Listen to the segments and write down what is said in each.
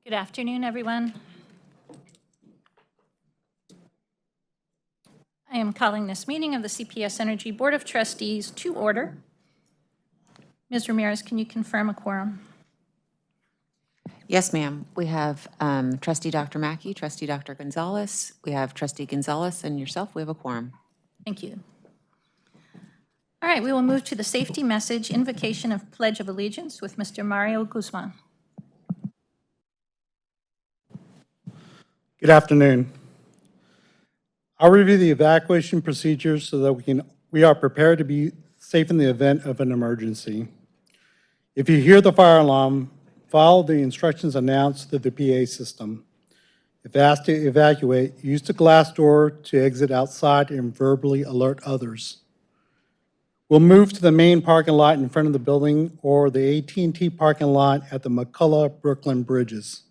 Good afternoon, everyone. I am calling this meeting of the CPS Energy Board of Trustees to order. Ms. Ramirez, can you confirm a quorum? Yes, ma'am. We have Trustee Dr. Mackey, Trustee Dr. Gonzalez. We have Trustee Gonzalez and yourself. We have a quorum. Thank you. All right, we will move to the safety message invocation of Pledge of Allegiance with Mr. Mario Guzman. Good afternoon. I'll review the evacuation procedures so that we are prepared to be safe in the event of an emergency. If you hear the fire alarm, follow the instructions announced through the PA system. If asked to evacuate, use the glass door to exit outside and verbally alert others. We'll move to the main parking lot in front of the building or the AT&T parking lot at the McCullough-Brooklyn bridges.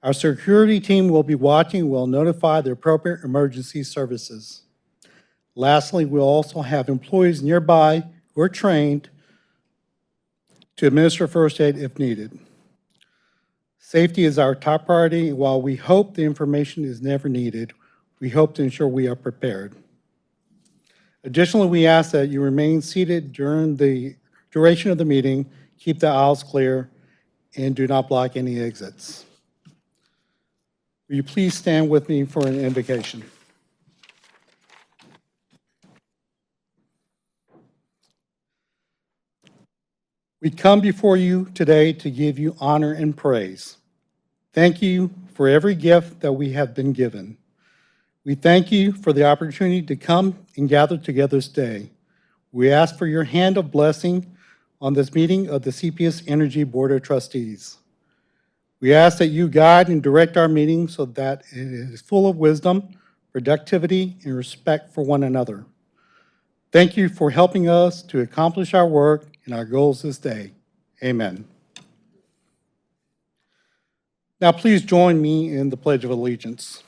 Our security team will be watching and will notify the appropriate emergency services. Lastly, we'll also have employees nearby who are trained to administer first aid if needed. Safety is our top priority, and while we hope the information is never needed, we hope to ensure we are prepared. Additionally, we ask that you remain seated during the duration of the meeting, keep the aisles clear, and do not block any exits. Will you please stand with me for an invocation? We come before you today to give you honor and praise. Thank you for every gift that we have been given. We thank you for the opportunity to come and gather together today. We ask for your hand of blessing on this meeting of the CPS Energy Board of Trustees. We ask that you guide and direct our meeting so that it is full of wisdom, productivity, and respect for one another. Thank you for helping us to accomplish our work and our goals this day. Amen. Now please join me in the Pledge of Allegiance.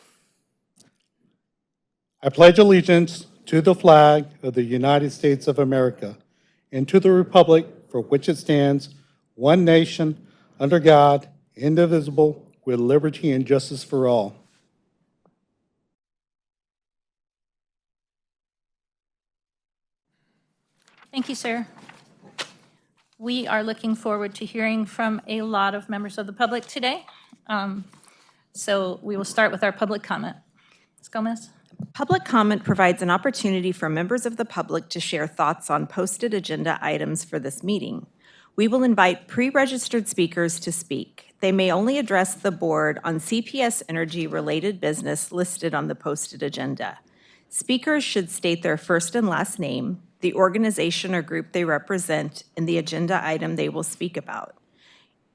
I pledge allegiance to the flag of the United States of America and to the republic for which it stands, one nation, under God, indivisible, with liberty and justice for all. Thank you, sir. We are looking forward to hearing from a lot of members of the public today. So we will start with our public comment. Ms. Gomez? Public comment provides an opportunity for members of the public to share thoughts on posted agenda items for this meeting. We will invite pre-registered speakers to speak. They may only address the board on CPS Energy related business listed on the posted agenda. Speakers should state their first and last name, the organization or group they represent, and the agenda item they will speak about.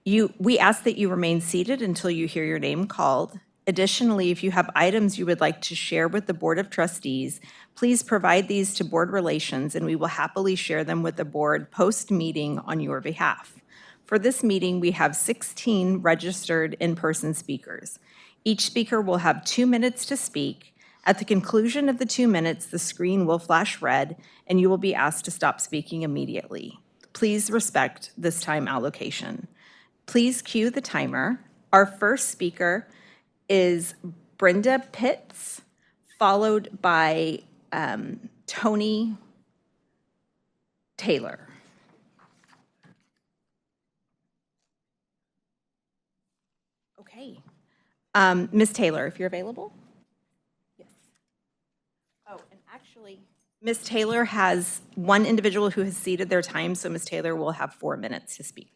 We ask that you remain seated until you hear your name called. Additionally, if you have items you would like to share with the Board of Trustees, please provide these to Board Relations and we will happily share them with the board post-meeting on your behalf. For this meeting, we have 16 registered in-person speakers. Each speaker will have 2 minutes to speak. At the conclusion of the 2 minutes, the screen will flash red and you will be asked to stop speaking immediately. Please respect this time allocation. Please cue the timer. Our first speaker is Brenda Pitts, followed by Tony Taylor. Okay. Ms. Taylor, if you're available. Yes. Oh, and actually, Ms. Taylor has one individual who has ceded their time, so Ms. Taylor will have 4 minutes to speak.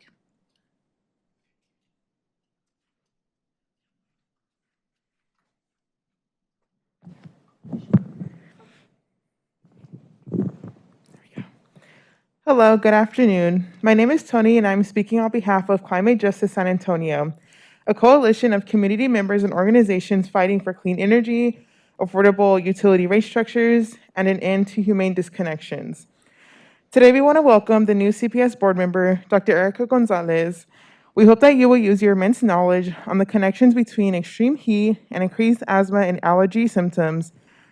Hello, good afternoon. My name is Tony and I'm speaking on behalf of Climate Justice San Antonio, a coalition of community members and organizations fighting for clean energy, affordable utility rate structures, and an end to humane disconnections. Today we want to welcome the new CPS board member, Dr. Erica Gonzalez. We hope that you will use your immense knowledge on the connections between extreme heat and increased asthma and allergy symptoms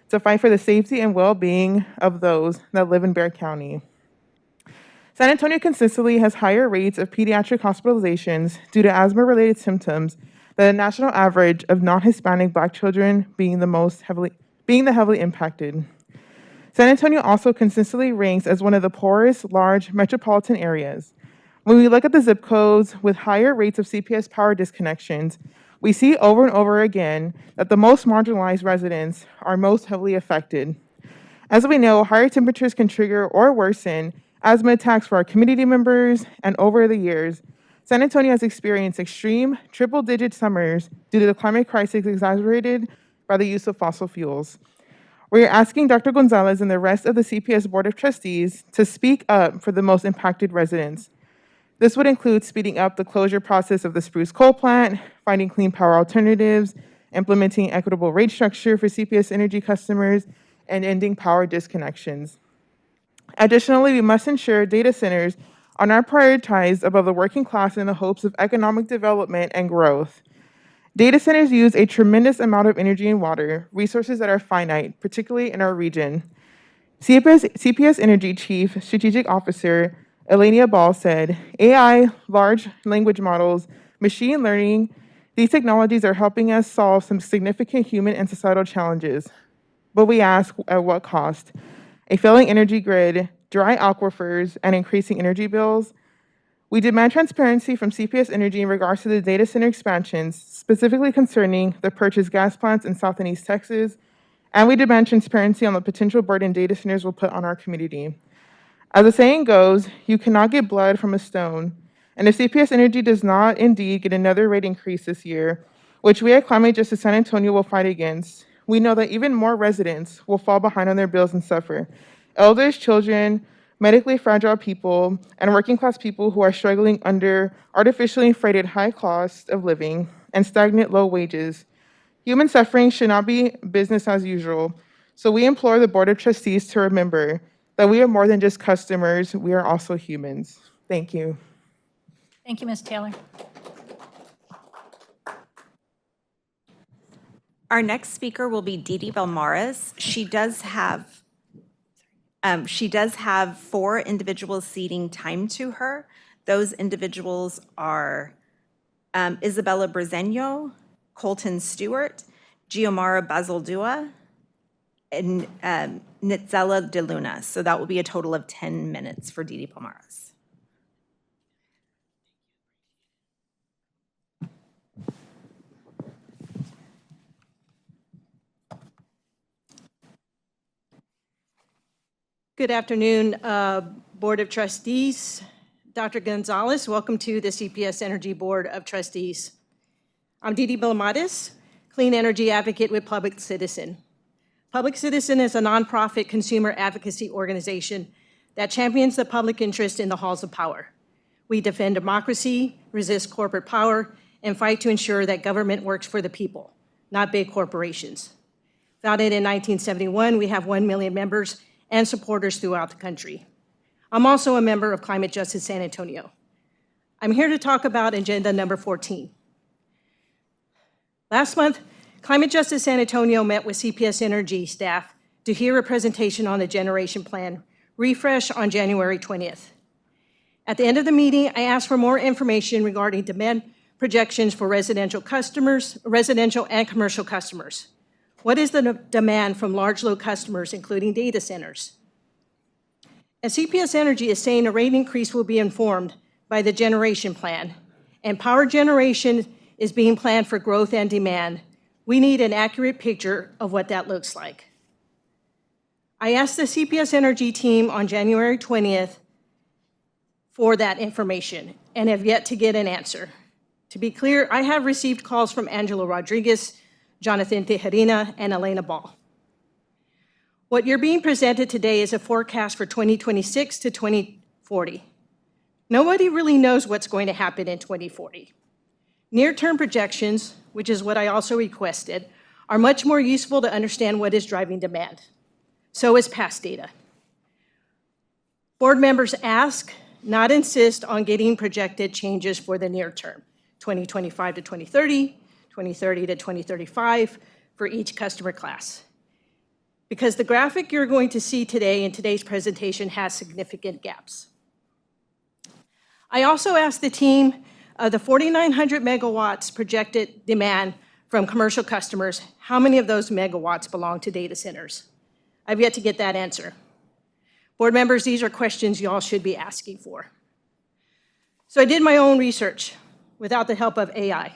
to fight for the safety and well-being of those that live in Bexar County. San Antonio consistently has higher rates of pediatric hospitalizations due to asthma-related symptoms than the national average of non-Hispanic Black children being the heavily impacted. San Antonio also consistently ranks as one of the poorest large metropolitan areas. When we look at the zip codes with higher rates of CPS power disconnections, we see over and over again that the most marginalized residents are most heavily affected. As we know, higher temperatures can trigger or worsen asthma attacks for our community members, and over the years, San Antonio has experienced extreme triple-digit summers due to the climate crisis exacerbated by the use of fossil fuels. We are asking Dr. Gonzalez and the rest of the CPS Board of Trustees to speak up for the most impacted residents. This would include speeding up the closure process of the Spruce coal plant, finding clean power alternatives, implementing equitable rate structure for CPS Energy customers, and ending power disconnections. Additionally, we must ensure data centers are not prioritized above the working class in the hopes of economic development and growth. Data centers use a tremendous amount of energy and water, resources that are finite, particularly in our region. CPS Energy Chief Strategic Officer Elenia Ball said, AI, large language models, machine learning, these technologies are helping us solve some significant human and societal challenges. But we ask, at what cost? A failing energy grid, dry aquifers, and increasing energy bills? We demand transparency from CPS Energy in regards to the data center expansions, specifically concerning the purchased gas plants in South and East Texas, and we demand transparency on the potential burden data centers will put on our community. As the saying goes, you cannot get blood from a stone, and if CPS Energy does not indeed get another rate increase this year, which we at Climate Justice San Antonio will fight against, we know that even more residents will fall behind on their bills and suffer. Elders, children, medically fragile people, and working class people who are struggling under artificially inflated high cost of living and stagnant low wages. Human suffering should not be business as usual, so we implore the Board of Trustees to remember that we are more than just customers, we are also humans. Thank you. Thank you, Ms. Taylor. Our next speaker will be Didi Belmares. She does have 4 individuals ceding time to her. Those individuals are Isabella Brezeño, Colton Stewart, Giomara Bazaldua, and Nitzella De Luna. So that will be a total of 10 minutes for Didi Belmares. Good afternoon, Board of Trustees. Dr. Gonzalez, welcome to the CPS Energy Board of Trustees. I'm Didi Belmares, clean energy advocate with Public Citizen. Public Citizen is a nonprofit consumer advocacy organization that champions the public interest in the halls of power. We defend democracy, resist corporate power, and fight to ensure that government works for the people, not big corporations. Founded in 1971, we have 1 million members and supporters throughout the country. I'm also a member of Climate Justice San Antonio. I'm here to talk about agenda number 14. Last month, Climate Justice San Antonio met with CPS Energy staff to hear a presentation on the generation plan refresh on January 20th. At the end of the meeting, I asked for more information regarding demand projections for residential and commercial customers. What is the demand from large load customers, including data centers? As CPS Energy is saying a rate increase will be informed by the generation plan, and power generation is being planned for growth and demand, we need an accurate picture of what that looks like. I asked the CPS Energy team on January 20th for that information and have yet to get an answer. To be clear, I have received calls from Angelo Rodriguez, Jonathan Tejerina, and Elena Ball. What you're being presented today is a forecast for 2026 to 2040. Nobody really knows what's going to happen in 2040. Near-term projections, which is what I also requested, are much more useful to understand what is driving demand. So is past data. Board members ask, not insist, on getting projected changes for the near term, 2025 to 2030, 2030 to 2035 for each customer class. Because the graphic you're going to see today in today's presentation has significant gaps. I also asked the team of the 4,900 megawatts projected demand from commercial customers, how many of those megawatts belong to data centers? I've yet to get that answer. Board members, these are questions you all should be asking for. So I did my own research without the help of AI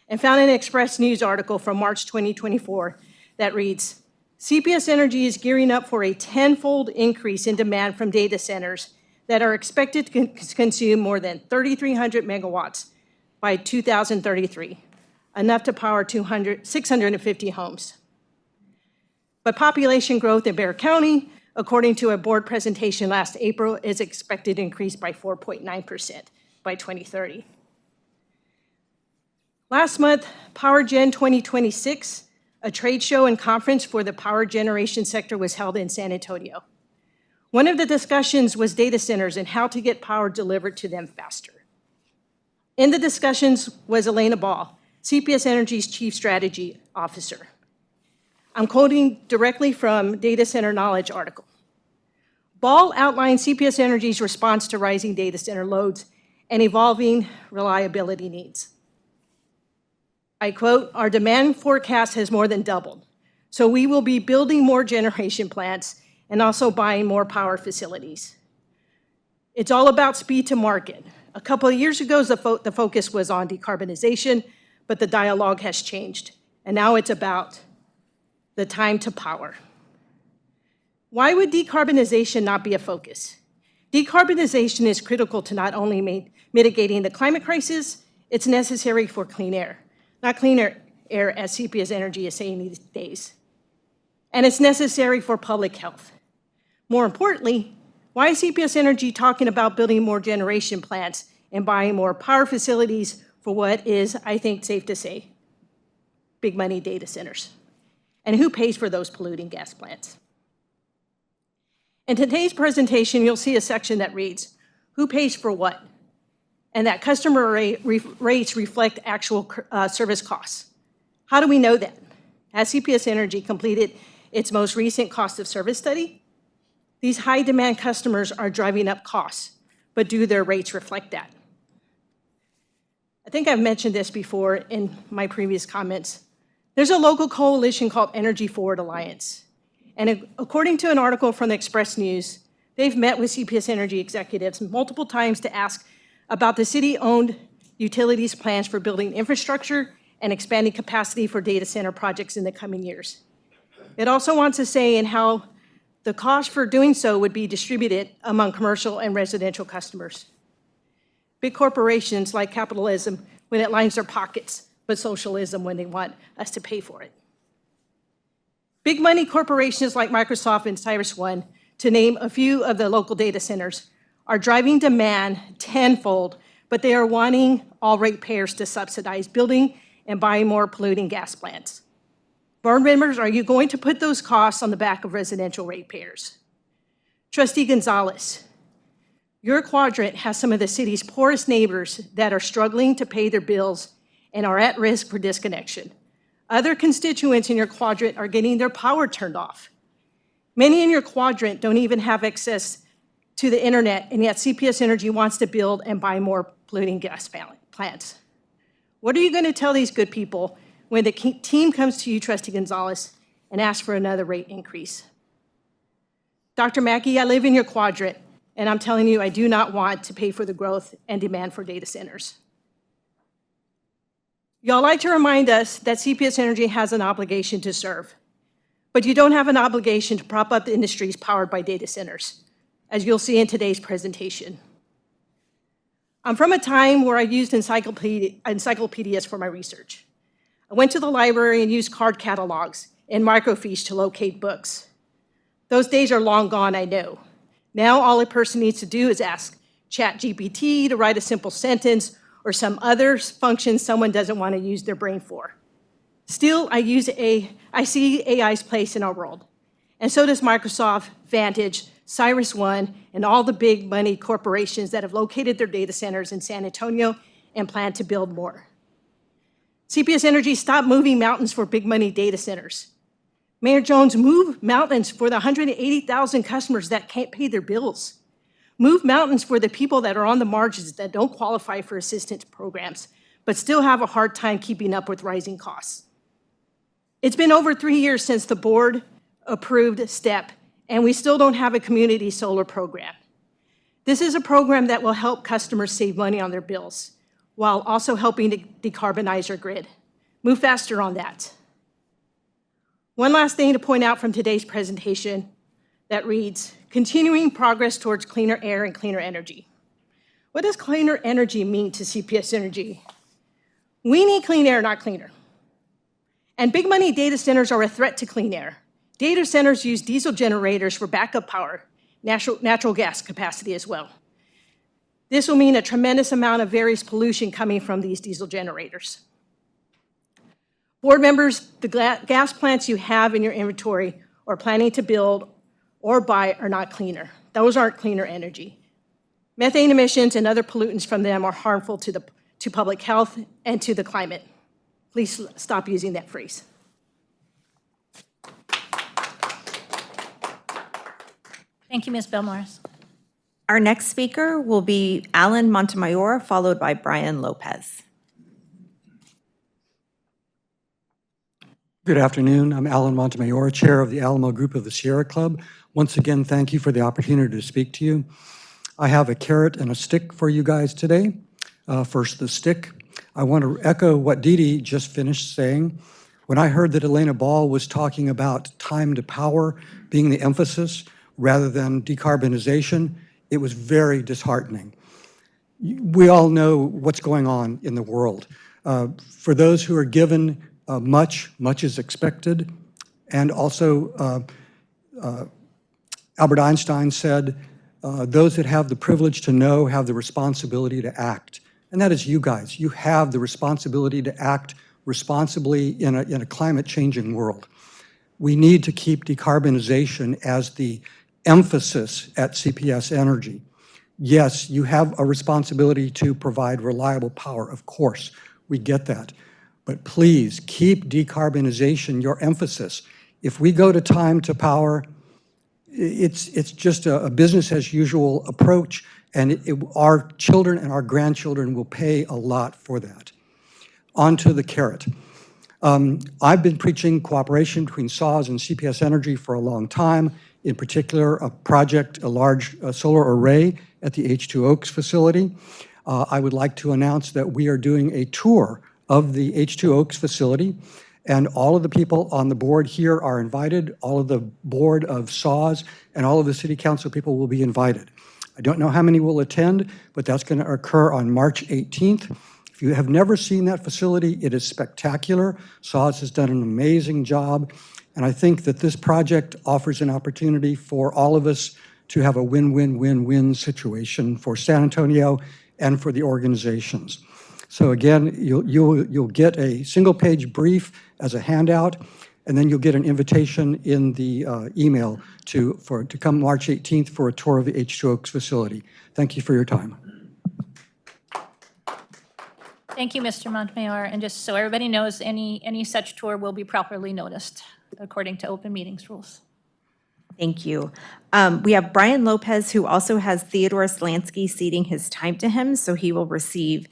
and found an Express News article from March 2024 that reads, CPS Energy is gearing up for a 10-fold increase in demand from data centers that are expected to consume more than 3,300 megawatts by 2033, enough to power 650 homes. But population growth in Bexar County, according to a board presentation last April, is expected to increase by 4.9% by 2030. Last month, PowerGen 2026, a trade show and conference for the power generation sector, was held in San Antonio. One of the discussions was data centers and how to get power delivered to them faster. In the discussions was Elena Ball, CPS Energy's Chief Strategy Officer. I'm quoting directly from Data Center Knowledge article. Ball outlined CPS Energy's response to rising data center loads and evolving reliability needs. I quote, our demand forecast has more than doubled, so we will be building more generation plants and also buying more power facilities. It's all about speed to market. A couple of years ago, the focus was on decarbonization, but the dialogue has changed, and now it's about the time to power. Why would decarbonization not be a focus? Decarbonization is critical to not only mitigating the climate crisis, it's necessary for clean air. Not cleaner air, as CPS Energy is saying these days. And it's necessary for public health. More importantly, why is CPS Energy talking about building more generation plants and buying more power facilities for what is, I think, safe to say, big money data centers? And who pays for those polluting gas plants? In today's presentation, you'll see a section that reads, who pays for what? And that customer rates reflect actual service costs. How do we know that? Has CPS Energy completed its most recent cost of service study? These high demand customers are driving up costs, but do their rates reflect that? I think I've mentioned this before in my previous comments. There's a local coalition called Energy Forward Alliance. And according to an article from the Express News, they've met with CPS Energy executives multiple times to ask about the city-owned utilities plans for building infrastructure and expanding capacity for data center projects in the coming years. It also wants to say in how the cost for doing so would be distributed among commercial and residential customers. Big corporations like capitalism when it lines their pockets, but socialism when they want us to pay for it. Big money corporations like Microsoft and CyrusOne, to name a few of the local data centers, are driving demand tenfold, but they are wanting all ratepayers to subsidize building and buying more polluting gas plants. Board members, are you going to put those costs on the back of residential ratepayers? Trustee Gonzalez, your quadrant has some of the city's poorest neighbors that are struggling to pay their bills and are at risk for disconnection. Other constituents in your quadrant are getting their power turned off. Many in your quadrant don't even have access to the internet, and yet CPS Energy wants to build and buy more polluting gas plants. What are you going to tell these good people when the team comes to you, Trustee Gonzalez, and asks for another rate increase? Dr. Mackey, I live in your quadrant, and I'm telling you I do not want to pay for the growth and demand for data centers. Y'all like to remind us that CPS Energy has an obligation to serve, but you don't have an obligation to prop up the industries powered by data centers, as you'll see in today's presentation. I'm from a time where I used encyclopedias for my research. I went to the library and used card catalogs and microfiche to locate books. Those days are long gone, I know. Now all a person needs to do is ask ChatGPT to write a simple sentence or some other function someone doesn't want to use their brain for. Still, I see AI's place in our world. And so does Microsoft, Vantage, CyrusOne, and all the big money corporations that have located their data centers in San Antonio and plan to build more. CPS Energy, stop moving mountains for big money data centers. Mayor Jones, move mountains for the 180,000 customers that can't pay their bills. move mountains for the people that are on the margins that don't qualify for assistance programs, but still have a hard time keeping up with rising costs. It's been over 3 years since the board approved STEP, and we still don't have a community solar program. This is a program that will help customers save money on their bills, while also helping to decarbonize our grid. Move faster on that. One last thing to point out from today's presentation that reads, continuing progress towards cleaner air and cleaner energy. What does cleaner energy mean to CPS Energy? We need clean air, not cleaner. And big money data centers are a threat to clean air. Data centers use diesel generators for backup power, natural gas capacity as well. This will mean a tremendous amount of various pollution coming from these diesel generators. Board members, the gas plants you have in your inventory or planning to build or buy are not cleaner. Those aren't cleaner energy. Methane emissions and other pollutants from them are harmful to public health and to the climate. Please stop using that phrase. Thank you, Ms. Belmores. Our next speaker will be Alan Montemayor, followed by Brian Lopez. Good afternoon. I'm Alan Montemayor, Chair of the Alamo Group of the Sierra Club. Once again, thank you for the opportunity to speak to you. I have a carrot and a stick for you guys today. First, the stick. I want to echo what Dee Dee just finished saying. When I heard that Elena Ball was talking about time to power being the emphasis rather than decarbonization, it was very disheartening. We all know what's going on in the world. For those who are given much is expected, and also Albert Einstein said, those that have the privilege to know have the responsibility to act. And that is you guys. You have the responsibility to act responsibly in a climate-changing world. We need to keep decarbonization as the emphasis at CPS Energy. Yes, you have a responsibility to provide reliable power, of course. We get that. But please keep decarbonization your emphasis. If we go to time to power, it's just a business as usual approach, and our children and our grandchildren will pay a lot for that. On to the carrot. I've been preaching cooperation between SAWS and CPS Energy for a long time, in particular a large solar array at the H2 Oaks facility. I would like to announce that we are doing a tour of the H2 Oaks facility, and all of the people on the board here are invited. All of the board of SAWS and all of the city council people will be invited. I don't know how many will attend, but that's going to occur on March 18th. If you have never seen that facility, it is spectacular. SAWS has done an amazing job, and I think that this project offers an opportunity for all of us to have a win-win-win-win situation for San Antonio and for the organizations. So again, you'll get a single-page brief as a handout, and then you'll get an invitation in the email to come March 18th for a tour of the H2 Oaks facility. Thank you for your time. Thank you, Mr. Montemayor. And just so everybody knows, any such tour will be properly noticed according to open meetings rules. Thank you. We have Brian Lopez, who also has Theodore Slansky ceding his time to him, so he will receive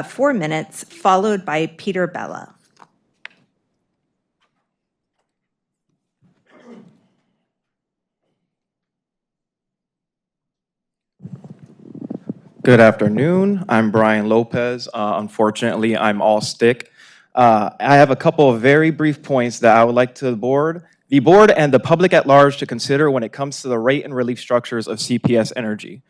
4 minutes, followed by Peter Bella. Good afternoon. I'm Brian Lopez. Unfortunately, I'm all stick. I have a couple of very brief points that I would like the board and the public at large to consider when it comes to the rate and relief structures of CPS Energy.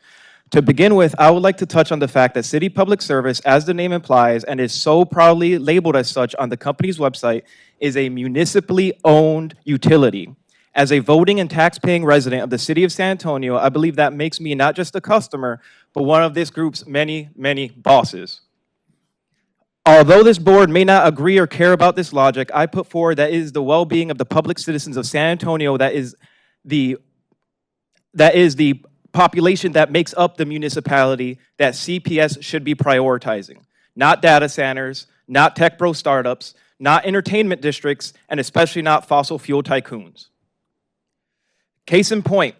To begin with, I would like to touch on the fact that City Public Service, as the name implies, and is so proudly labeled as such on the company's website, is a municipally owned utility. As a voting and tax-paying resident of the city of San Antonio, I believe that makes me not just a customer, but one of this group's many, many bosses. Although this board may not agree or care about this logic, I put forward that it is the well-being of the public citizens of San Antonio that is the population that makes up the municipality that CPS should be prioritizing. Not data centers, not tech bro startups, not entertainment districts, and especially not fossil fuel tycoons. Case in point,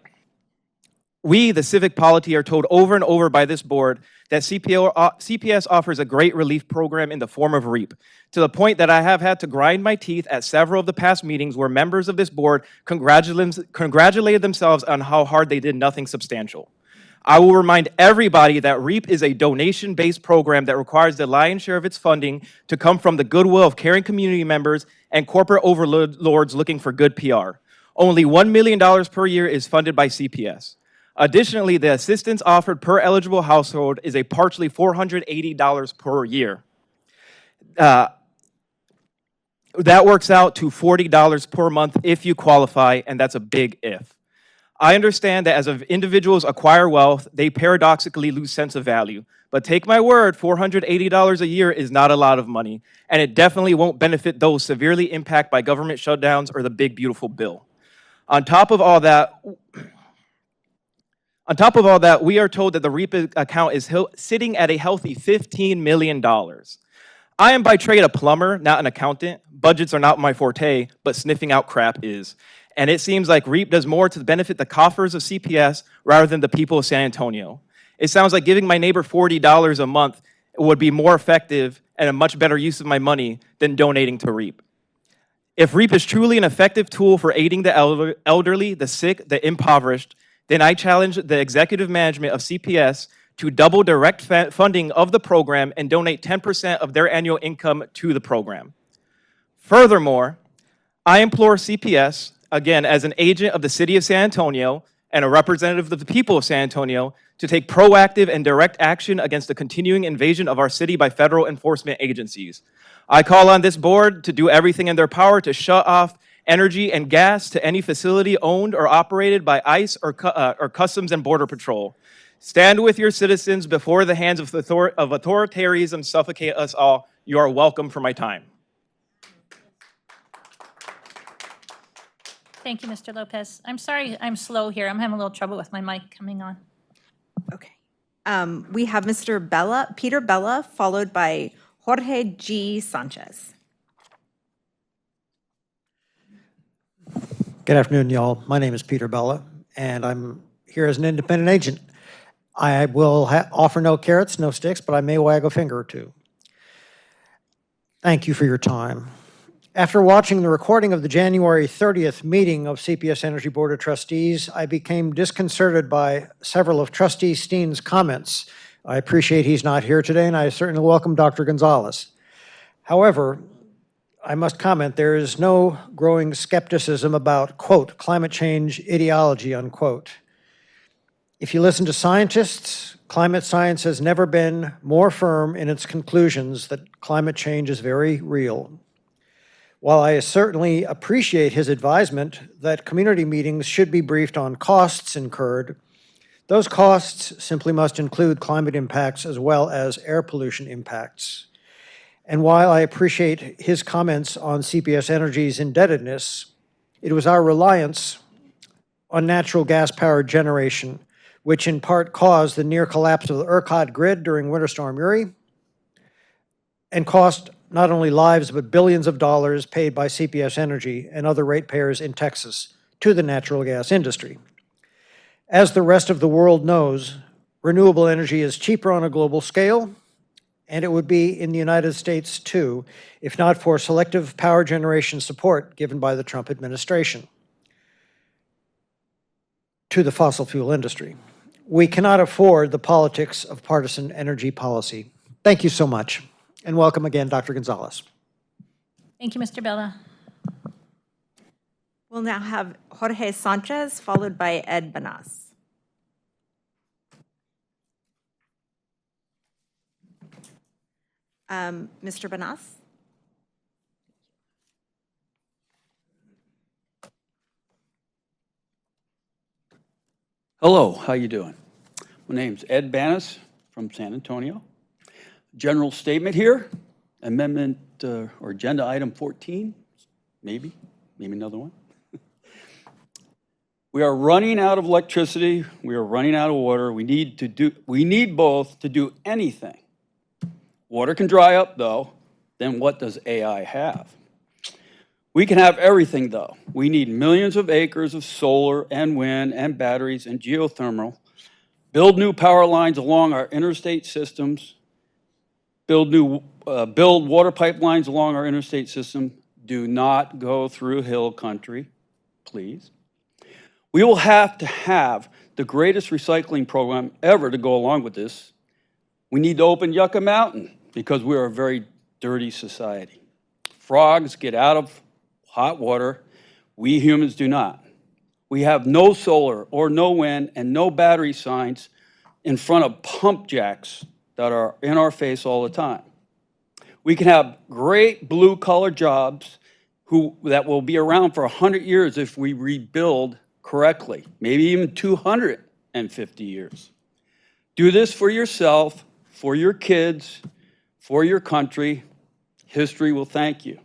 We, the civic polity, are told over and over by this board that CPS offers a great relief program in the form of REAP, to the point that I have had to grind my teeth at several of the past meetings where members of this board congratulated themselves on how hard they did nothing substantial. I will remind everybody that REAP is a donation-based program that requires the lion's share of its funding to come from the goodwill of caring community members and corporate overlords looking for good PR. Only $1 million per year is funded by CPS. Additionally, the assistance offered per eligible household is a partially $480 per year. That works out to $40 per month if you qualify, and that's a big if. I understand that as individuals acquire wealth, they paradoxically lose sense of value. But take my word, $480 a year is not a lot of money, and it definitely won't benefit those severely impacted by government shutdowns or the big, beautiful bill. On top of all that, we are told that the REAP account is sitting at a healthy $15 million. I am by trade a plumber, not an accountant. Budgets are not my forte, but sniffing out crap is. And it seems like REAP does more to benefit the coffers of CPS rather than the people of San Antonio. It sounds like giving my neighbor $40 a month would be more effective and a much better use of my money than donating to REAP. If REAP is truly an effective tool for aiding the elderly, the sick, the impoverished, then I challenge the executive management of CPS to double direct funding of the program and donate 10% of their annual income to the program. Furthermore, I implore CPS, again, as an agent of the city of San Antonio and a representative of the people of San Antonio, to take proactive and direct action against the continuing invasion of our city by federal enforcement agencies. I call on this board to do everything in their power to shut off energy and gas to any facility owned or operated by ICE or Customs and Border Patrol. Stand with your citizens before the hands of authoritarianism suffocate us all. You are welcome for my time. Thank you, Mr. Lopez. I'm sorry I'm slow here. I'm having a little trouble with my mic coming on. Okay. We have Peter Bella, followed by Jorge G. Sanchez. Good afternoon, y'all. My name is Peter Bella, and I'm here as an independent agent. I will offer no carrots, no sticks, but I may wag a finger or two. Thank you for your time. After watching the recording of the January 30th meeting of CPS Energy Board of Trustees, I became disconcerted by several of Trustee Steen's comments. I appreciate he's not here today, and I certainly welcome Dr. Gonzalez. However, I must comment there is no growing skepticism about, quote, climate change ideology, unquote. If you listen to scientists, climate science has never been more firm in its conclusions that climate change is very real. While I certainly appreciate his advisement that community meetings should be briefed on costs incurred, those costs simply must include climate impacts as well as air pollution impacts. And while I appreciate his comments on CPS Energy's indebtedness, it was our reliance on natural gas-powered generation, which in part caused the near collapse of the ERCOT grid during Winter Storm Uri, and cost not only lives, but billions of dollars paid by CPS Energy and other ratepayers in Texas to the natural gas industry. As the rest of the world knows, renewable energy is cheaper on a global scale, and it would be in the United States too, if not for selective power generation support given by the Trump administration to the fossil fuel industry. We cannot afford the politics of partisan energy policy. Thank you so much. And welcome again, Dr. Gonzalez. Thank you, Mr. Bella. We'll now have Jorge Sanchez, followed by Ed Banas. Mr. Banas? Hello, how you doing? My name's Ed Banas from San Antonio. General statement here, amendment or agenda item 14, maybe another one. We are running out of electricity, we are running out of water, we need both to do anything. Water can dry up though, then what does AI have? We can have everything, though. We need millions of acres of solar and wind and batteries and geothermal, build new power lines along our interstate systems, build water pipelines along our interstate system. Do not go through hill country, please. We will have to have the greatest recycling program ever to go along with this. We need to open Yucca Mountain because we are a very dirty society. Frogs get out of hot water. We humans do not. We have no solar or no wind and no battery signs in front of pump jacks that are in our face all the time. We can have great blue-collar jobs that will be around for 100 years if we rebuild correctly, maybe even 250 years. Do this for yourself, for your kids, for your country. History will thank you.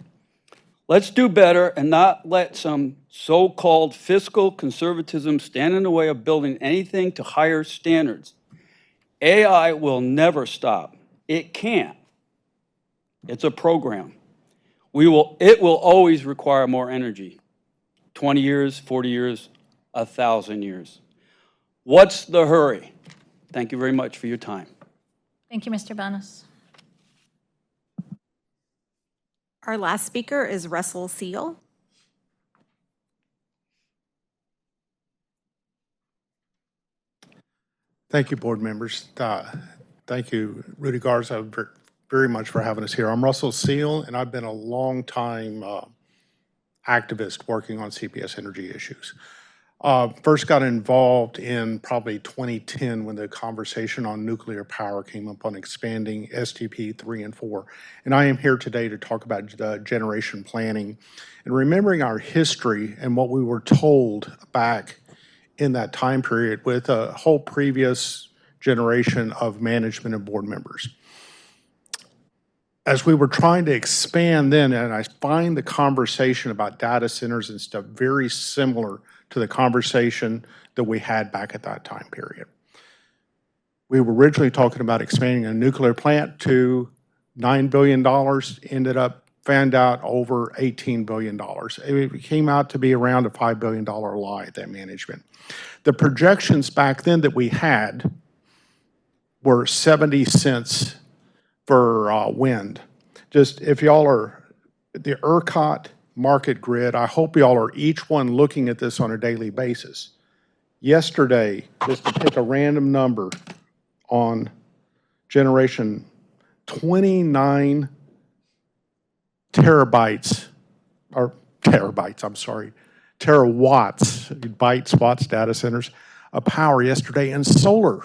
Let's do better and not let some so-called fiscal conservatism stand in the way of building anything to higher standards. AI will never stop. It can't. It's a program. It will always require more energy. 20 years, 40 years, 1,000 years. What's the hurry? Thank you very much for your time. Thank you, Mr. Banas. Our last speaker is Russell Seal. Thank you, board members. Thank you, Rudy Garza, very much for having us here. I'm Russell Seal, and I've been a long-time activist working on CPS Energy issues. First got involved in probably 2010 when the conversation on nuclear power came up on expanding STP 3 and 4. And I am here today to talk about the generation planning and remembering our history and what we were told back in that time period with a whole previous generation of management and board members. As we were trying to expand then, and I find the conversation about data centers and stuff very similar to the conversation that we had back at that time period. We were originally talking about expanding a nuclear plant to $9 billion, ended up found out over $18 billion. It came out to be around a $5 billion lie, that management. The projections back then that we had were 70 cents for wind. Just if y'all are, the ERCOT market grid, I hope y'all are each one looking at this on a daily basis. Yesterday, just to pick a random number on generation, 29 terawatts, bytes, watts, data centers of power yesterday, and solar.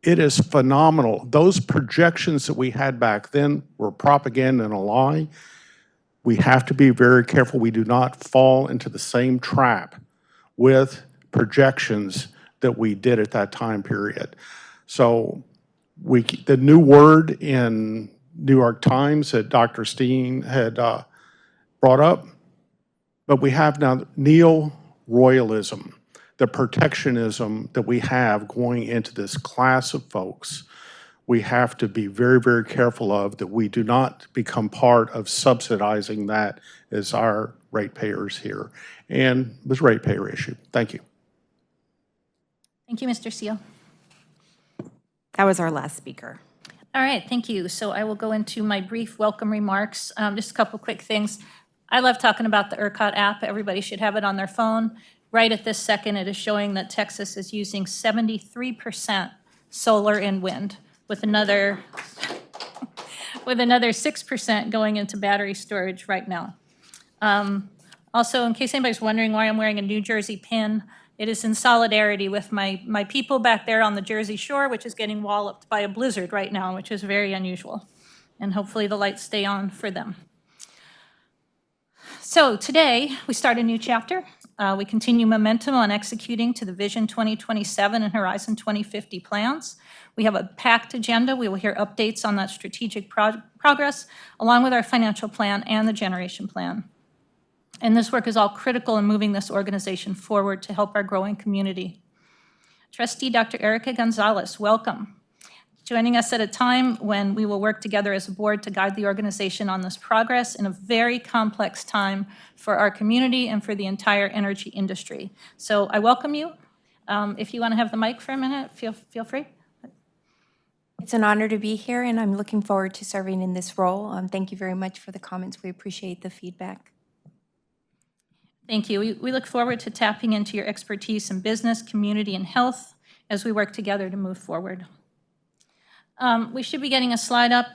It is phenomenal. Those projections that we had back then were propaganda and a lie. We have to be very careful we do not fall into the same trap with projections that we did at that time period. So the new word in New York Times that Dr. Steen had brought up, but we have now neo-royalism, the protectionism that we have going into this class of folks. We have to be very, very careful of that we do not become part of subsidizing that as our ratepayers here. And this ratepayer issue. Thank you. Thank you, Mr. Seal. That was our last speaker. All right, thank you. So I will go into my brief welcome remarks. Just a couple quick things. I love talking about the ERCOT app. Everybody should have it on their phone. Right at this second, it is showing that Texas is using 73% solar and wind, with another 6% going into battery storage right now. Also, in case anybody's wondering why I'm wearing a New Jersey pin, it is in solidarity with my people back there on the Jersey Shore, which is getting walloped by a blizzard right now, which is very unusual. And hopefully the lights stay on for them. So today, we start a new chapter. We continue momentum on executing to the Vision 2027 and Horizon 2050 plans. We have a packed agenda. We will hear updates on that strategic progress, along with our financial plan and the generation plan. And this work is all critical in moving this organization forward to help our growing community. Trustee Dr. Erica Gonzalez, welcome. joining us at a time when we will work together as a board to guide the organization on this progress in a very complex time for our community and for the entire energy industry. So I welcome you. If you want to have the mic for a minute, feel free. It's an honor to be here, and I'm looking forward to serving in this role. Thank you very much for the comments. We appreciate the feedback. Thank you. We look forward to tapping into your expertise in business, community, and health as we work together to move forward. We should be getting a slide up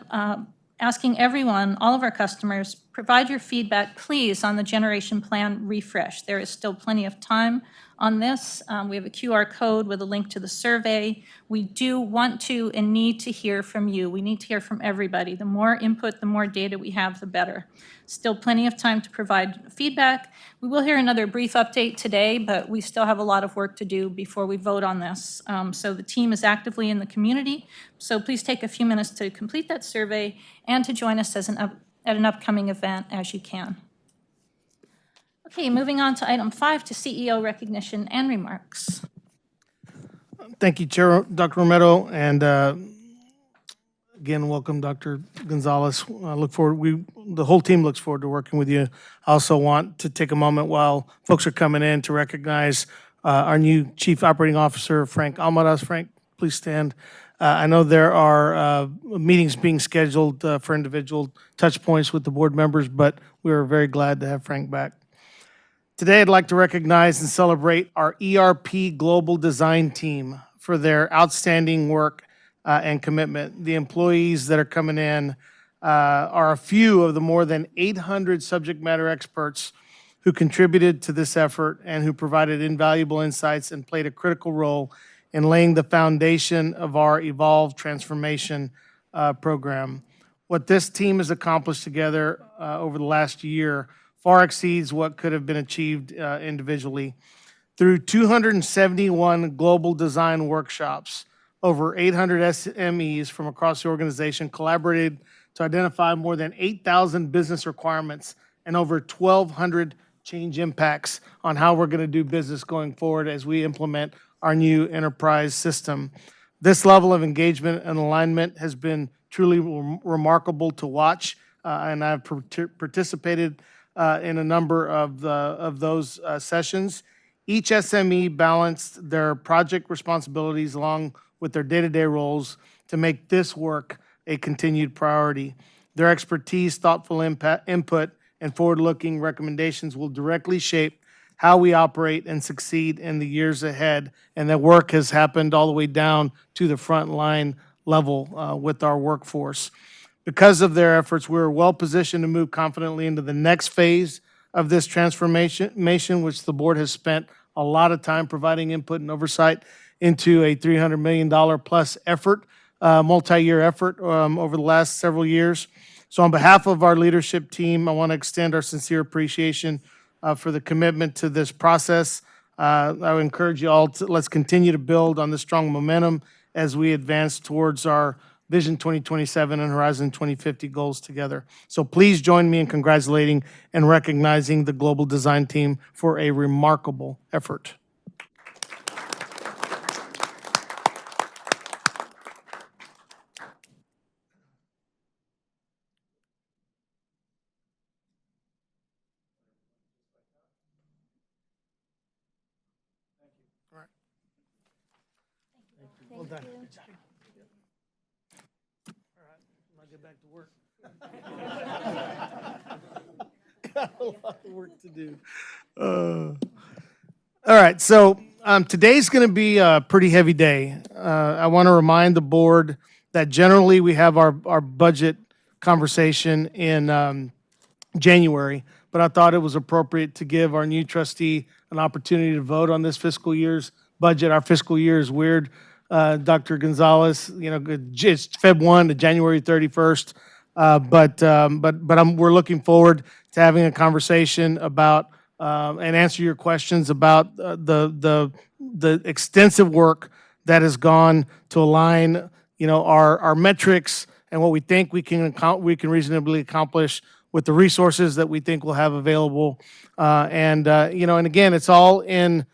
asking everyone, all of our customers, provide your feedback, please, on the generation plan refresh. There is still plenty of time on this. We have a QR code with a link to the survey. We do want to and need to hear from you. We need to hear from everybody. The more input, the more data we have, the better. Still plenty of time to provide feedback. We will hear another brief update today, but we still have a lot of work to do before we vote on this. So the team is actively in the community. So please take a few minutes to complete that survey and to join us at an upcoming event as you can. Okay, moving on to item 5, to CEO recognition and remarks. Thank you, Chair, Dr. Romero, and again, welcome, Dr. Gonzalez. The whole team looks forward to working with you. I also want to take a moment while folks are coming in to recognize our new Chief Operating Officer, Frank Almaraz. Frank, please stand. I know there are meetings being scheduled for individual touch points with the board members, but we are very glad to have Frank back. Today, I'd like to recognize and celebrate our ERP Global Design Team for their outstanding work and commitment. The employees that are coming in are a few of the more than 800 subject matter experts who contributed to this effort and who provided invaluable insights and played a critical role in laying the foundation of our Evolve transformation program. What this team has accomplished together over the last year far exceeds what could have been achieved individually. Through 271 global design workshops, over 800 SMEs from across the organization collaborated to identify more than 8,000 business requirements and over 1,200 change impacts on how we're going to do business going forward as we implement our new enterprise system. This level of engagement and alignment has been truly remarkable to watch, and I've participated in a number of those sessions. Each SME balanced their project responsibilities along with their day-to-day roles to make this work a continued priority. Their expertise, thoughtful input, and forward-looking recommendations will directly shape how we operate and succeed in the years ahead, and that work has happened all the way down to the front line level with our workforce. Because of their efforts, we're well positioned to move confidently into the next phase of this transformation, which the board has spent a lot of time providing input and oversight into a $300 million plus effort, multi-year effort over the last several years. So on behalf of our leadership team, I want to extend our sincere appreciation for the commitment to this process. I would encourage you all to let's continue to build on this strong momentum as we advance towards our Vision 2027 and Horizon 2050 goals together. So please join me in congratulating and recognizing the Global Design Team for a remarkable effort. Well done. Good job. All right, I'll get back to work. Got a lot of work to do. All right, so today's going to be a pretty heavy day. I want to remind the board that generally we have our budget conversation in January, but I thought it was appropriate to give our new trustee an opportunity to vote on this fiscal year's budget. Our fiscal year is weird. Dr. Gonzalez, it's Feb 1 to January 31st. But we're looking forward to having a conversation about and answer your questions about the extensive work that has gone to align, our metrics and what we think we can reasonably accomplish with the resources that we think we'll have available. And again, it's all in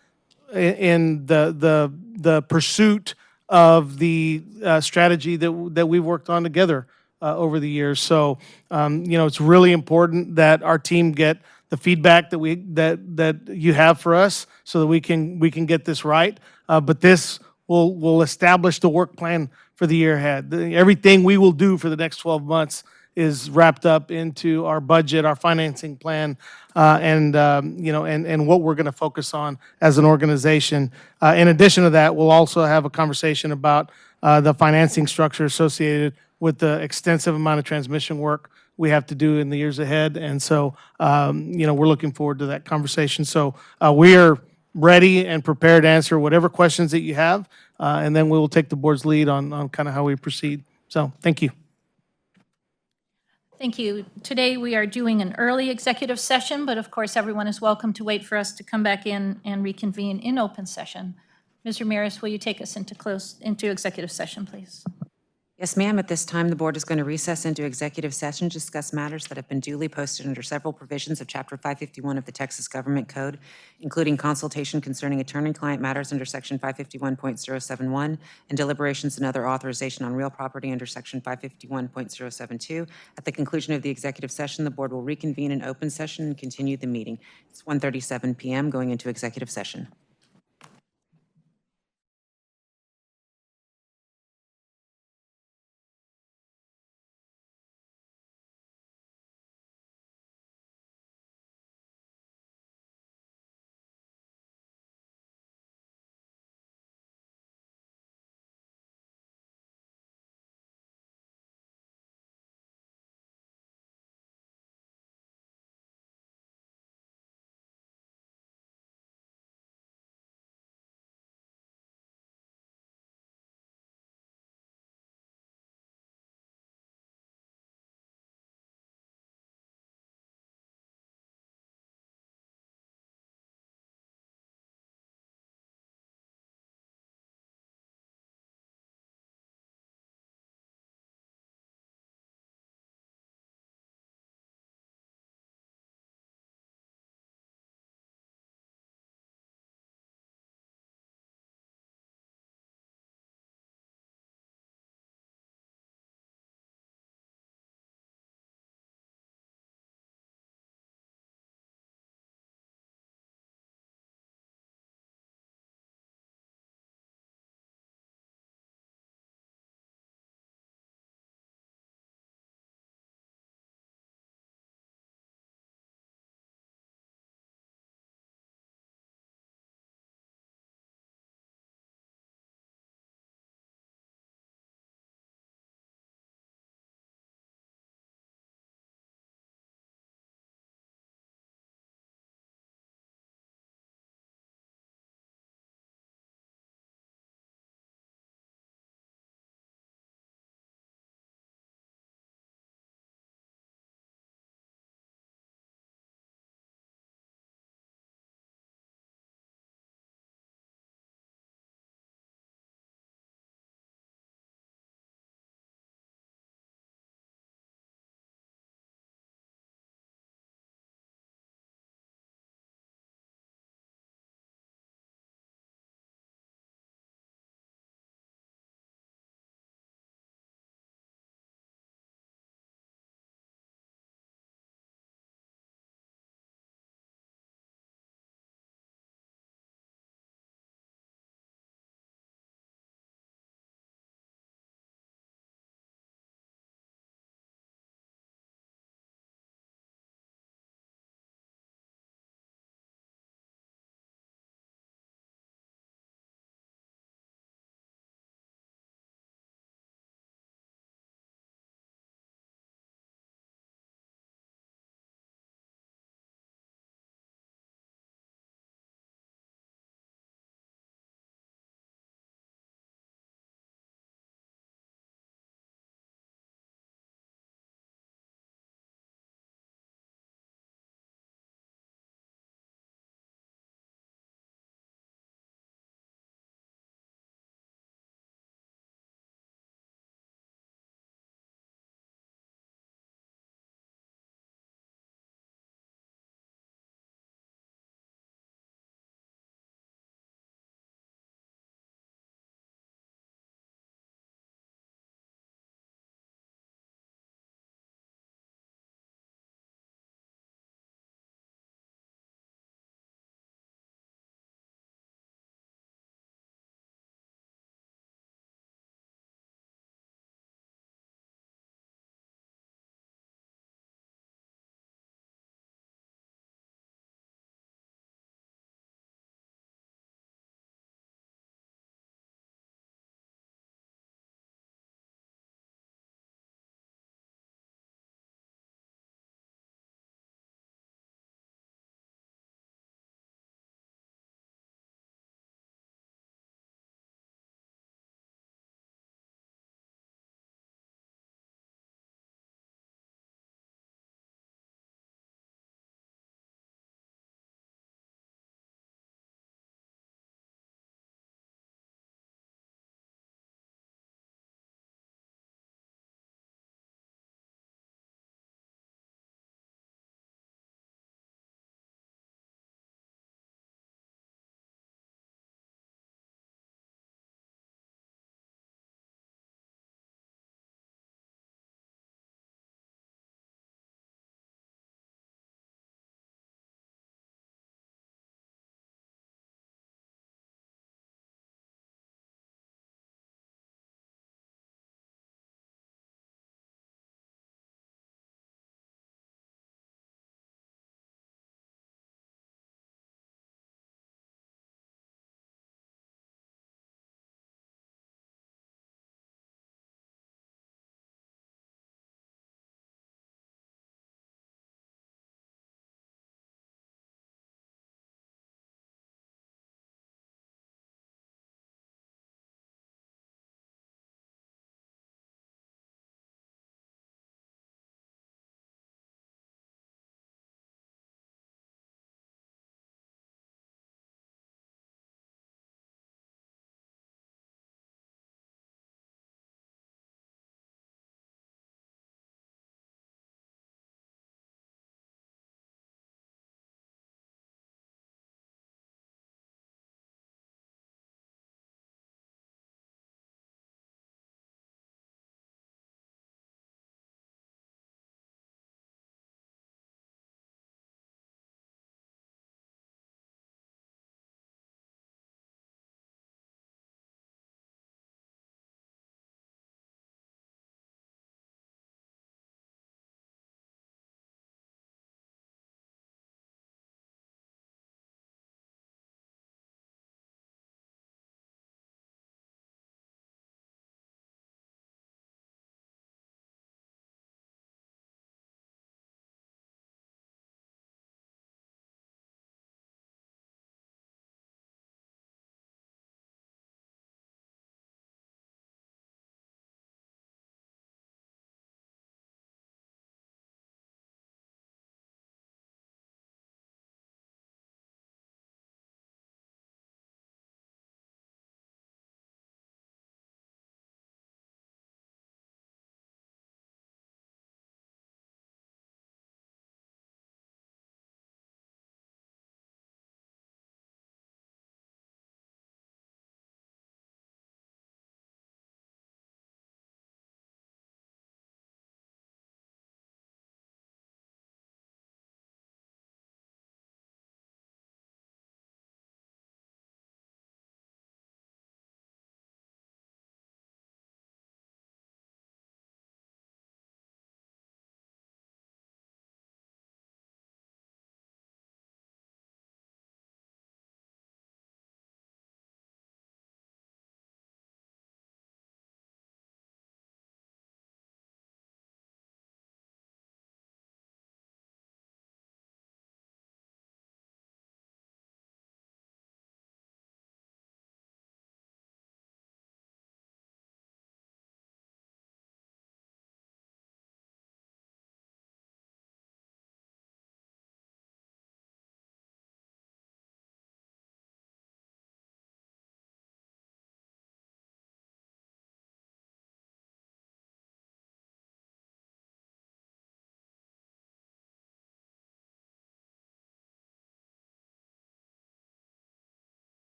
the pursuit of the strategy that we've worked on together over the years. So, it's really important that our team get the feedback that you have for us so that we can get this right. But this will establish the work plan for the year ahead. Everything we will do for the next 12 months is wrapped up into our budget, our financing plan, and what we're going to focus on as an organization. In addition to that, we'll also have a conversation about the financing structure associated with the extensive amount of transmission work we have to do in the years ahead. And so, we're looking forward to that conversation. So we are ready and prepared to answer whatever questions that you have, and then we will take the board's lead on kind of how we proceed. So thank you. Thank you. Today, we are doing an early executive session, but of course, everyone is welcome to wait for us to come back in and reconvene in open session. Ms. Ramirez, will you take us into executive session, please? Yes, ma'am. At this time, the board is going to recess into executive session to discuss matters that have been duly posted under several provisions of Chapter 551 of the Texas Government Code, including consultation concerning attorney-client matters under Section 551.071 and deliberations and other authorization on real property under Section 551.072. At the conclusion of the executive session, the board will reconvene in open session and continue the meeting. It's 1:37 p.m. going into executive session.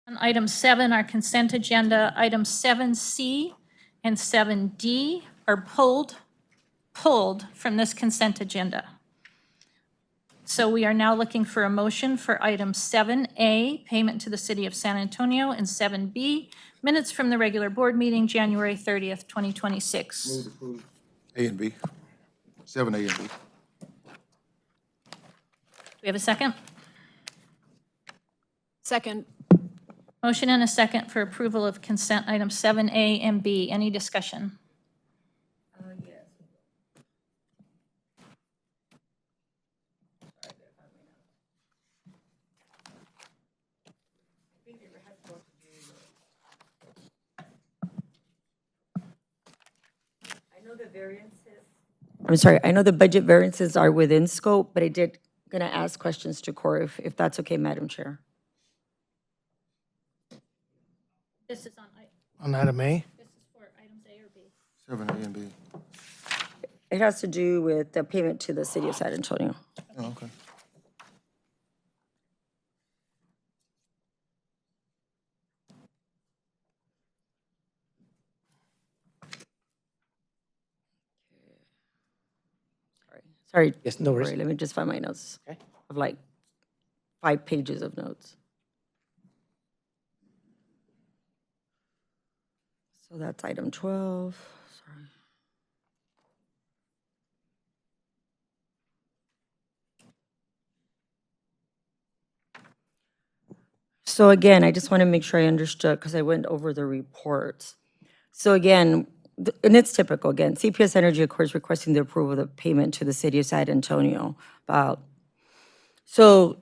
On item 7, our consent agenda, items 7C and 7D are pulled from this consent agenda. So we are now looking for a motion for item 7A, payment to the City of San Antonio, and 7B, minutes from the regular board meeting, January 30th, 2026. A and B. 7A and B. Do we have a second? Second. Motion and a second for approval of consent items 7A and B. Any discussion? I'm sorry, I know the budget variances are within scope, but I did gonna ask questions to Cora if that's okay, Madam Chair. This is On item A? this is for items A or B? 7A and B. It has to do with the payment to the City of San Antonio. Oh, okay. Sorry. Yes, no worries. Sorry, let me just find my notes. Okay. Of like 5 pages of notes. So that's item 12. Sorry. So again, I just want to make sure I understood because I went over the reports. So again, and it's typical, again, CPS Energy, of course, requesting the approval of the payment to the City of San Antonio. So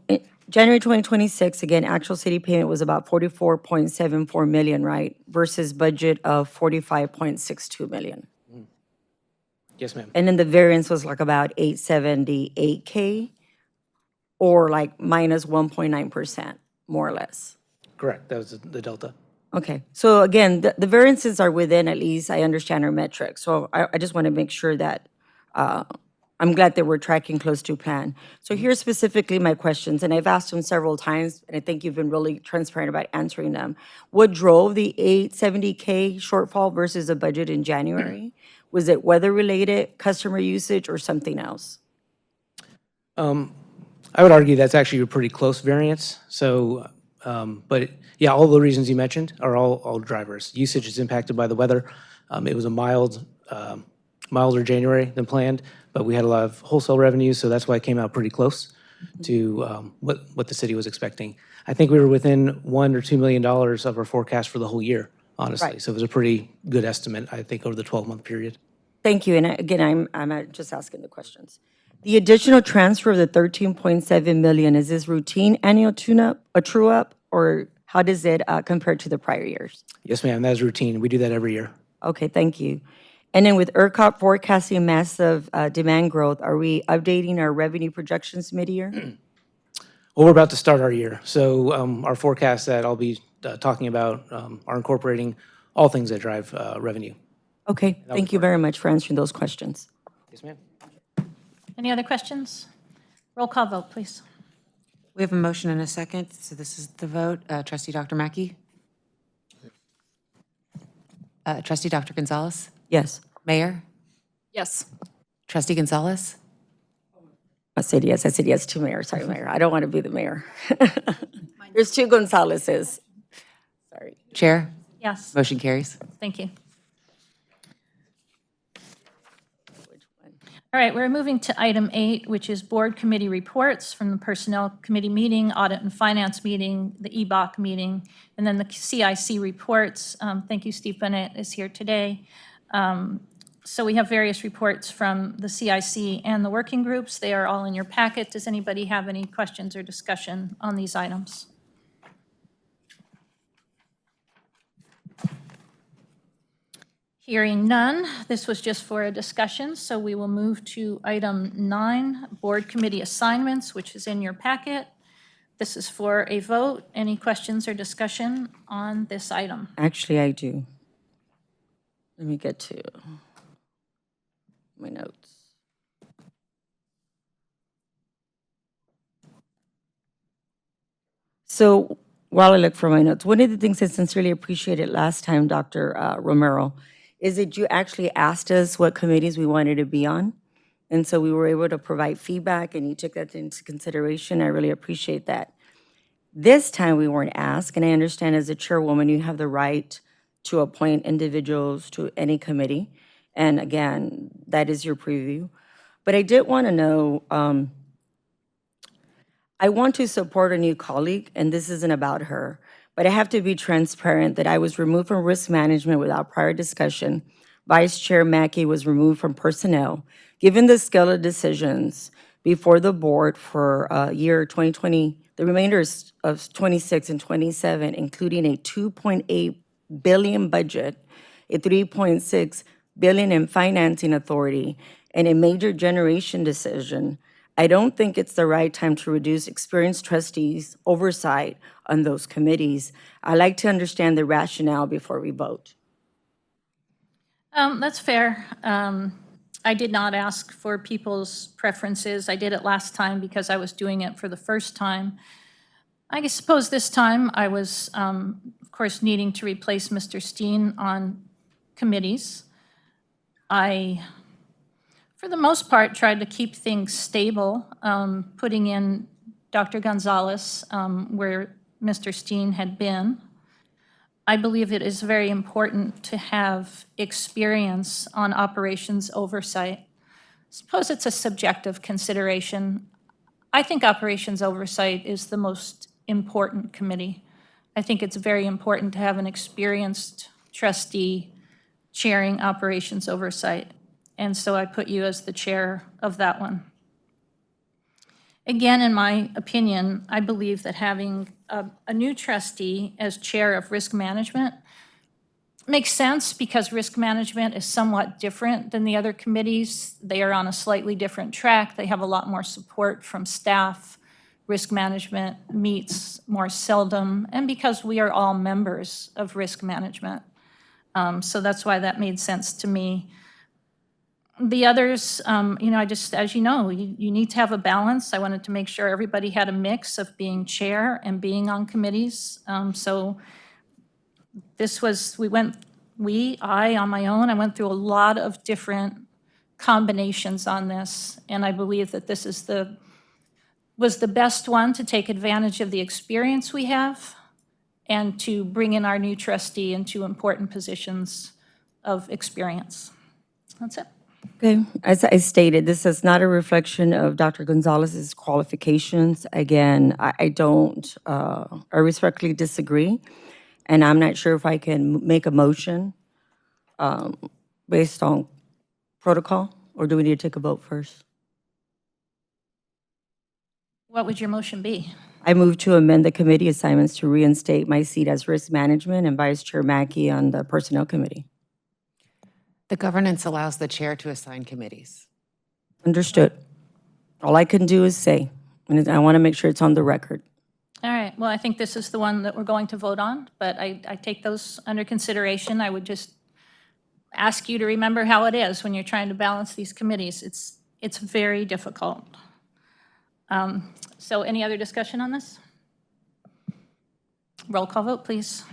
January 2026, again, actual city payment was about 44.74 million, right? Versus budget of 45.62 million. Yes, ma'am. And then the variance was like about 878K or like minus 1.9%, more or less. Correct. That was the delta. Okay, so again, the variances are within, at least I understand our metrics. So I just want to make sure that, I'm glad that we're tracking close to plan. So here's specifically my questions, and I've asked them several times, and I think you've been really transparent about answering them. What drove the 870K shortfall versus the budget in January? Was it weather-related, customer usage, or something else? I would argue that's actually a pretty close variance. So, but yeah, all the reasons you mentioned are all drivers. Usage is impacted by the weather. It was a milder January than planned, but we had a lot of wholesale revenue, so that's why it came out pretty close to what the city was expecting. I think we were within $1 or $2 million of our forecast for the whole year, honestly. Right. So it was a pretty good estimate, I think, over the 12-month period. Thank you, and again, I'm just asking the questions. The additional transfer of the 13.7 million, is this routine annual tune-up, a true-up, or how does it compare to the prior years? Yes, ma'am, that is routine. We do that every year. Okay, thank you. And then with ERCOT forecasting massive demand growth, are we updating our revenue projections mid-year? Well, we're about to start our year, so our forecasts that I'll be talking about are incorporating all things that drive revenue. Okay, thank you very much for answering those questions. Yes, ma'am. Any other questions? Roll call vote, please. We have a motion and a second, so this is the vote. Trustee Dr. Mackey? Trustee Dr. Gonzalez? Yes. Mayor? Yes. Trustee Gonzalez? I said yes to Mayor. Sorry, Mayor. I don't want to be the mayor. There's 2 Gonzalez's. Sorry. Chair? Yes, Motion carries. thank you. All right, we're moving to item 8, which is board committee reports from the Personnel Committee meeting, Audit and Finance meeting, the EBOC meeting, and then the CIC reports. Thank you, Steve Bennett is here today. So we have various reports from the CIC and the working groups. They are all in your packet. Does anybody have any questions or discussion on these items? Hearing none, this was just for a discussion, so we will move to item 9, board committee assignments, which is in your packet. This is for a vote. Any questions or discussion on this item? Actually, I do. Let me get to my notes. So while I look for my notes, one of the things I sincerely appreciated last time, Dr. Romero, is that you actually asked us what committees we wanted to be on. And so we were able to provide feedback, and you took that into consideration. I really appreciate that. This time we weren't asked, and I understand as a chairwoman, you have the right to appoint individuals to any committee. And again, that is your preview. But I did want to know, I want to support a new colleague, and this isn't about her, but I have to be transparent that I was removed from risk management without prior discussion. Vice Chair Mackey was removed from personnel. Given the scale of decisions before the board for year 2020, the remainder of 26 and 27, including a 2.8 billion budget, a 3.6 billion in financing authority, and a major generation decision, I don't think it's the right time to reduce experienced trustees' oversight on those committees. I like to understand the rationale before we vote. That's fair. I did not ask for people's preferences. I did it last time because I was doing it for the first time. I suppose this time I was, of course, needing to replace Mr. Steen on committees. I, for the most part, tried to keep things stable, putting in Dr. Gonzalez where Mr. Steen had been. I believe it is very important to have experience on operations oversight. Suppose it's a subjective consideration. I think operations oversight is the most important committee. I think it's very important to have an experienced trustee chairing operations oversight. And so I put you as the chair of that one. Again, in my opinion, I believe that having a new trustee as chair of risk management makes sense because risk management is somewhat different than the other committees. They are on a slightly different track. They have a lot more support from staff. Risk management meets more seldom, and because we are all members of risk management. So that's why that made sense to me. The others, I just, as you know, you need to have a balance. I wanted to make sure everybody had a mix of being chair and being on committees. So this was, I on my own, I went through a lot of different combinations on this, and I believe that this is was the best one to take advantage of the experience we have and to bring in our new trustee into important positions of experience. That's it. Okay, as I stated, this is not a reflection of Dr. Gonzalez's qualifications. Again, I don't, I respectfully disagree, and I'm not sure if I can make a motion based on protocol, or do we need to take a vote first? What would your motion be? I move to amend the committee assignments to reinstate my seat as risk management and Vice Chair Mackey on the Personnel Committee. The governance allows the chair to assign committees. Understood. All I can do is say, and I want to make sure it's on the record. All right, well, I think this is the one that we're going to vote on, but I take those under consideration. I would just ask you to remember how it is when you're trying to balance these committees. It's very difficult. So any other discussion on this? Roll call vote, please.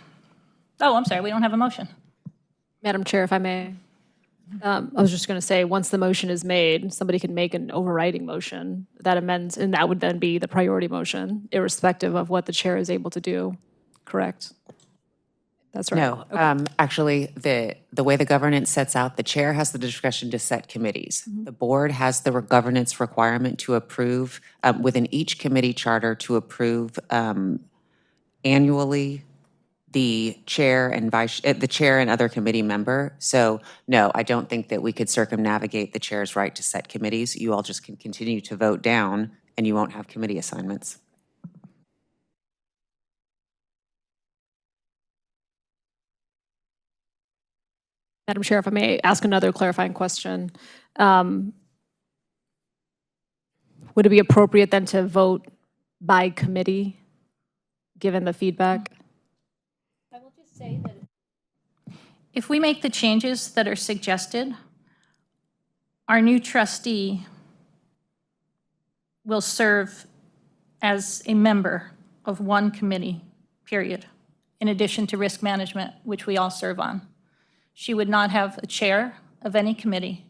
Oh, I'm sorry, we don't have a motion. Madam Chair, if I may. I was just going to say, once the motion is made, somebody can make an overriding motion that amends, and that would then be the priority motion, irrespective of what the chair is able to do, correct? That's right. No, actually, the way the governance sets out, the chair has the discretion to set committees. The board has the governance requirement to approve, within each committee charter, to approve annually the chair and the chair and other committee member. So no, I don't think that we could circumnavigate the chair's right to set committees. You all just can continue to vote down and you won't have committee assignments. Madam Chair, if I may ask another clarifying question. Would it be appropriate then to vote by committee, given the feedback? I will just say that if we make the changes that are suggested, our new trustee will serve as a member of one committee, period, in addition to risk management, which we all serve on. She would not have a chair of any committee.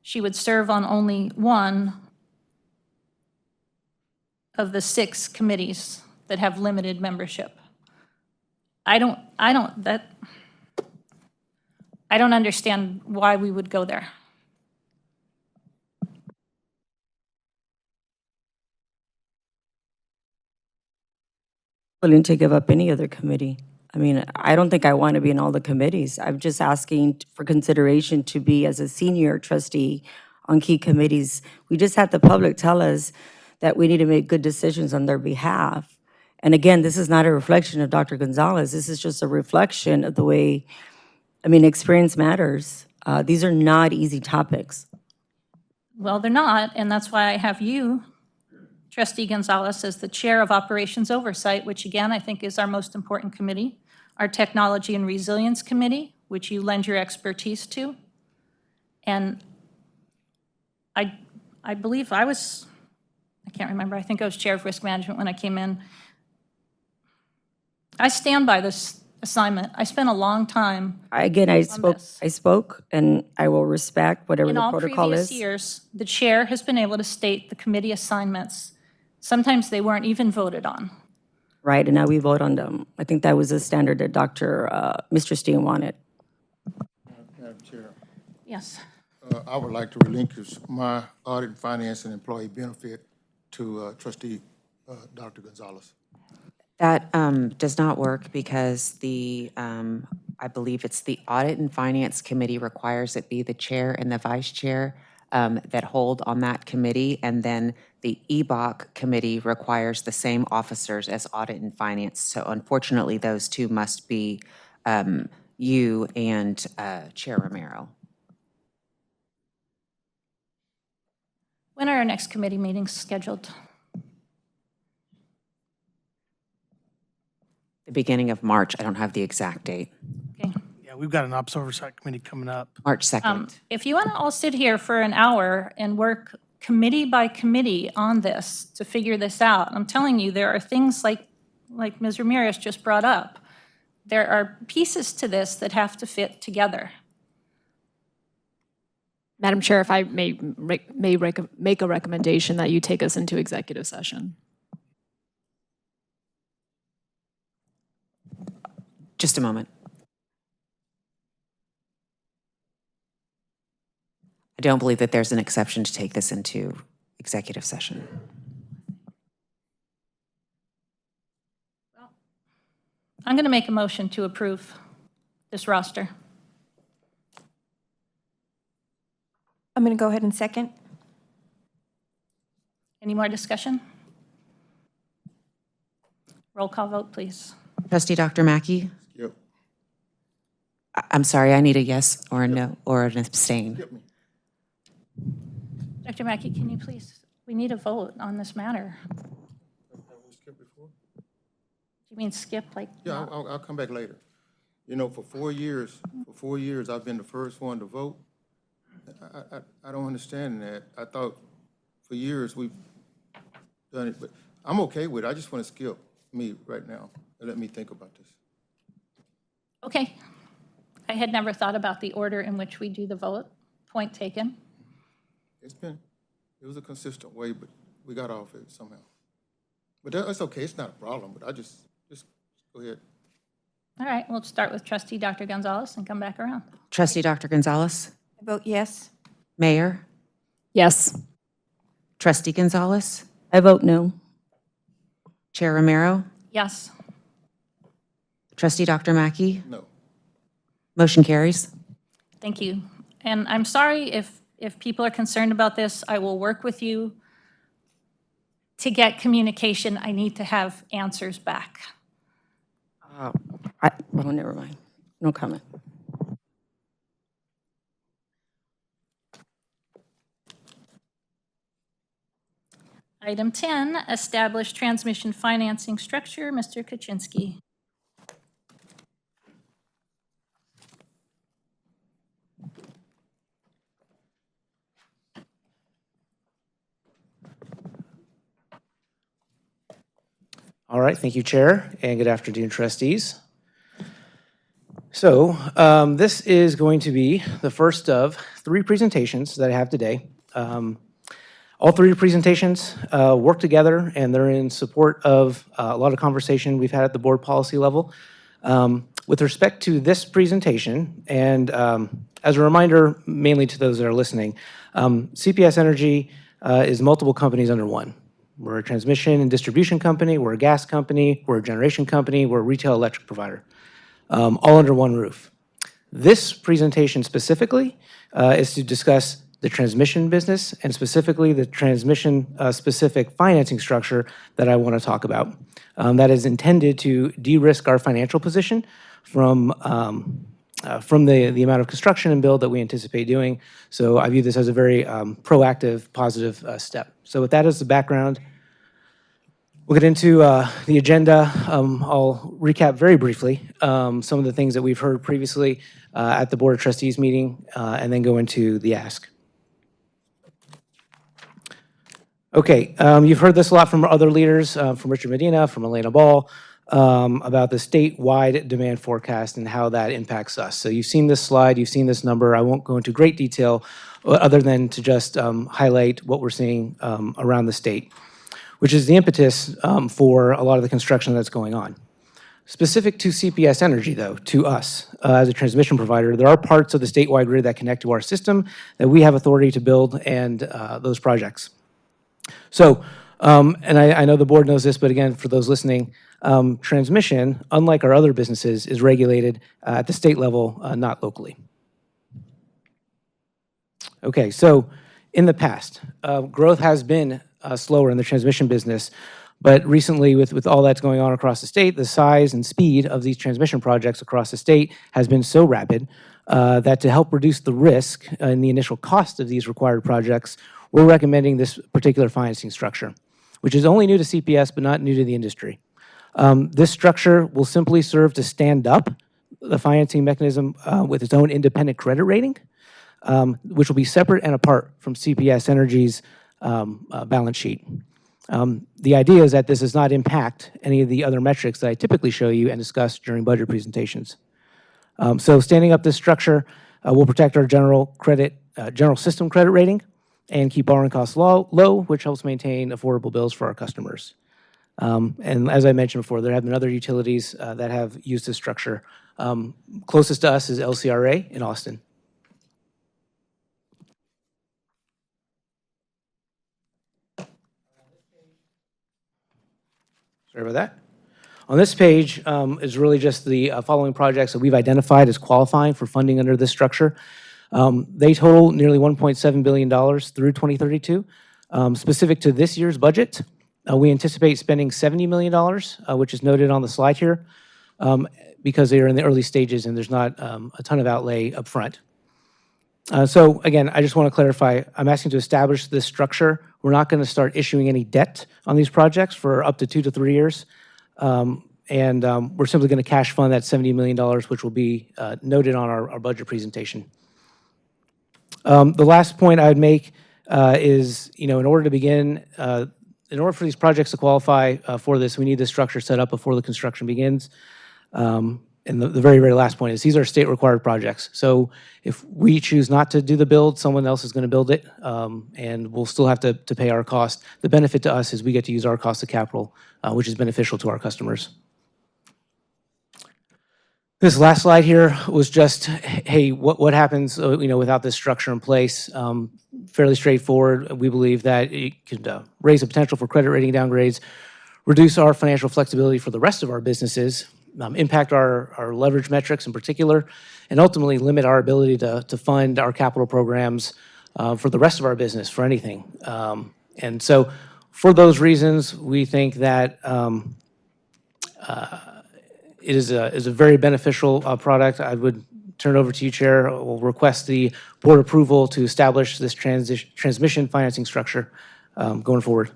She would serve on only one of the 6 committees that have limited membership. I don't understand why we would go there. Willing to give up any other committee. I mean, I don't think I want to be in all the committees. I'm just asking for consideration to be as a senior trustee on key committees. We just had the public tell us that we need to make good decisions on their behalf. And again, this is not a reflection of Dr. Gonzalez. This is just a reflection of the way, I mean, experience matters. These are not easy topics. Well, they're not, and that's why I have you, Trustee Gonzalez, as the Chair of Operations Oversight, which again, I think is our most important committee, our Technology and Resilience Committee, which you lend your expertise to. And I believe I can't remember, I think I was Chair of Risk Management when I came in. I stand by this assignment. I spent a long time. Again, I spoke, and I will respect whatever In the all protocol previous is. years, the chair has been able to state the committee assignments. Sometimes they weren't even voted on. Right, and now we vote on them. I think that was a standard that Mr. Steen wanted. Madam Chair, Yes. I would like to relinquish my audit, finance, and employee benefit to trustee Dr. Gonzalez. That does not work because I believe it's the Audit and Finance Committee requires it be the chair and the vice chair that hold on that committee, and then the EBOC committee requires the same officers as Audit and Finance. So unfortunately, those two must be you and Chair Romero. When are our next committee meetings scheduled? The beginning of March. I don't have the exact date. Okay. Yeah, we've got an Ops Oversight Committee coming up. March 2nd. If you want to all sit here for an hour and work committee by committee on this to figure this out, I'm telling you, there are things like Ms. Ramirez just brought up. There are pieces to this that have to fit together. Madam Chair, if I may make a recommendation that you take us into executive session. Just a moment. I don't believe that there's an exception to take this into executive session. I'm going to make a motion to approve this roster. I'm going to go ahead and second. Any more discussion? Roll call vote, please. Trustee Dr. Mackey? Skip. I'm sorry, I need a yes or a no or an abstain. Skip me. Dr. Mackey, can you please, we need a vote on this matter. Have we skipped before? Do you mean skip like? Yeah, I'll come back later. You know, for 4 years, I've been the first one to vote. I don't understand that. I thought for years we've done it, but I'm okay with it. I just want to skip me right now and let me think about this. Okay. I had never thought about the order in which we do the vote. Point taken. It was a consistent way, but we got off it somehow. But that's okay. It's not a problem, but I just go ahead. All right, we'll start with Trustee Dr. Gonzalez and come back around. Trustee Dr. Gonzalez? I vote yes. Mayor? Yes. Trustee Gonzalez? I vote no. Chair Romero? Yes. Trustee Dr. Mackey? No. Motion carries. Thank you. And I'm sorry if people are concerned about this. I will work with you to get communication. I need to have answers back. Well, never mind. No comment. Item 10, establish transmission financing structure. Mr. Kaczynski. All right, thank you, Chair, and good afternoon, trustees. So this is going to be the first of 3 presentations that I have today. All 3 presentations work together, and they're in support of a lot of conversation we've had at the board policy level. With respect to this presentation, and as a reminder, mainly to those that are listening, CPS Energy is multiple companies under one. We're a transmission and distribution company, we're a gas company, we're a generation company, we're a retail electric provider, all under one roof. This presentation specifically is to discuss the transmission business and specifically the transmission-specific financing structure that I want to talk about. That is intended to de-risk our financial position from the amount of construction and build that we anticipate doing. So I view this as a very proactive, positive step. So with that as the background, we'll get into the agenda. I'll recap very briefly some of the things that we've heard previously at the Board of Trustees meeting, and then go into the ask. Okay, you've heard this a lot from other leaders, from Richard Medina, from Elena Ball, about the statewide demand forecast and how that impacts us. So you've seen this slide, you've seen this number. I won't go into great detail other than to just highlight what we're seeing around the state, which is the impetus for a lot of the construction that's going on. Specific to CPS Energy, though, to us as a transmission provider, there are parts of the statewide grid that connect to our system that we have authority to build and those projects. So, and I know the board knows this, but again, for those listening, transmission, unlike our other businesses, is regulated at the state level, not locally. Okay, so in the past, growth has been slower in the transmission business, but recently with all that's going on across the state, the size and speed of these transmission projects across the state has been so rapid that to help reduce the risk and the initial cost of these required projects, we're recommending this particular financing structure, which is only new to CPS but not new to the industry. This structure will simply serve to stand up the financing mechanism with its own independent credit rating, which will be separate and apart from CPS Energy's balance sheet. The idea is that this does not impact any of the other metrics that I typically show you and discuss during budget presentations. So standing up this structure will protect our general system credit rating and keep borrowing costs low, which helps maintain affordable bills for our customers. And as I mentioned before, there have been other utilities that have used this structure. Closest to us is LCRA in Austin. Sorry about that. On this page is really just the following projects that we've identified as qualifying for funding under this structure. They total nearly $1.7 billion through 2032. Specific to this year's budget, we anticipate spending $70 million, which is noted on the slide here, because they are in the early stages and there's not a ton of outlay up front. So again, I just want to clarify, I'm asking to establish this structure. We're not going to start issuing any debt on these projects for up to 2 to 3 years. And we're simply going to cash fund that $70 million, which will be noted on our budget presentation. The last point I would make is, in order to begin, in order for these projects to qualify for this, we need this structure set up before the construction begins. And the very, very last point is these are state-required projects. So if we choose not to do the build, someone else is going to build it, and we'll still have to pay our cost. The benefit to us is we get to use our cost of capital, which is beneficial to our customers. This last slide here was just, hey, what happens without this structure in place? Fairly straightforward. We believe that it could raise the potential for credit rating downgrades, reduce our financial flexibility for the rest of our businesses, impact our leverage metrics in particular, and ultimately limit our ability to fund our capital programs for the rest of our business, for anything. And so for those reasons, we think that it is a very beneficial product. I would turn it over to you, Chair. We'll request the board approval to establish this transmission financing structure going forward.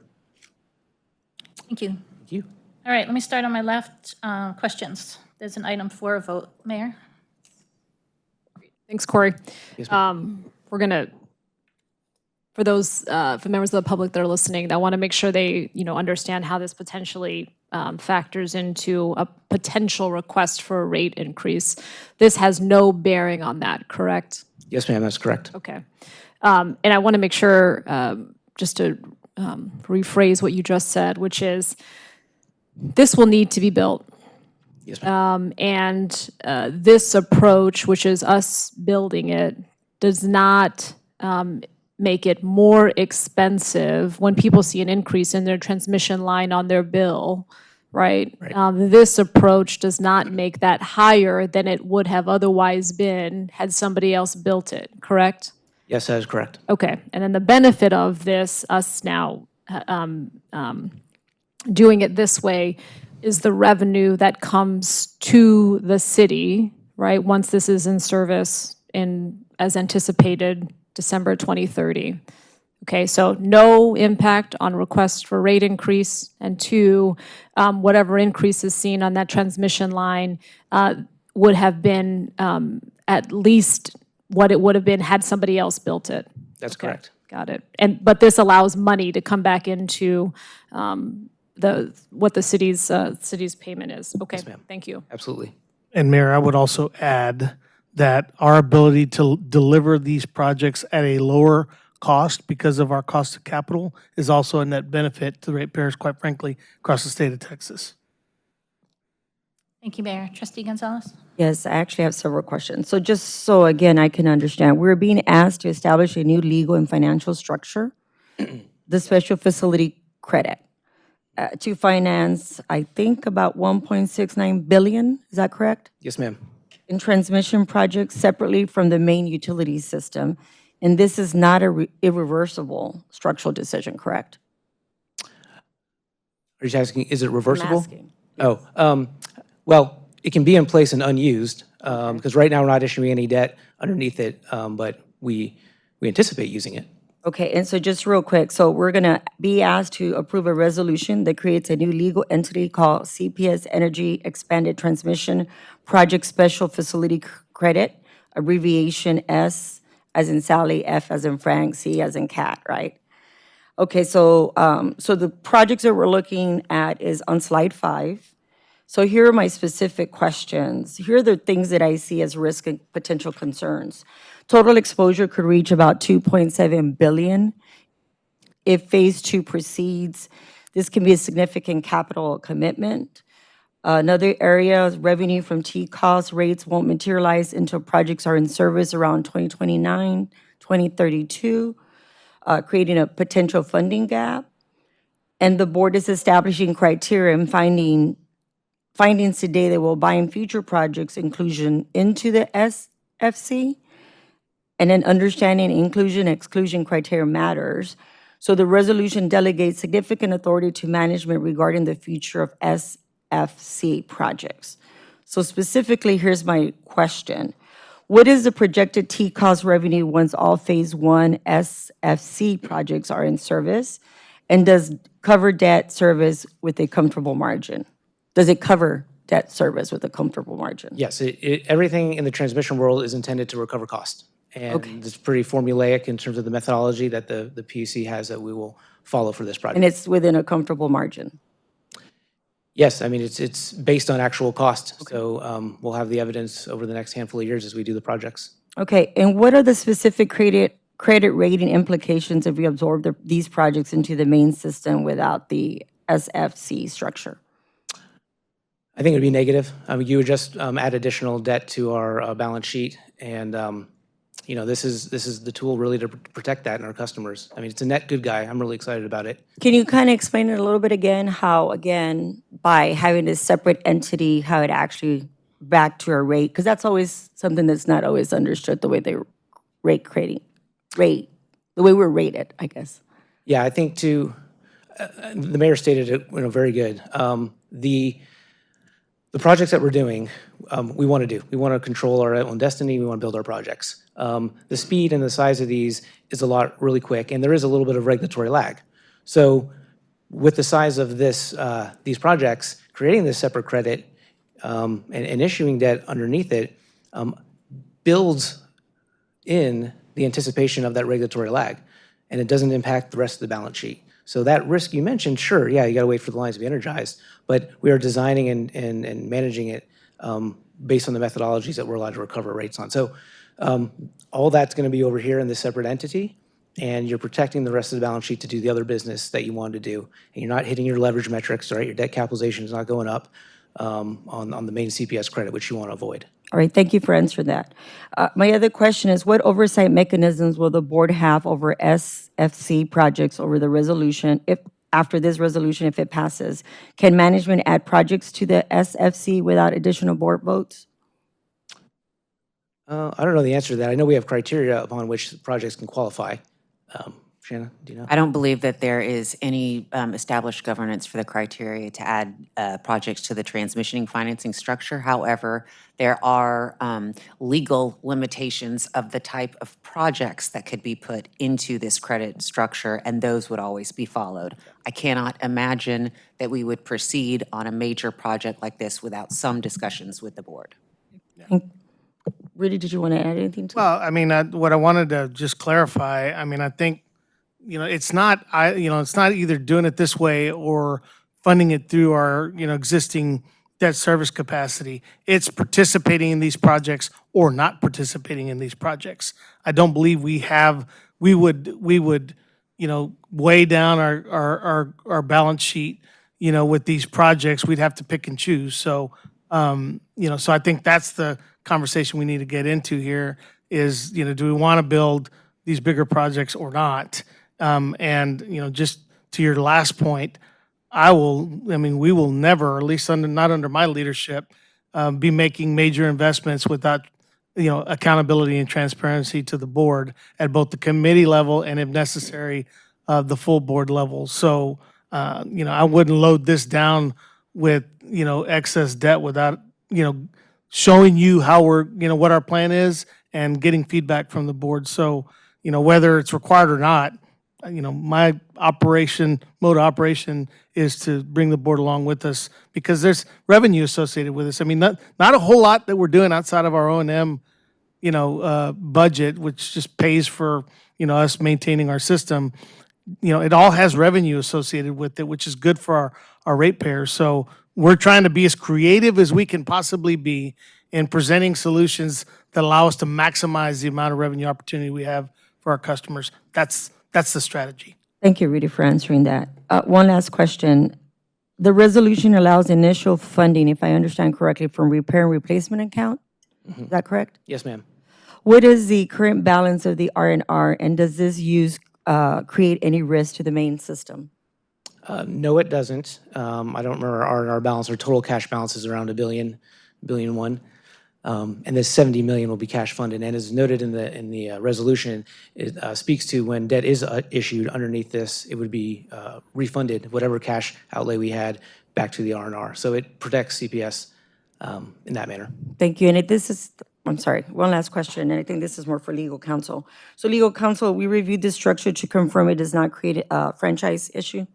Thank you. Thank you. All right, let me start on my left. Questions. There's an item for a vote. Mayor? Thanks, Corey. Yes, We're going to, for those, for members of the public that are listening, that want to make sure they, understand how this potentially factors into a potential request for a rate increase. This has no bearing on that, correct? Yes, ma'am, that's correct. Okay. And I want to make sure, just to rephrase what you just said, which is this will need to be built. Yes, ma'am. And this approach, which is us building it, does not make it more expensive when people see an increase in their transmission line on their bill, right? This approach does not make that higher than it would have otherwise been had somebody else built it, correct? Yes, that is correct. Okay, and then the benefit of this, us now doing it this way, is the revenue that comes to the city, right, once this is in service as anticipated, December 2030. Okay, so no impact on request for rate increase, and two, whatever increase is seen on that transmission line would have been at least what it would have been had somebody else built it. That's Okay, correct. got it. But this allows money to come back into what the city's payment is. Okay, Yes, ma'am. thank you. Absolutely. And Mayor, I would also add that our ability to deliver these projects at a lower cost because of our cost of capital is also a net benefit to the ratepayers, quite frankly, across the state of Texas. Thank you, Mayor. Trustee Gonzalez? Yes, I actually have several questions. So just so, again, I can understand, we're being asked to establish a new legal and financial structure, the special facility credit, to finance, I think, about 1.69 billion, is that correct? Yes, ma'am. In transmission projects separately from the main utility system. And this is not a irreversible structural decision, correct? Are you asking, is it reversible? asking, Oh, well, it can be in place and unused, because right now we're not issuing any debt underneath it, but we anticipate using it. Okay, and so just real quick, so we're gonna be asked to approve a resolution that creates a new legal entity called CPS Energy Expanded Transmission Project Special Facility Credit, abbreviation S as in Sally, F as in Frank, C as in cat, right? Okay, so the projects that we're looking at is on slide 5. So here are my specific questions. Here are the things that I see as risk and potential concerns. Total exposure could reach about 2.7 billion. If phase 2 proceeds, this can be a significant capital commitment. Another area is revenue from T-cost rates won't materialize until projects are in service around 2029, 2032, creating a potential funding gap. And the board is establishing criteria and findings today that will bind future projects' inclusion into the SFC. And then understanding inclusion, exclusion criteria matters. So the resolution delegates significant authority to management regarding the future of SFC projects. So specifically, here's my question. What is the projected T-cost revenue once all Phase 1 SFC projects are in service? And does cover debt service with a comfortable margin? Does it cover debt service with a comfortable margin? Yes, everything in the transmission world is intended to recover cost. And it's pretty formulaic in terms of the methodology that the PUC has that we will follow for this project. And it's within a comfortable margin? Yes, I mean, it's based on actual cost. So we'll have the evidence over the next handful of years as we do the projects. Okay, and what are the specific credit rating implications if we absorb these projects into the main system without the SFC structure? I think it would be negative. I mean, you would just add additional debt to our balance sheet, and you know, this is the tool really to protect that in our customers. I mean, it's a net good guy. I'm really excited about it. Can you kind of explain it a little bit again, how, again, by having this separate entity, how it actually back to a rate? Because that's always something that's not always understood, the way they the way we're rated, I guess. Yeah, I think the mayor stated it, you know, very good. The projects that we're doing, we want to do. We want to control our own destiny. We want to build our projects. The speed and the size of these is a lot really quick, and there is a little bit of regulatory lag. So with the size of these projects, creating this separate credit and issuing debt underneath it builds in the anticipation of that regulatory lag, and it doesn't impact the rest of the balance sheet. So that risk you mentioned, sure, yeah, you got to wait for the lines to be energized, but we are designing and managing it based on the methodologies that we're allowed to recover rates on. So all that's going to be over here in this separate entity, and you're protecting the rest of the balance sheet to do the other business that you wanted to do. And you're not hitting your leverage metrics, right? Your debt capitalization is not going up on the main CPS credit, which you want to avoid. All right, thank you for answering that. My other question is, what oversight mechanisms will the board have over SFC projects over the resolution, if, after this resolution, if it passes? Can management add projects to the SFC without additional board votes? I don't know the answer to that. I know we have criteria upon which projects can qualify. Shanna, do you know? I don't believe that there is any established governance for the criteria to add projects to the transmission financing structure. However, there are legal limitations of the type of projects that could be put into this credit structure, and those would always be followed. I cannot imagine that we would proceed on a major project like this without some discussions with the board. Rudy, did you want to add anything to that? Well, I mean, what I wanted to just clarify, I mean, I think, it's not, it's not either doing it this way or funding it through our, existing debt service capacity. It's participating in these projects or not participating in these projects. I don't believe we would, weigh down our balance sheet, with these projects. We'd have to pick and choose. So, so I think that's the conversation we need to get into here is, do we want to build these bigger projects or not? And, just to your last point, we will never, at least not under my leadership, be making major investments without, accountability and transparency to the board at both the committee level and, if necessary, the full board level. So, I wouldn't load this down with, excess debt without, showing you how we're, what our plan is and getting feedback from the board. So, whether it's required or not, my mode of operation is to bring the board along with us because there's revenue associated with this. I mean, not a whole lot that we're doing outside of our O&M, budget, which just pays for, us maintaining our system. It all has revenue associated with it, which is good for our ratepayers. So we're trying to be as creative as we can possibly be in presenting solutions that allow us to maximize the amount of revenue opportunity we have for our customers. That's the strategy. Thank you, Rudy, for answering that. One last question. The resolution allows initial funding, if I understand correctly, from repair and replacement account? Is that correct? Yes, ma'am. What is the current balance of the R&R, and does this use create any risk to the main system? No, it doesn't. I don't remember our balance. Our total cash balance is around $1 billion, $1.1 billion. And this $70 million will be cash funded. And as noted in the resolution, it speaks to when debt is issued underneath this, it would be refunded, whatever cash outlay we had, back to the R&R. So it protects CPS in that manner. Thank you. And I'm sorry, one last question, and I think this is more for legal counsel. So legal counsel, we reviewed this structure to confirm it does not create a franchise issue?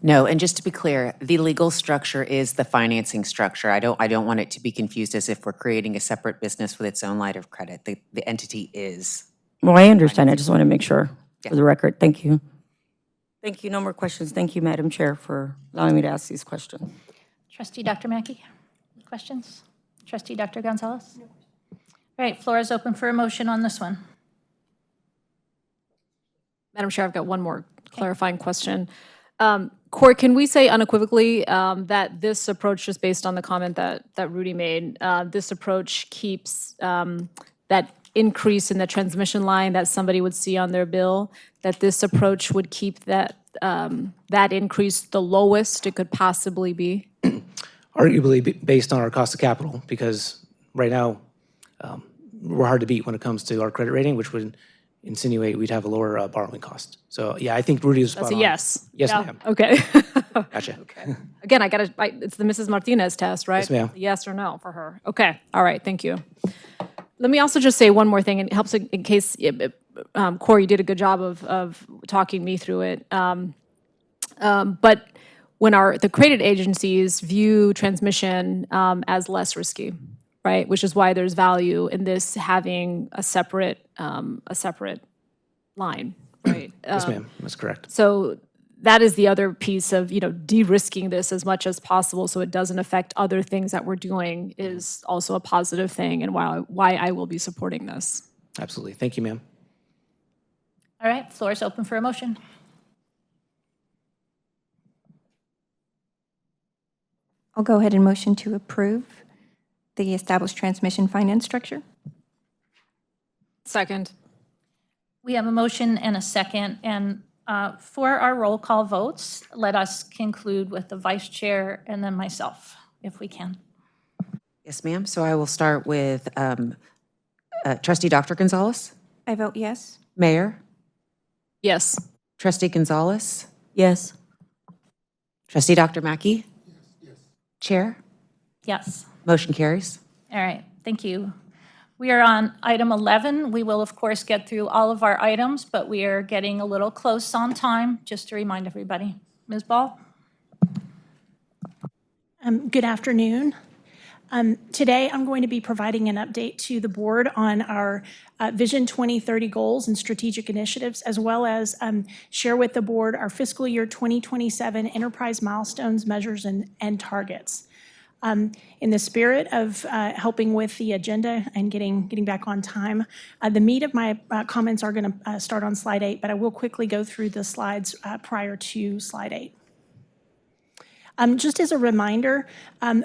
No, and just to be clear, the legal structure is the financing structure. I don't want it to be confused as if we're creating a separate business with its own line of credit. The entity is. Well, I understand. I just want to make sure for the record. Thank you. Thank you. No more questions. Thank you, Madam Chair, for allowing me to ask these questions. Trustee Dr. Mackey, questions? Trustee Dr. Gonzalez? No. All right, floor is open for a motion on this one. Madam Chair, I've got one more clarifying question. Corey, can we say unequivocally that this approach, just based on the comment that Rudy made, this approach keeps that increase in the transmission line that somebody would see on their bill, that this approach would keep that increase the lowest it could possibly be? Arguably based on our cost of capital, because right now we're hard to beat when it comes to our credit rating, which would insinuate we'd have a lower borrowing cost. So yeah, I think Rudy is spot on. That's a yes. Yes, yeah. ma'am. Okay. Gotcha. Okay. Again, it's the Mrs. Martinez test, right? Yes, ma'am. Yes or no for her. Okay. All right. Thank you. Let me also just say one more thing. It helps in case, Corey, you did a good job of talking me through it. But when the credit agencies view transmission as less risky, right? Which is why there's value in this having a separate line, right? Yes, ma'am, that's correct. So that is the other piece of, de-risking this as much as possible so it doesn't affect other things that we're doing is also a positive thing and why I will be supporting this. Absolutely. Thank you, ma'am. All right, floor is open for a motion. I'll go ahead and motion to approve the established transmission finance structure. Second. We have a motion and a second, and for our roll call votes, let us conclude with the vice chair and then myself, if we can. Yes, ma'am. So I will start with Trustee Dr. Gonzalez, I vote yes. Mayor, Yes. Trustee Gonzalez, Yes. Trustee Dr. Mackey, Chair. Yes. Motion carries. All right, thank you. We are on item 11. We will, of course, get through all of our items, but we are getting a little close on time, just to remind everybody. Ms. Ball? Good afternoon. Today, I'm going to be providing an update to the board on our Vision 2030 goals and strategic initiatives, as well as share with the board our fiscal year 2027 enterprise milestones, measures, and targets. In the spirit of helping with the agenda and getting back on time, the meat of my comments are going to start on slide 8, but I will quickly go through the slides prior to slide 8. Just as a reminder,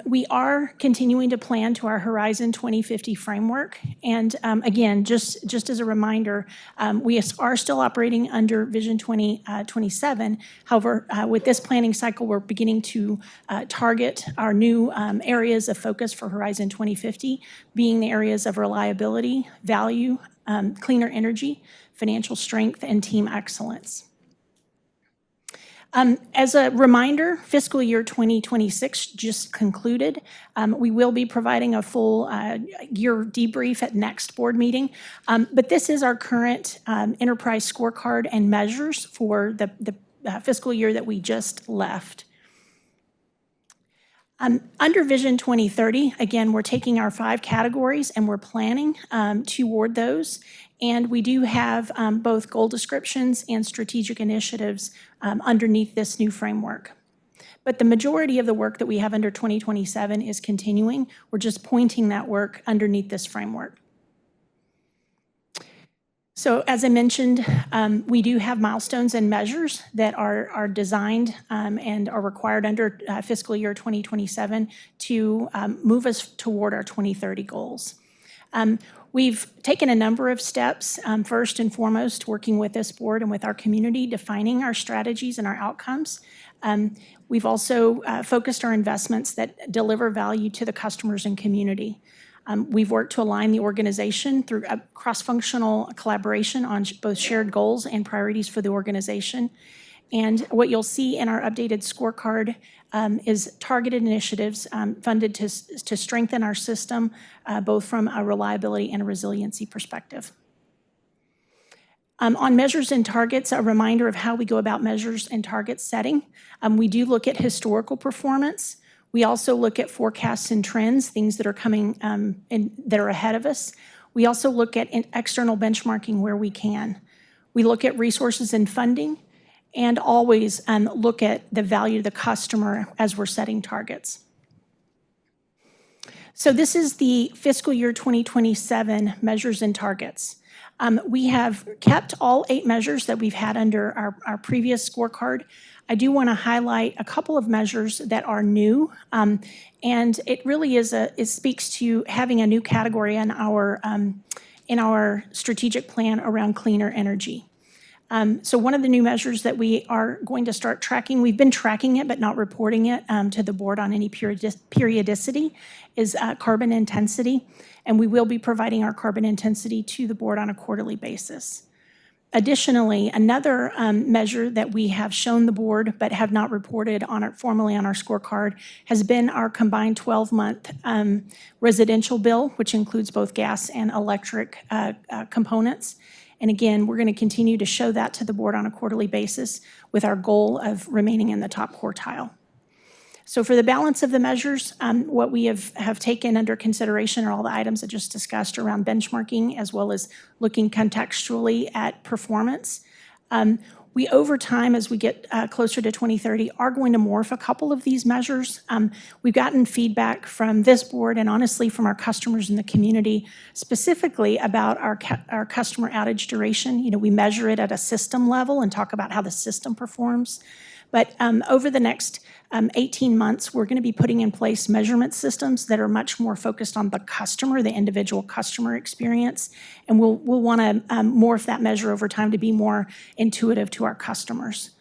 we are continuing to plan to our Horizon 2050 framework. And again, just as a reminder, we are still operating under Vision 2027. However, with this planning cycle, we're beginning to target our new areas of focus for Horizon 2050, being the areas of reliability, value, cleaner energy, financial strength, and team excellence. As a reminder, fiscal year 2026 just concluded. We will be providing a full year debrief at next board meeting. But this is our current enterprise scorecard and measures for the fiscal year that we just left. Under Vision 2030, again, we're taking our 5 categories and we're planning toward those. And we do have both goal descriptions and strategic initiatives underneath this new framework. But the majority of the work that we have under 2027 is continuing. We're just pointing that work underneath this framework. So as I mentioned, we do have milestones and measures that are designed and are required under fiscal year 2027 to move us toward our 2030 goals. We've taken a number of steps, first and foremost, working with this board and with our community, defining our strategies and our outcomes. We've also focused our investments that deliver value to the customers and community. We've worked to align the organization through a cross-functional collaboration on both shared goals and priorities for the organization. And what you'll see in our updated scorecard is targeted initiatives funded to strengthen our system, both from a reliability and a resiliency perspective. On measures and targets, a reminder of how we go about measures and target setting. We do look at historical performance. We also look at forecasts and trends, things that are coming that are ahead of us. We also look at external benchmarking where we can. We look at resources and funding, and always look at the value to the customer as we're setting targets. So this is the fiscal year 2027 measures and targets. We have kept all 8 measures that we've had under our previous scorecard. I do want to highlight a couple of measures that are new, and it really it speaks to having a new category in our strategic plan around cleaner energy. So one of the new measures that we are going to start tracking, we've been tracking it but not reporting it to the board on any periodicity, is carbon intensity, and we will be providing our carbon intensity to the board on a quarterly basis. Additionally, another measure that we have shown the board but have not reported formally on our scorecard has been our combined 12-month residential bill, which includes both gas and electric components. And again, we're going to continue to show that to the board on a quarterly basis with our goal of remaining in the top quartile. So for the balance of the measures, what we have taken under consideration are all the items I just discussed around benchmarking, as well as looking contextually at performance. We, over time, as we get closer to 2030, are going to morph a couple of these measures. We've gotten feedback from this board and honestly from our customers in the community, specifically about our customer outage duration. You know, we measure it at a system level and talk about how the system performs. But over the next 18 months, we're going to be putting in place measurement systems that are much more focused on the customer, the individual customer experience. And we'll want to morph that measure over time to be more intuitive to our customers.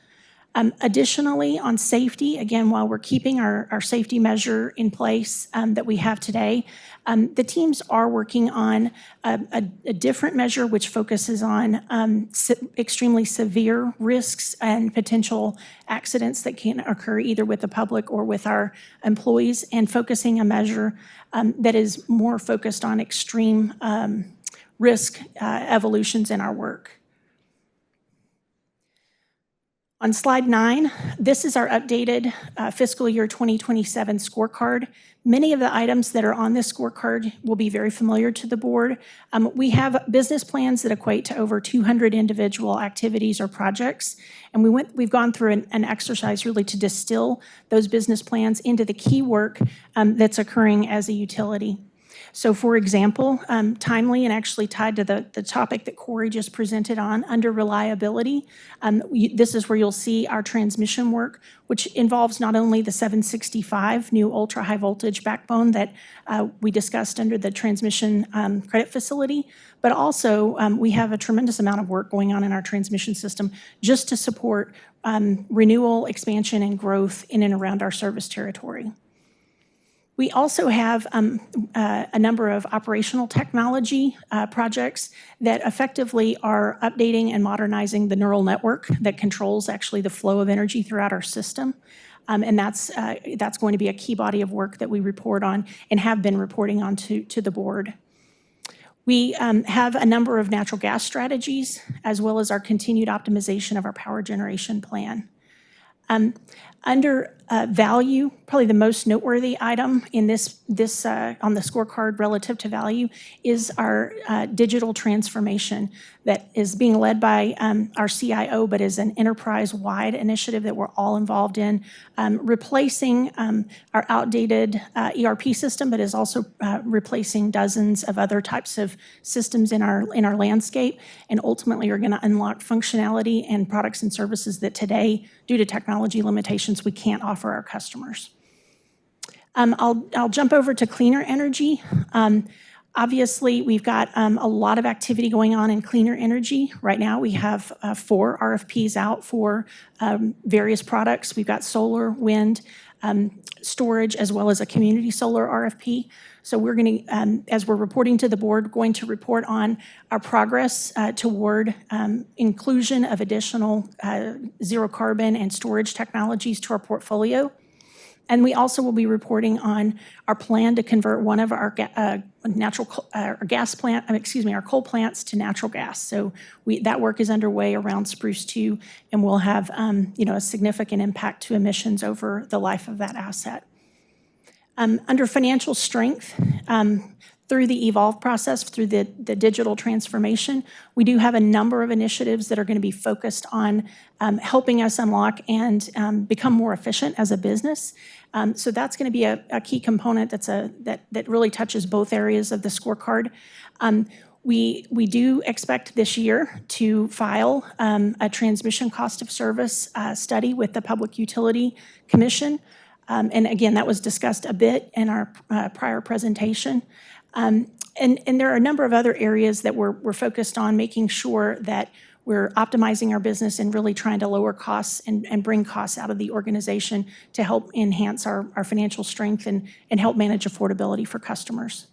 Additionally, on safety, again, while we're keeping our safety measure in place that we have today, the teams are working on a different measure which focuses on extremely severe risks and potential accidents that can occur either with the public or with our employees, and focusing a measure that is more focused on extreme risk evolutions in our work. On slide 9, this is our updated fiscal year 2027 scorecard. Many of the items that are on this scorecard will be very familiar to the board. We have business plans that equate to over 200 individual activities or projects, and we've gone through an exercise really to distill those business plans into the key work that's occurring as a utility. So for example, timely and actually tied to the topic that Corey just presented on, under reliability, this is where you'll see our transmission work, which involves not only the 765 new ultra-high voltage backbone that we discussed under the transmission credit facility, but also we have a tremendous amount of work going on in our transmission system just to support renewal, expansion, and growth in and around our service territory. We also have a number of operational technology projects that effectively are updating and modernizing the neural network that controls actually the flow of energy throughout our system. And that's going to be a key body of work that we report on and have been reporting on to the board. We have a number of natural gas strategies, as well as our continued optimization of our power generation plan. Under value, probably the most noteworthy item in this on the scorecard relative to value is our digital transformation that is being led by our CIO, but is an enterprise-wide initiative that we're all involved in, replacing our outdated ERP system, but is also replacing dozens of other types of systems in our landscape, and ultimately are going to unlock functionality and products and services that today, due to technology limitations, we can't offer our customers. I'll jump over to cleaner energy. Obviously, we've got a lot of activity going on in cleaner energy. Right now, we have 4 RFPs out for various products. We've got solar, wind, storage, as well as a community solar RFP. So we're going to, as we're reporting to the board, going to report on our progress toward inclusion of additional zero carbon and storage technologies to our portfolio. And we also will be reporting on our plan to convert one of our our coal plants to natural gas. So that work is underway around Spruce 2, and will have a significant impact to emissions over the life of that asset. Under financial strength, through the evolve process, through the digital transformation, we do have a number of initiatives that are going to be focused on helping us unlock and become more efficient as a business. So that's going to be a key component that really touches both areas of the scorecard. We do expect this year to file a transmission cost of service study with the Public Utility Commission. And again, that was discussed a bit in our prior presentation. And there are a number of other areas that we're focused on, making sure that we're optimizing our business and really trying to lower costs and bring costs out of the organization to help enhance our financial strength and help manage affordability for customers.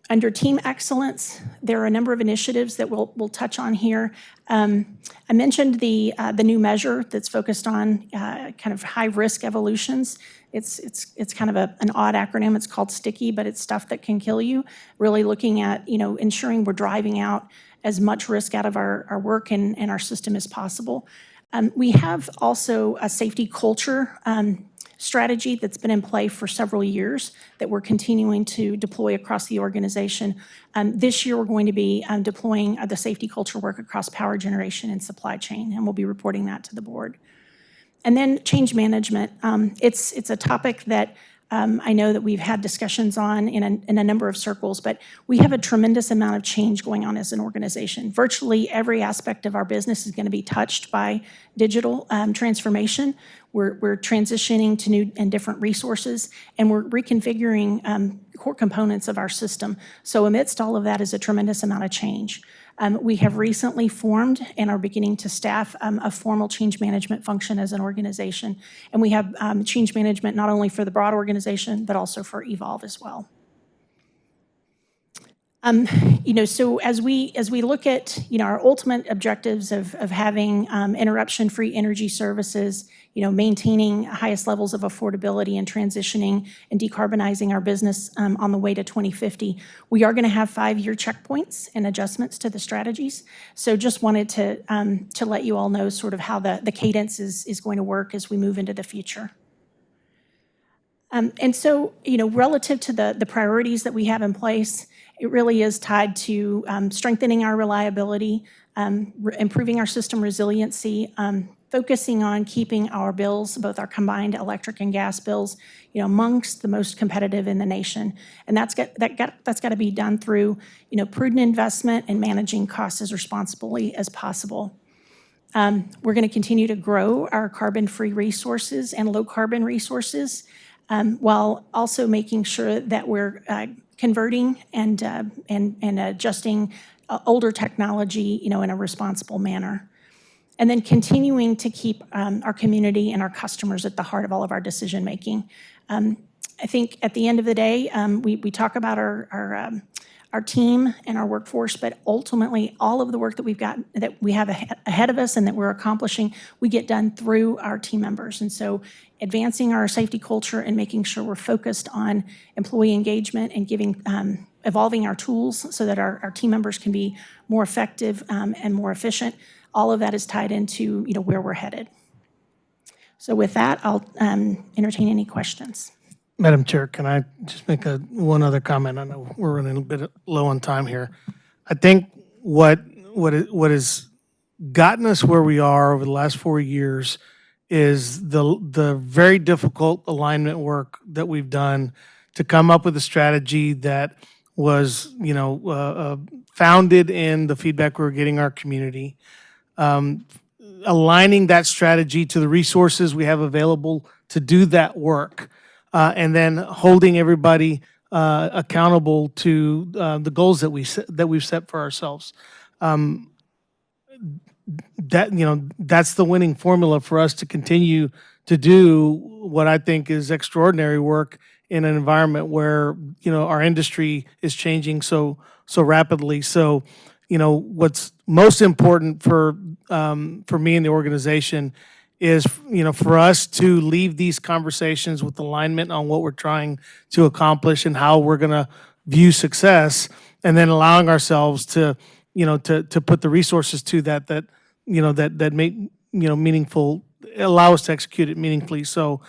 Under team excellence, there are a number of initiatives that we'll touch on here. I mentioned the new measure that's focused on kind of high-risk evolutions. It's kind of an odd acronym. It's called STICKY, but it's stuff that can kill you. Really looking at ensuring we're driving out as much risk out of our work and our system as possible. We have also a safety culture strategy that's been in play for several years that we're continuing to deploy across the organization. This year, we're going to be deploying the safety culture work across power generation and supply chain, and we'll be reporting that to the board. And then change management. It's a topic that I know that we've had discussions on in a number of circles, but we have a tremendous amount of change going on as an organization. Virtually every aspect of our business is going to be touched by digital transformation. We're transitioning to new and different resources, and we're reconfiguring core components of our system. So amidst all of that is a tremendous amount of change. We have recently formed and are beginning to staff a formal change management function as an organization. And we have change management not only for the broad organization, but also for Evolve as well. So as we look at, our ultimate objectives of having interruption-free energy services, maintaining highest levels of affordability and transitioning and decarbonizing our business on the way to 2050, we are going to have 5-year checkpoints and adjustments to the strategies. So just wanted to let you all know sort of how the cadence is going to work as we move into the future. And so, relative to the priorities that we have in place, it really is tied to strengthening our reliability, improving our system resiliency, focusing on keeping our bills, both our combined electric and gas bills, amongst the most competitive in the nation. And that's got to be done through, prudent investment and managing costs as responsibly as possible. We're going to continue to grow our carbon-free resources and low-carbon resources, while also making sure that we're converting and adjusting older technology, in a responsible manner. And then continuing to keep our community and our customers at the heart of all of our decision-making. I think at the end of the day, we talk about our team and our workforce, but ultimately all of the work that we have ahead of us and that we're accomplishing, we get done through our team members. And so advancing our safety culture and making sure we're focused on employee engagement and evolving our tools so that our team members can be more effective and more efficient, all of that is tied into where we're headed. So with that, I'll entertain any questions. Madam Chair, can I just make one other comment? I know we're running a bit low on time here. I think what has gotten us where we are over the last 4 years is the very difficult alignment work that we've done to come up with a strategy that was, founded in the feedback we were getting our community, aligning that strategy to the resources we have available to do that work. And then holding everybody accountable to the goals that we've set for ourselves. That's the winning formula for us to continue to do what I think is extraordinary work in an environment where our industry is changing so rapidly. So, what's most important for me and the organization is, for us to leave these conversations with alignment on what we're trying to accomplish and how we're going to view success, and then allowing ourselves to put the resources to that make, meaningful, allow us to execute it meaningfully. So,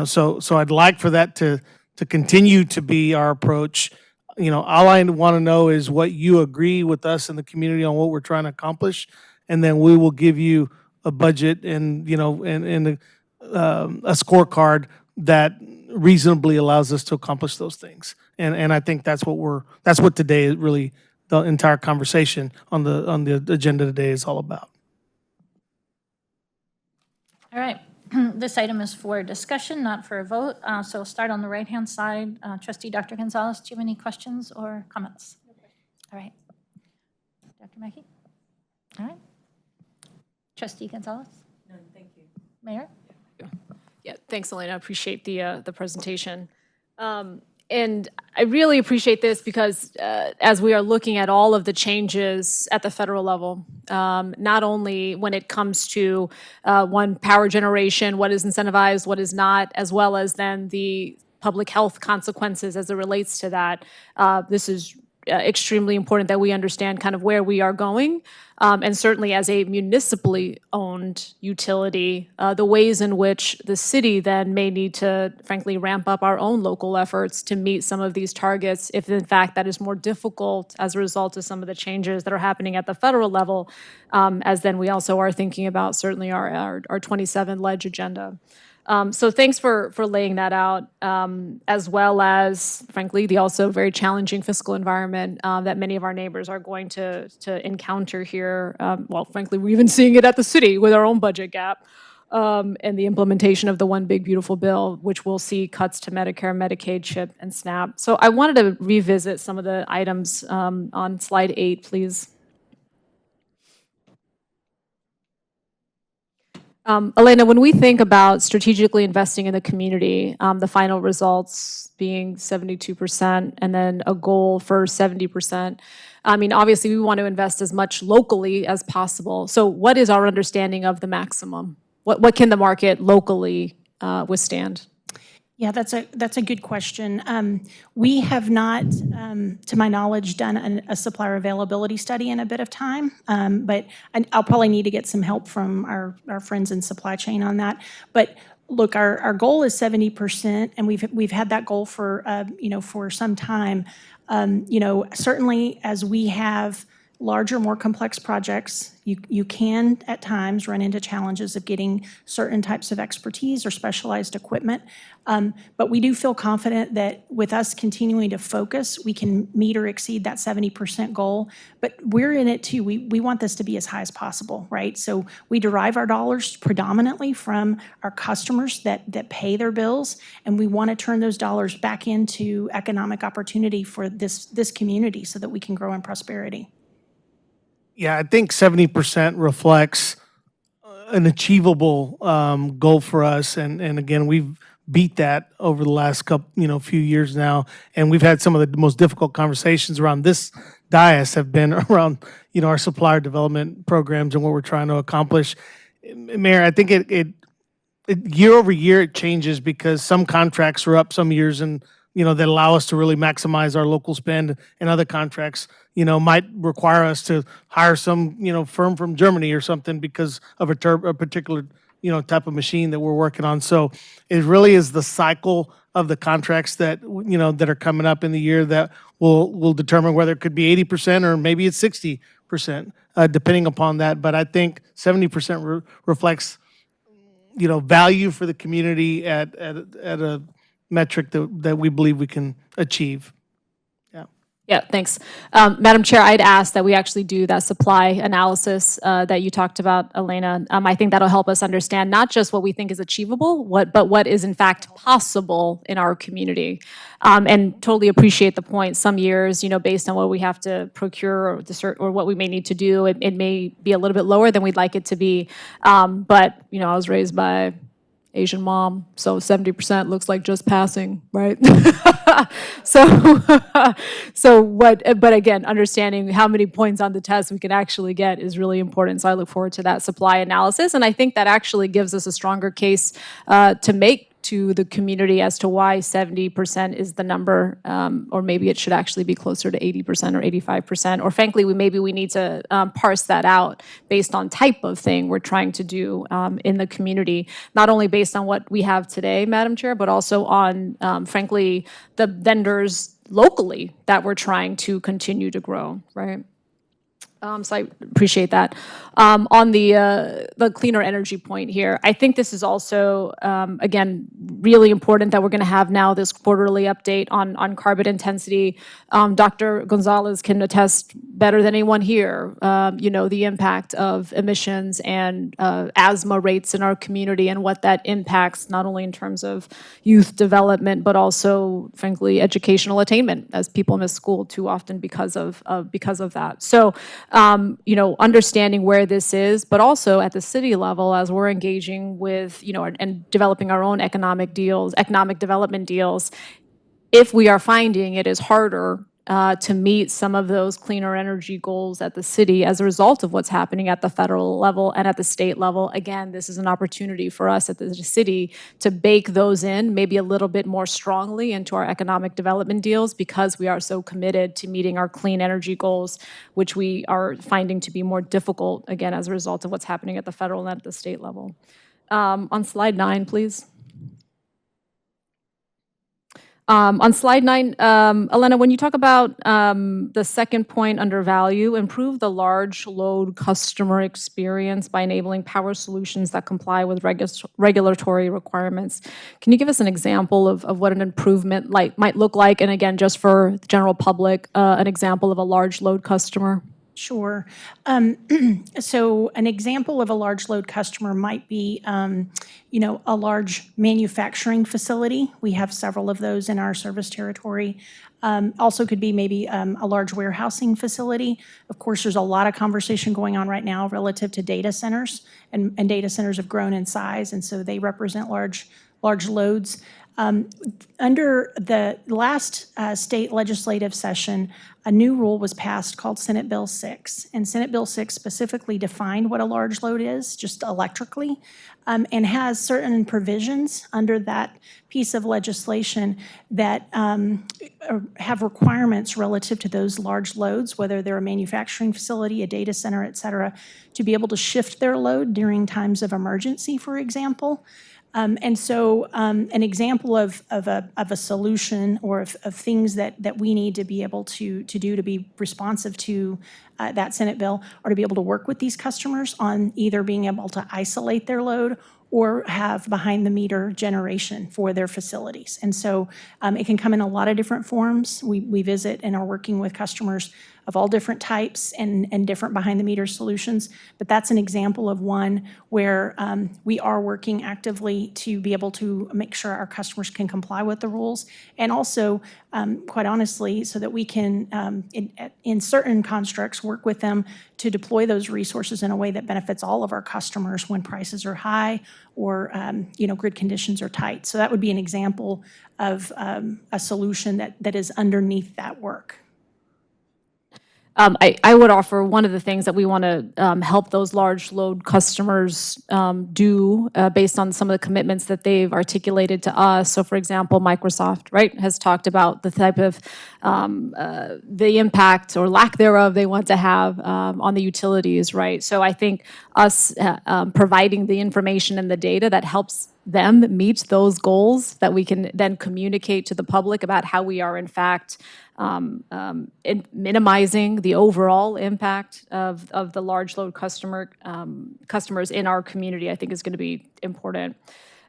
so I'd like for that to continue to be our approach. All I want to know is what you agree with us in the community on what we're trying to accomplish, and then we will give you a budget and a scorecard that reasonably allows us to accomplish those things. And I think that's what today is really, the entire conversation on the agenda today is all about. All right. This item is for discussion, not for a vote. So we'll start on the right-hand side. Trustee Dr. Gonzalez, do you have any questions or comments? All right. Dr. Mackey? All right. Trustee Gonzalez? No, thank you. Mayor? Yeah, thanks, Elena. I appreciate the presentation. And I really appreciate this because as we are looking at all of the changes at the federal level, not only when it comes to power generation, what is incentivized, what is not, as well as then the public health consequences as it relates to that, this is extremely important that we understand kind of where we are going. And certainly as a municipally owned utility, the ways in which the city then may need to, frankly, ramp up our own local efforts to meet some of these targets, if in fact that is more difficult as a result of some of the changes that are happening at the federal level, as then we also are thinking about certainly our 27 ledge agenda. So thanks for laying that out, as well as, frankly, the also very challenging fiscal environment that many of our neighbors are going to encounter here. Well, frankly, we're even seeing it at the city with our own budget gap and the implementation of the One Big Beautiful Bill, which will see cuts to Medicare, Medicaid, CHIP, and SNAP. So I wanted to revisit some of the items on slide 8, please. Elena, when we think about strategically investing in the community, the final results being 72% and then a goal for 70%, I mean, obviously we want to invest as much locally as possible. So what is our understanding of the maximum? What can the market locally withstand? Yeah, that's a good question. We have not, to my knowledge, done a supplier availability study in a bit of time, but I'll probably need to get some help from our friends in supply chain on that. But look, our goal is 70%, and we've had that goal for for some time. Certainly as we have larger, more complex projects, you can at times run into challenges of getting certain types of expertise or specialized equipment. But we do feel confident that with us continuing to focus, we can meet or exceed that 70% goal. But we're in it too. We want this to be as high as possible, right? So we derive our dollars predominantly from our customers that pay their bills, and we want to turn those dollars back into economic opportunity for this community so that we can grow in prosperity. Yeah, I think 70% reflects an achievable goal for us, and again, we've beat that over the last couple, few years now, and we've had some of the most difficult conversations around this dais have been around, our supplier development programs and what we're trying to accomplish. Mayor, I think it year over year it changes because some contracts are up some years and that allow us to really maximize our local spend, and other contracts, might require us to hire some, firm from Germany or something because of a particular, type of machine that we're working on. So it really is the cycle of the contracts that, that are coming up in the year that will determine whether it could be 80% or maybe it's 60%, depending upon that. But I think 70% reflects, value for the community at a metric that we believe we can achieve. Yeah, thanks. Madam Chair, I'd ask that we actually do that supply analysis that you talked about, Elena. I think that'll help us understand not just what we think is achievable, but what is in fact possible in our community. And totally appreciate the point. Some years, based on what we have to procure or what we may need to do, it may be a little bit lower than we'd like it to be. But, I was raised by Asian mom, so 70% looks like just passing, right? But again, understanding how many points on the test we can actually get is really important. So I look forward to that supply analysis, and I think that actually gives us a stronger case to make to the community as to why 70% is the number, or maybe it should actually be closer to 80% or 85%, or frankly, maybe we need to parse that out based on type of thing we're trying to do in the community, not only based on what we have today, Madam Chair, but also on, frankly, the vendors locally that we're trying to continue to grow, right? So I appreciate that. On the cleaner energy point here, I think this is also, again, really important that we're going to have now this quarterly update on carbon intensity. Dr. Gonzalez can attest better than anyone here, the impact of emissions and asthma rates in our community and what that impacts, not only in terms of youth development, but also, frankly, educational attainment, as people miss school too often because of that. So, understanding where this is, but also at the city level as we're engaging with, and developing our own economic development deals, if we are finding it is harder to meet some of those cleaner energy goals at the city as a result of what's happening at the federal level and at the state level. Again, this is an opportunity for us at the city to bake those in maybe a little bit more strongly into our economic development deals because we are so committed to meeting our clean energy goals, which we are finding to be more difficult, again, as a result of what's happening at the federal and at the state level. On slide 9, please. On slide 9, Elena, when you talk about the second point under value, improve the large load customer experience by enabling power solutions that comply with regulatory requirements. Can you give us an example of what an improvement might look like? And again, just for the general public, an example of a large load customer? Sure. So an example of a large load customer might be, a large manufacturing facility. We have several of those in our service territory. Also could be maybe a large warehousing facility. Of course, there's a lot of conversation going on right now relative to data centers, and data centers have grown in size, and so they represent large loads. Under the last state legislative session, a new rule was passed called Senate Bill 6. And Senate Bill 6 specifically defined what a large load is, just electrically, and has certain provisions under that piece of legislation that have requirements relative to those large loads, whether they're a manufacturing facility, a data center, et cetera, to be able to shift their load during times of emergency, for example. And so an example of a solution or of things that we need to be able to do to be responsive to that Senate bill are to be able to work with these customers on either being able to isolate their load or have behind-the-meter generation for their facilities. And so it can come in a lot of different forms. We visit and are working with customers of all different types and different behind-the-meter solutions. But that's an example of one where we are working actively to be able to make sure our customers can comply with the rules. And also, quite honestly, so that we can, in certain constructs, work with them to deploy those resources in a way that benefits all of our customers when prices are high or grid conditions are tight. So that would be an example of a solution that is underneath that work. I would offer one of the things that we want to help those large load customers do based on some of the commitments that they've articulated to us. So for example, Microsoft, right, has talked about the type of the impact or lack thereof they want to have on the utilities, right? So I think us providing the information and the data that helps them meet those goals that we can then communicate to the public about how we are in fact in minimizing the overall impact of the large load customers in our community, I think is going to be important.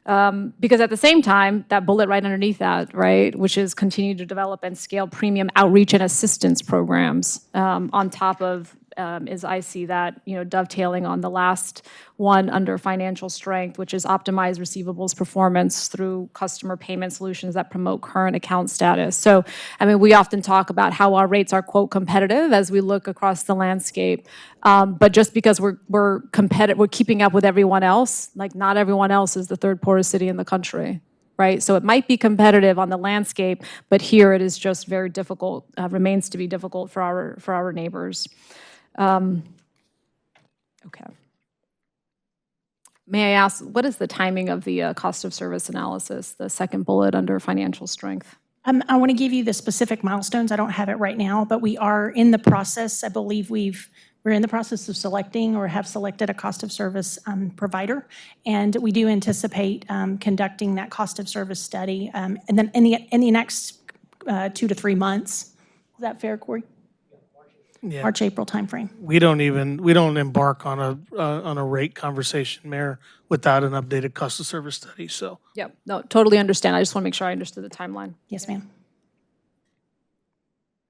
Because at the same time, that bullet right underneath that, right, which is continue to develop and scale premium outreach and assistance programs on top of, as I see that, dovetailing on the last one under financial strength, which is optimize receivables performance through customer payment solutions that promote current account status. So, I mean, we often talk about how our rates are, quote, competitive as we look across the landscape. But just because we're competitive, we're keeping up with everyone else, like not everyone else is the third poorest city in the country. Right? So it might be competitive on the landscape, but here it is just very difficult, remains to be difficult for our neighbors. Okay. May I ask, what is the timing of the cost of service analysis, the second bullet under financial strength? I want to give you the specific milestones. I don't have it right now, but we are in the process. I believe we're in the process of selecting or have selected a cost of service provider, and we do anticipate conducting that cost of service study, and then in the next 2 to 3 months. Is that fair, Corey? Yeah. March, April timeframe. We don't embark on a rate conversation, Mayor, without an updated cost of service study. So. Yeah, no, totally understand. I just want to make sure I understood the timeline. Yes, ma'am.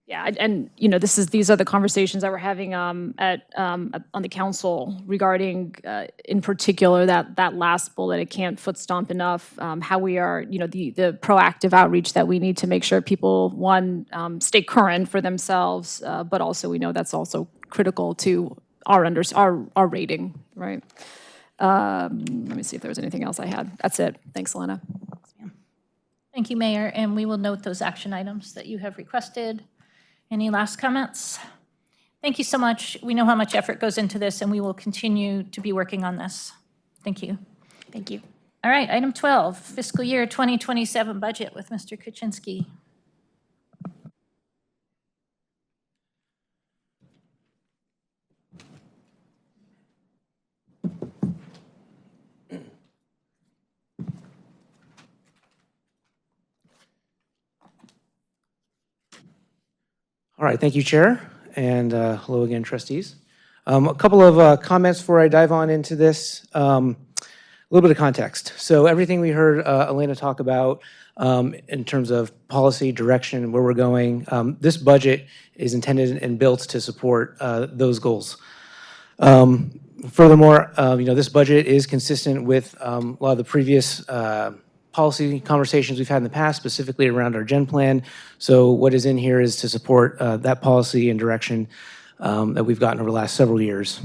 Yeah, and these are the conversations that we're having on the council regarding, in particular, that last bullet. It can't foot stomp enough how we are, the proactive outreach that we need to make sure people, one, stay current for themselves, but also we know that's also critical to our rating, right? Let me see if there was anything else I had. That's it. Thanks, Elena. Thank you, Mayor, and we will note those action items that you have requested. Any last comments? Thank you so much. We know how much effort goes into this, and we will continue to be working on this. Thank you. Thank you. All right, item 12, fiscal year 2027 budget with Mr. Kuczynski. All right, thank you, Chair, and hello again, trustees. A couple of comments before I dive on into this. A little bit of context. So everything we heard Elena talk about in terms of policy, direction, where we're going, this budget is intended and built to support those goals. Furthermore, this budget is consistent with a lot of the previous policy conversations we've had in the past, specifically around our gen plan. So what is in here is to support that policy and direction that we've gotten over the last several years.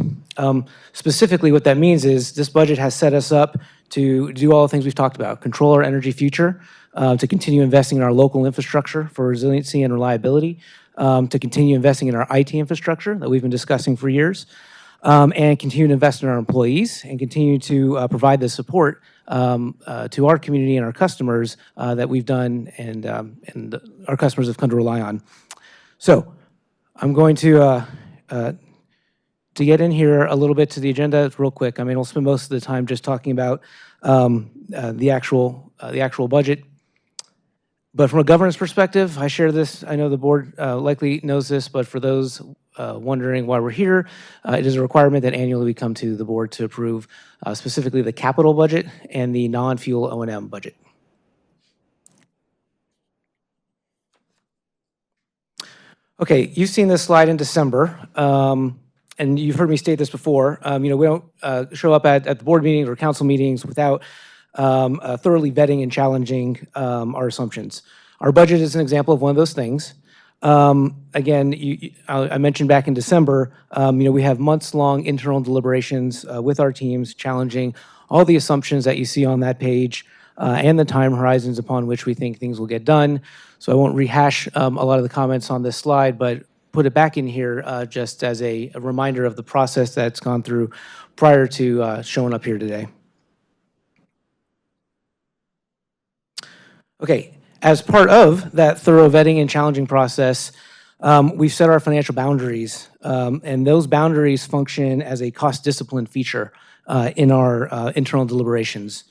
Specifically, what that means is this budget has set us up to do all the things we've talked about, control our energy future, to continue investing in our local infrastructure for resiliency and reliability, to continue investing in our IT infrastructure that we've been discussing for years, and continue to invest in our employees and continue to provide the support to our community and our customers that we've done and our customers have come to rely on. So I'm going to get in here a little bit to the agenda real quick. I mean, we'll spend most of the time just talking about the actual budget. But from a governance perspective, I share this. I know the board likely knows this, but for those wondering why we're here, it is a requirement that annually we come to the board to approve specifically the capital budget and the non-fuel O&M budget. Okay, you've seen this slide in December, and you've heard me state this before. We don't show up at the board meetings or council meetings without thoroughly vetting and challenging our assumptions. Our budget is an example of one of those things. Again, I mentioned back in December, we have months-long internal deliberations with our teams challenging all the assumptions that you see on that page and the time horizons upon which we think things will get done. So I won't rehash a lot of the comments on this slide, but put it back in here just as a reminder of the process that's gone through prior to showing up here today. Okay, as part of that thorough vetting and challenging process, we've set our financial boundaries, and those boundaries function as a cost discipline feature in our internal deliberations.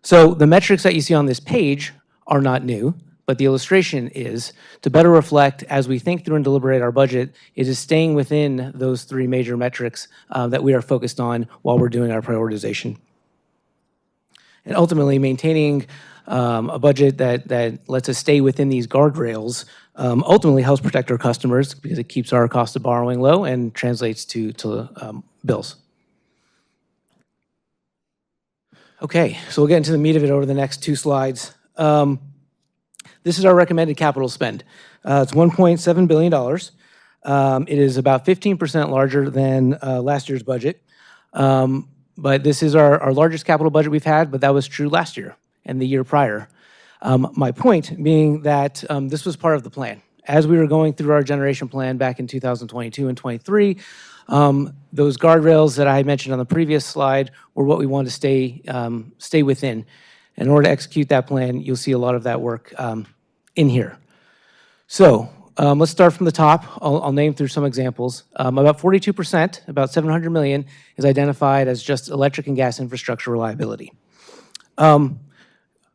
So the metrics that you see on this page are not new, but the illustration is to better reflect as we think through and deliberate our budget, it is staying within those three major metrics that we are focused on while we're doing our prioritization. And ultimately, maintaining a budget that lets us stay within these guardrails ultimately helps protect our customers because it keeps our cost of borrowing low and translates to bills. Okay, so we'll get into the meat of it over the next two slides. This is our recommended capital spend. It's $1.7 billion. It is about 15% larger than last year's budget. But this is our largest capital budget we've had, but that was true last year and the year prior. My point being that this was part of the plan. As we were going through our generation plan back in 2022 and 23, those guardrails that I mentioned on the previous slide were what we wanted to stay within. In order to execute that plan, you'll see a lot of that work in here. So let's start from the top. I'll name through some examples. About 42%, about $700 million, is identified as just electric and gas infrastructure reliability.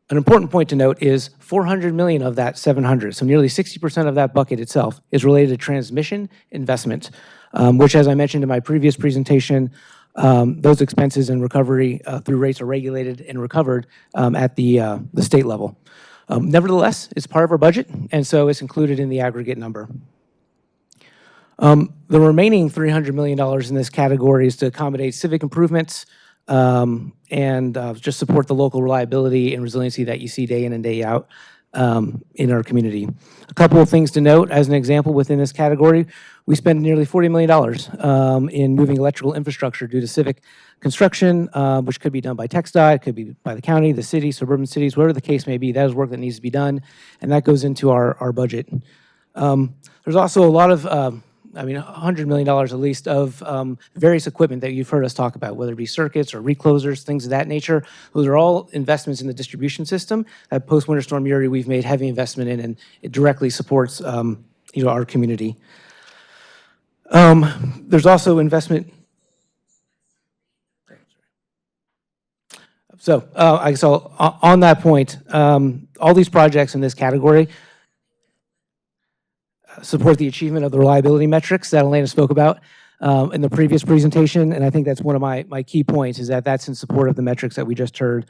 An important point to note is $400 million of that 700, so nearly 60% of that bucket itself, is related to transmission investment, which, as I mentioned in my previous presentation, those expenses and recovery through rates are regulated and recovered at the state level. Nevertheless, it's part of our budget, and so it's included in the aggregate number. The remaining $300 million in this category is to accommodate civic improvements and just support the local reliability and resiliency that you see day in and day out in our community. A couple of things to note as an example within this category, we spend nearly $40 million in moving electrical infrastructure due to civic construction, which could be done by TxDOT, it could be by the county, the city, suburban cities, whatever the case may be. That is work that needs to be done, and that goes into our budget. There's also a lot of, $100 million at least of various equipment that you've heard us talk about, whether it be circuits or reclosers, things of that nature. Those are all investments in the distribution system that post-Winter Storm Uri we've made heavy investment in, and it directly supports our community. There's also investment. So I guess on that point, all these projects in this category support the achievement of the reliability metrics that Elena spoke about in the previous presentation, and I think that's one of my key points, is that that's in support of the metrics that we just heard.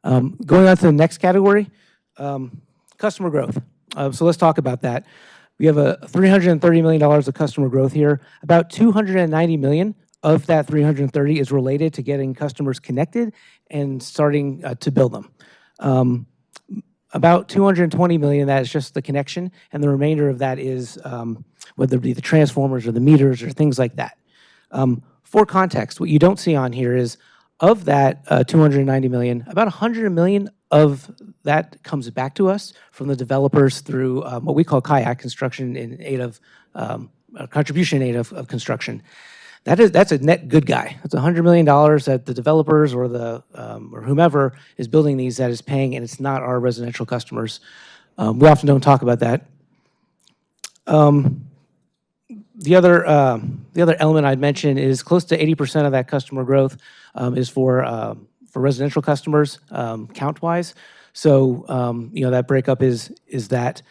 Going on to the next category, customer growth. So let's talk about that. We have a $330 million of customer growth here. About $290 million of that 330 is related to getting customers connected and starting to build them. About $220 million of that is just the connection, and the remainder of that is whether it be the transformers or the meters or things like that. For context, what you don't see on here is of that $290 million, about $100 million of that comes back to us from the developers through what we call kayak construction in aid of contribution in aid of construction. That's a net good guy. That's $100 million that the developers or the or whomever is building these that is paying, and it's not our residential customers. We often don't talk about that. The other element I'd mention is close to 80% of that customer growth is for residential customers, count-wise. So that breakup is that.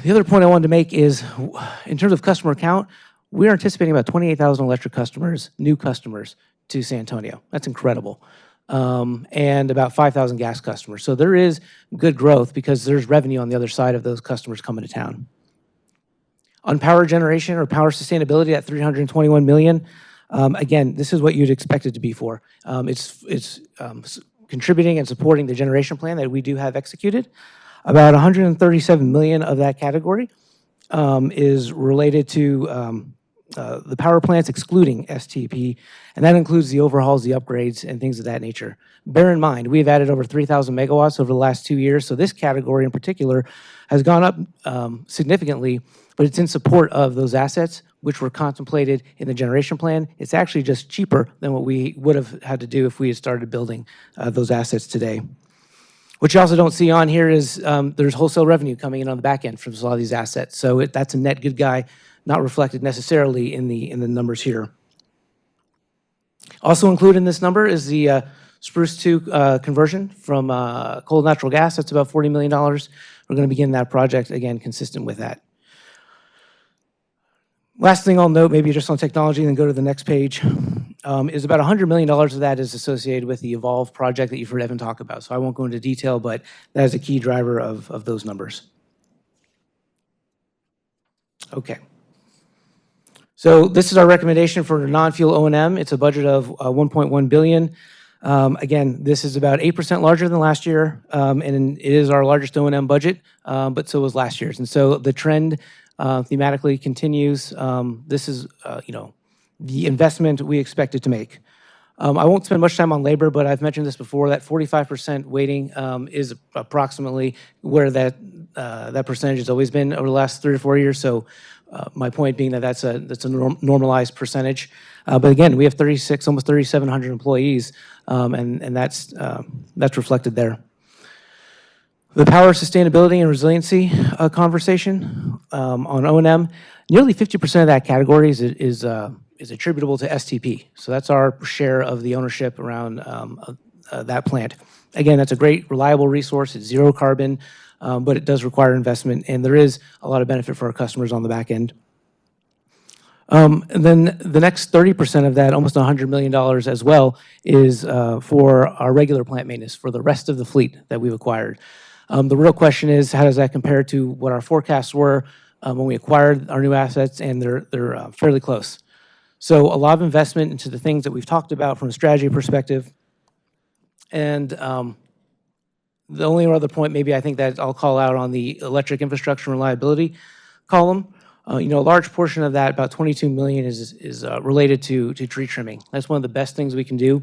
The other point I wanted to make is, in terms of customer count, we are anticipating about 28,000 electric customers, new customers to San Antonio. That's incredible. And about 5,000 gas customers. So there is good growth because there's revenue on the other side of those customers coming to town. On power generation or power sustainability at $321 million, again, this is what you'd expect it to be for. It's contributing and supporting the generation plan that we do have executed. About $137 million of that category is related to the power plants excluding STP, and that includes the overhauls, the upgrades, and things of that nature. Bear in mind, we've added over 3,000 megawatts over the last 2 years, so this category in particular has gone up significantly, but it's in support of those assets, which were contemplated in the generation plan. It's actually just cheaper than what we would have had to do if we had started building those assets today. What you also don't see on here is there's wholesale revenue coming in on the back end from a lot of these assets. So that's a net good guy, not reflected necessarily in the numbers here. Also included in this number is the Spruce 2 conversion from coal to natural gas. That's about $40 million. We're going to begin that project, again, consistent with that. Last thing I'll note, maybe just on technology, and then go to the next page, is about $100 million of that is associated with the Evolve project that you've heard Evan talk about. So I won't go into detail, but that is a key driver of those numbers. Okay. So this is our recommendation for non-fuel O&M. It's a budget of $1.1 billion. Again, this is about 8% larger than last year, and it is our largest O&M budget, but so was last year's. And so the trend thematically continues. This is, the investment we expected to make. I won't spend much time on labor, but I've mentioned this before, that 45% weighting is approximately where that percentage has always been over the last 3 or 4 years. So my point being that that's a normalized percentage. But again, we have almost 3,700 employees, and that's reflected there. The power sustainability and resiliency conversation on O&M, nearly 50% of that category is attributable to STP. So that's our share of the ownership around that plant. Again, that's a great, reliable resource. It's zero carbon, but it does require investment, and there is a lot of benefit for our customers on the back end. And then the next 30% of that, almost $100 million as well, is for our regular plant maintenance for the rest of the fleet that we've acquired. The real question is, how does that compare to what our forecasts were when we acquired our new assets? And they're fairly close. So a lot of investment into the things that we've talked about from a strategy perspective. And the only other point maybe I think that I'll call out on the electric infrastructure reliability column, a large portion of that, about $22 million, is related to tree trimming. That's one of the best things we can do.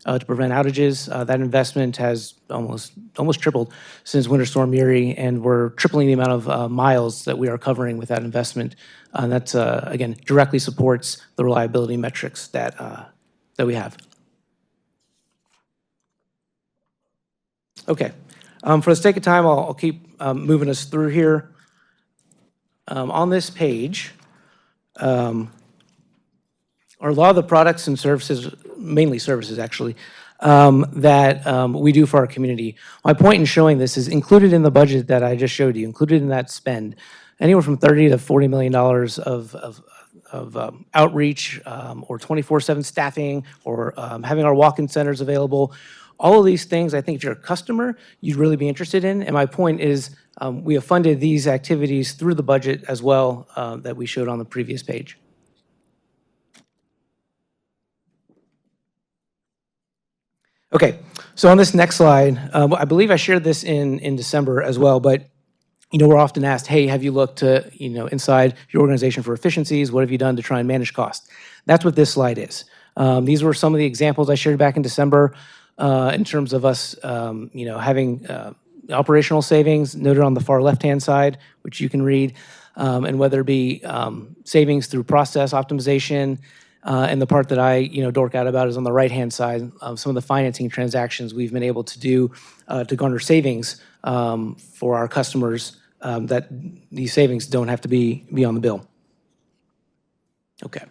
to prevent outages. That investment has almost tripled since Winter Storm Uri, and we're tripling the amount of miles that we are covering with that investment. And that's, again, directly supports the reliability metrics that we have. Okay. For the sake of time, I'll keep moving us through here. On this page are a lot of the products and services, mainly services actually, that we do for our community. My point in showing this is included in the budget that I just showed you, included in that spend, anywhere from $30 to $40 million of outreach or 24/7 staffing or having our walk-in centers available. All of these things, I think if you're a customer, you'd really be interested in. And my point is we have funded these activities through the budget as well that we showed on the previous page. Okay, so on this next slide, I believe I shared this in December as well, but we're often asked, hey, have you looked to, inside your organization for efficiencies? What have you done to try and manage costs? That's what this slide is. These were some of the examples I shared back in December in terms of us, having operational savings noted on the far left-hand side, which you can read, and whether it be savings through process optimization, and the part that I, dork out about is on the right-hand side, some of the financing transactions we've been able to do to garner savings for our customers, that these savings don't have to be on the bill. Okay,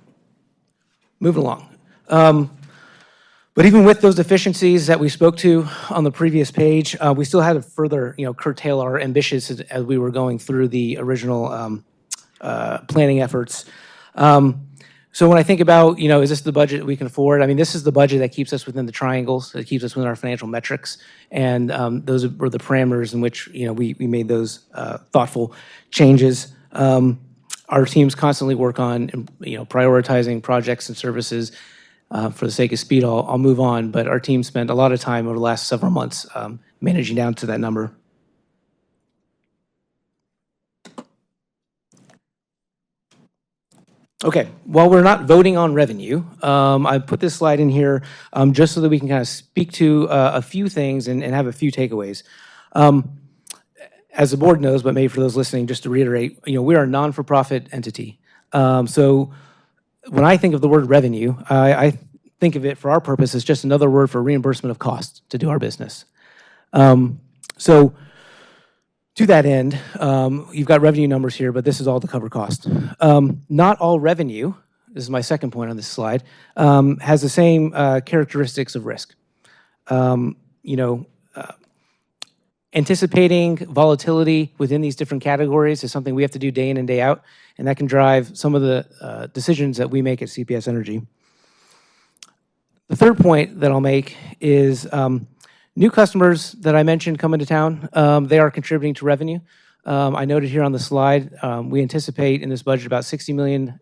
moving along. But even with those efficiencies that we spoke to on the previous page, we still had to further, curtail our ambitions as we were going through the original planning efforts. So when I think about, is this the budget we can afford? I mean, this is the budget that keeps us within the triangles, that keeps us within our financial metrics, and those were the parameters in which, we made those thoughtful changes. Our teams constantly work on, prioritizing projects and services. For the sake of speed, I'll move on, but our team spent a lot of time over the last several months managing down to that number. Okay, while we're not voting on revenue, I put this slide in here just so that we can kind of speak to a few things and have a few takeaways. As the board knows, but maybe for those listening, just to reiterate, we are a non-for-profit entity. So when I think of the word revenue, I think of it for our purpose as just another word for reimbursement of costs to do our business. So to that end, you've got revenue numbers here, but this is all to cover cost. Not all revenue, this is my second point on this slide, has the same characteristics of risk. Anticipating volatility within these different categories is something we have to do day in and day out, and that can drive some of the decisions that we make at CPS Energy. The third point that I'll make is new customers that I mentioned come into town, they are contributing to revenue. I noted here on the slide, we anticipate in this budget about $60 million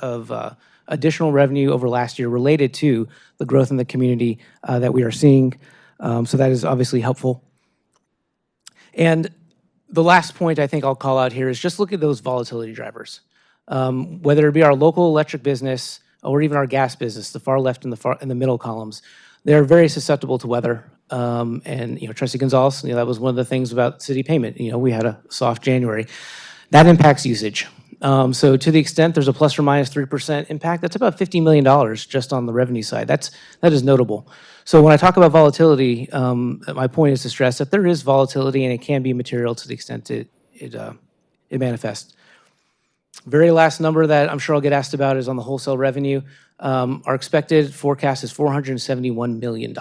of additional revenue over last year related to the growth in the community that we are seeing. So that is obviously helpful. And the last point I think I'll call out here is just look at those volatility drivers. Whether it be our local electric business or even our gas business, the far left and the middle columns, they're very susceptible to weather. And Trustee Gonzalez, that was one of the things about city payment. We had a soft January. That impacts usage. So to the extent there's a plus or minus 3% impact, that's about $50 million just on the revenue side. That is notable. So when I talk about volatility, my point is to stress that there is volatility and it can be material to the extent it manifests. Very last number that I'm sure I'll get asked about is on the wholesale revenue. Our expected forecast is $471 million.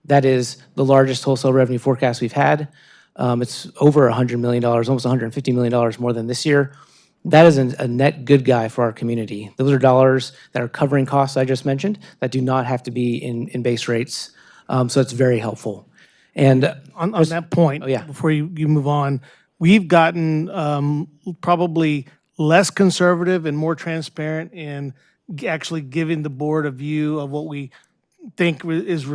That is the largest wholesale revenue forecast we've had. It's over $100 million, almost $150 million more than this year. That is a net good guy for our community. Those are dollars that are covering costs I just mentioned that do not have to be in base rates. So it's very helpful. And on that point, before you move on, we've gotten probably less conservative and more transparent in actually giving the board a view of what we think is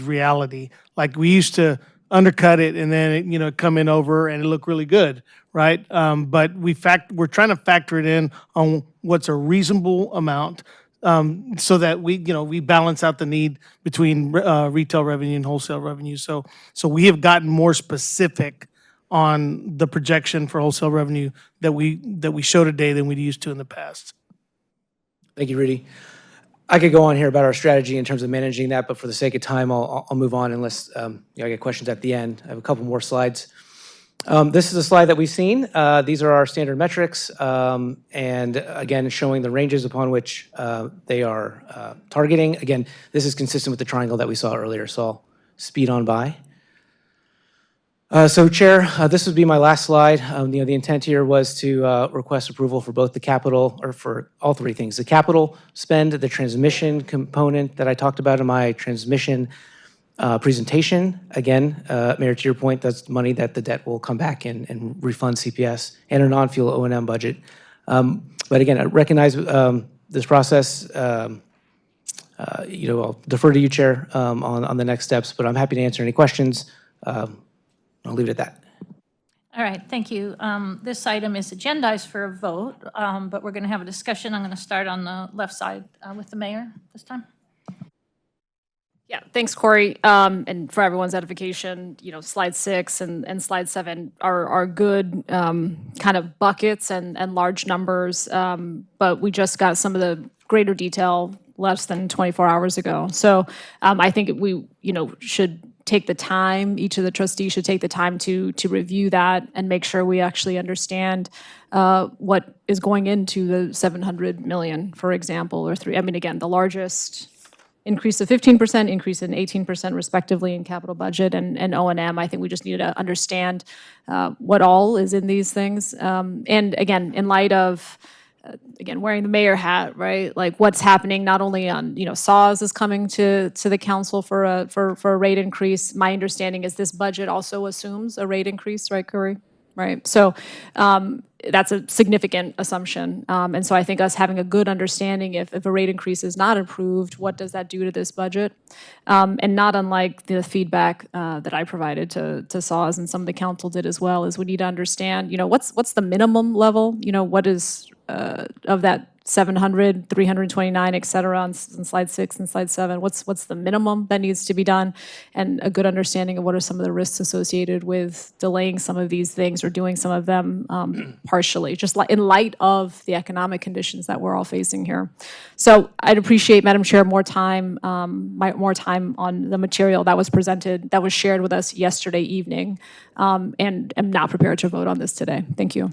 reality. Like we used to undercut it and then it, come in over and it looked really good, right? But we're trying to factor it in on what's a reasonable amount so that we balance out the need between retail revenue and wholesale revenue. So we have gotten more specific on the projection for wholesale revenue that we show today than we used to in the past. Thank you, Rudy. I could go on here about our strategy in terms of managing that, but for the sake of time, I'll move on unless I get questions at the end. I have a couple more slides. This is a slide that we've seen. These are our standard metrics, and again, showing the ranges upon which they are targeting. Again, this is consistent with the triangle that we saw earlier, so I'll speed on by. So, Chair, this would be my last slide. The intent here was to request approval for both the capital, or for all three things: the capital spend, the transmission component that I talked about in my transmission presentation. Again, Mayor, to your point, that's money that the debt will come back and refund CPS, and a non-fuel O&M budget. But again, I recognize this process. I'll defer to you, Chair, on the next steps, but I'm happy to answer any questions. I'll leave it at that. All right, thank you. This item is agendized for a vote, but we're going to have a discussion. I'm going to start on the left side with the mayor this time. Yeah, thanks, Corey. And for everyone's edification, slide 6 and slide 7 are good kind of buckets and large numbers, but we just got some of the greater detail less than 24 hours ago. So I think we, should take the time, each of the trustees should take the time to review that and make sure we actually understand what is going into the 700 million, for example, or again, the largest increase of 15%, increase in 18% respectively in capital budget and O&M. I think we just need to understand what all is in these things. And again, in light of, wearing the mayor hat, right? Like what's happening not only on, SAWS is coming to the council for a rate increase. My understanding is this budget also assumes a rate increase, right, Curry? Right. So that's a significant assumption. And so I think us having a good understanding if a rate increase is not approved, what does that do to this budget? And not unlike the feedback that I provided to SAWS and some of the council did as well, is we need to understand, what's the minimum level? What is of that 700, 329, et cetera, on slide 6 and slide 7, what's the minimum that needs to be done, and a good understanding of what are some of the risks associated with delaying some of these things or doing some of them partially, just in light of the economic conditions that we're all facing here. So I'd appreciate, Madam Chair, more time on the material that was presented, that was shared with us yesterday evening, and am not prepared to vote on this today. Thank you.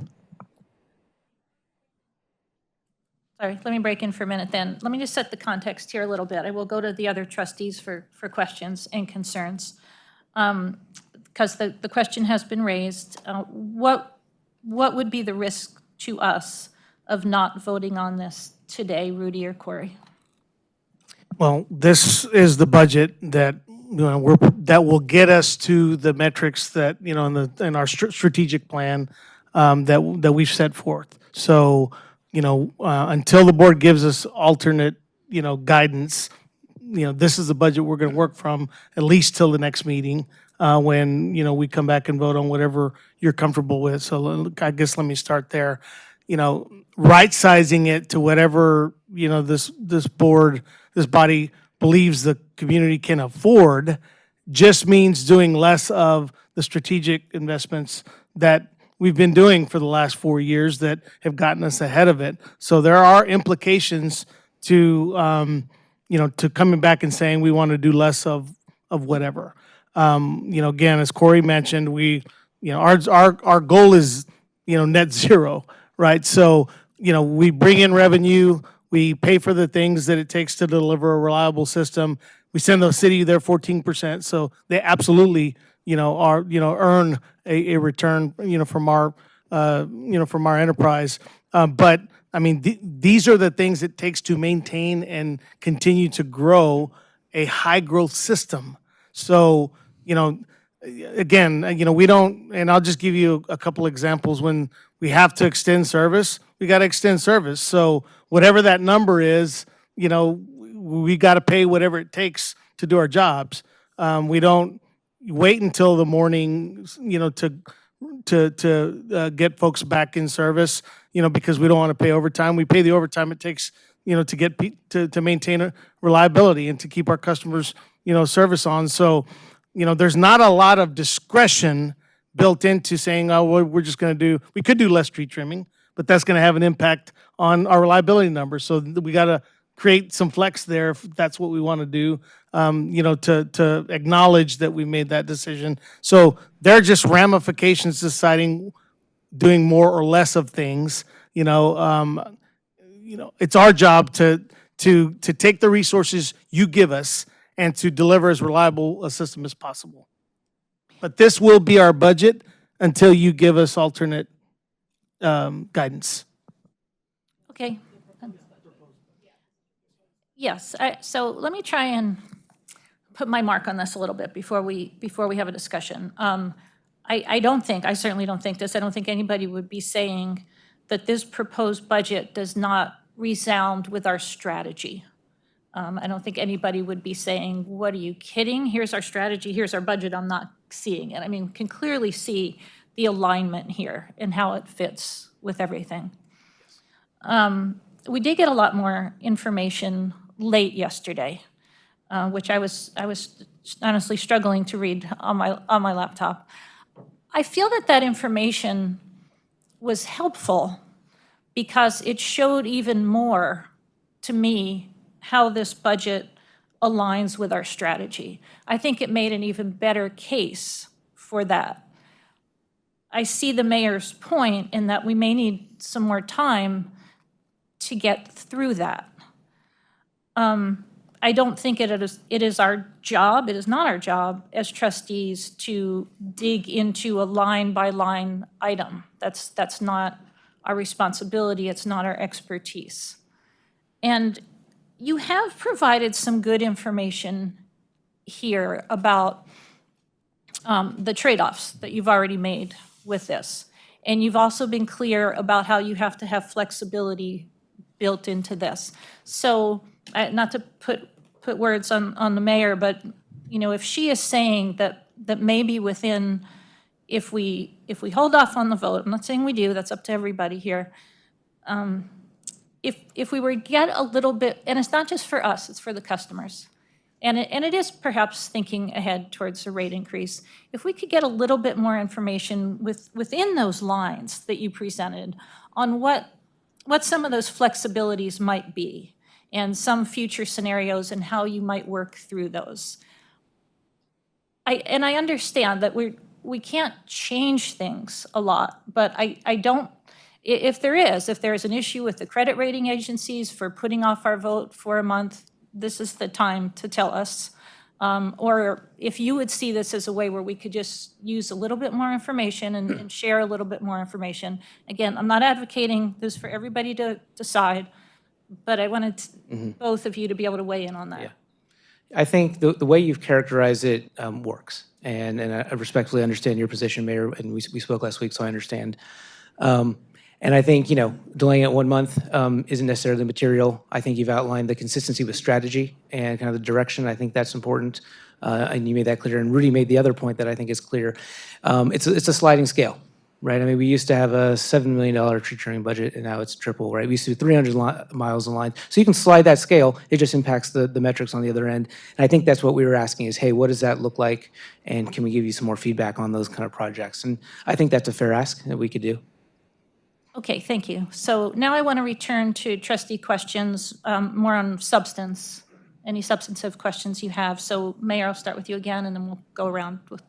Sorry, let me break in for a minute then. Let me just set the context here a little bit. I will go to the other trustees for questions and concerns. Because the question has been raised. What would be the risk to us of not voting on this today, Rudy or Corey? Well, this is the budget that that will get us to the metrics that in our strategic plan that we've set forth. So until the board gives us alternate guidance, this is the budget we're going to work from at least till the next meeting when we come back and vote on whatever you're comfortable with. So I guess let me start there. Right sizing it to whatever this body believes the community can afford just means doing less of the strategic investments that we've been doing for the last 4 years that have gotten us ahead of it. So there are implications to to coming back and saying we want to do less of whatever. Again, as Corey mentioned, our goal is net zero, right? So we bring in revenue, we pay for the things that it takes to deliver a reliable system. We send the city their 14%, so they absolutely earn a return from our from our enterprise. But I mean, these are the things it takes to maintain and continue to grow a high growth system. So again, we don't, and I'll just give you a couple examples. When we have to extend service, we got to extend service. So whatever that number is, we got to pay whatever it takes to do our jobs. We don't wait until the morning, to get folks back in service, because we don't want to pay overtime. We pay the overtime it takes to get, to maintain a reliability and to keep our customers, service on. So, there's not a lot of discretion built into saying, oh, well, we're just going to we could do less tree trimming, but that's going to have an impact on our reliability numbers. So we got to create some flex there if that's what we want to do, to acknowledge that we made that decision. So they're just ramifications deciding doing more or less of things. It's our job to take the resources you give us and to deliver as reliable a system as possible. But this will be our budget until you give us alternate guidance. Okay. Yes, so let me try and put my mark on this a little bit before we have a discussion. I certainly don't think this. I don't think anybody would be saying that this proposed budget does not resound with our strategy. I don't think anybody would be saying, what are you kidding? Here's our strategy, here's our budget, I'm not seeing it. I mean, we can clearly see the alignment here and how it fits with everything. We did get a lot more information late yesterday, which I was honestly struggling to read on my laptop. I feel that information was helpful because it showed even more to me how this budget aligns with our strategy. I think it made an even better case for that. I see the mayor's point in that we may need some more time to get through that. I don't think it is our job, it is not our job as trustees to dig into a line-by-line item. That's not our responsibility, it's not our expertise. And you have provided some good information here about the trade-offs that you've already made with this. And you've also been clear about how you have to have flexibility built into this. So, not to put words on the mayor, but if she is saying that maybe within, if we hold off on the vote, I'm not saying we do, that's up to everybody here. If we were to get a little bit, and it's not just for us, it's for the customers, and it is perhaps thinking ahead towards a rate increase. If we could get a little bit more information within those lines that you presented on what some of those flexibilities might be and some future scenarios and how you might work through those. I understand that we can't change things a lot, but I don't, if there is an issue with the credit rating agencies for putting off our vote for a month, this is the time to tell us. Or if you would see this as a way where we could just use a little bit more information and share a little bit more information. Again, I'm not advocating this for everybody to decide, but I wanted both of you to be able to weigh in on that. Yeah. I think the way you've characterized it works. And I respectfully understand your position, Mayor, and we spoke last week, so I understand. And I think, delaying it 1 month isn't necessarily material. I think you've outlined the consistency with strategy and kind of the direction. I think that's important. And you made that clear. And Rudy made the other point that I think is clear. It's a sliding scale, right? I mean, we used to have a $7 million tree trimming budget, and now it's triple, right? We used to do 300 miles in line. So you can slide that scale. It just impacts the metrics on the other end. And I think that's what we were asking is, hey, what does that look like? And can we give you some more feedback on those kind of projects? And I think that's a fair ask that we could do. Okay, thank you. So now I want to return to trustee questions, more on substance, any substantive questions you have. So Mayor, I'll start with you again, and then we'll go around with.